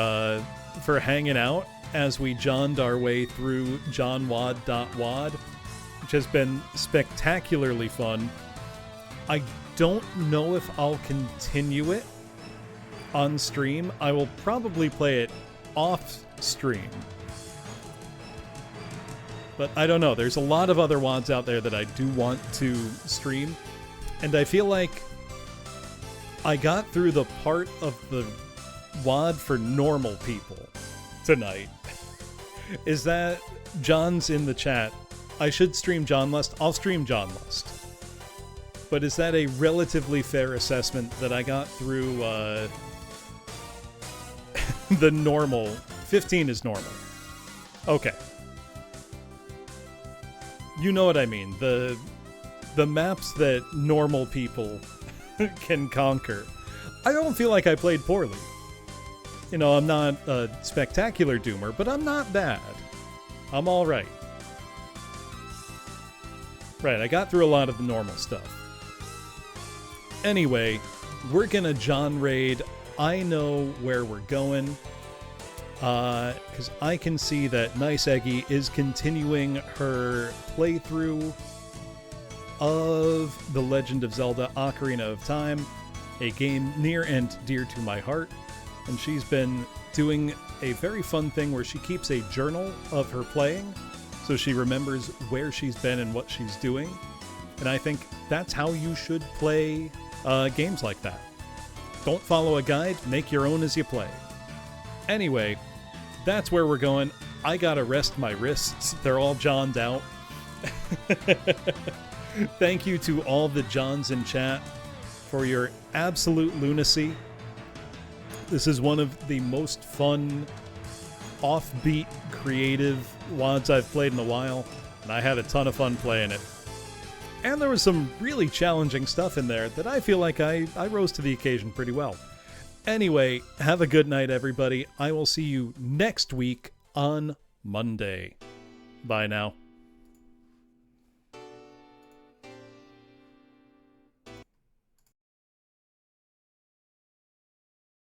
hanging out as we johned our way through JOHNWAD.WAD, which has been spectacularly fun. I don't know if I'll continue it on stream. I will probably play it off stream. But I don't know. There's a lot of other WADs out there that I do want to stream. And I feel like I got through the part of the WAD for normal people tonight. Is that John's in the chat? I should stream John Lust. I'll stream John Lust. But is that a relatively fair assessment that I got through the normal? 15 is normal. Okay. You know what I mean. The maps that normal people can conquer. I don't feel like I played poorly. You know, I'm not a spectacular doomer, but I'm not bad. I'm alright. Right, I got through a lot of the normal stuff. Anyway, we're gonna John raid. I know where we're going. Because I can see that Nice Eggy is continuing her playthrough of The Legend of Zelda Ocarina of Time, a game near and dear to my heart. And she's been doing a very fun thing where she keeps a journal of her playing, so she remembers where she's been and what she's doing. And I think that's how you should play games like that. Don't follow a guide, make your own as you play. Anyway, that's where we're going. I gotta rest my wrists. They're all johned out. Thank you to all the Johns in chat for your absolute lunacy. This is one of the most fun, offbeat, creative WADs I've played in a while, and I had a ton of fun playing it. And there was some really challenging stuff in there that I feel like I rose to the occasion pretty well. Anyway, have a good night, everybody. I will see you next week on Monday. Bye now.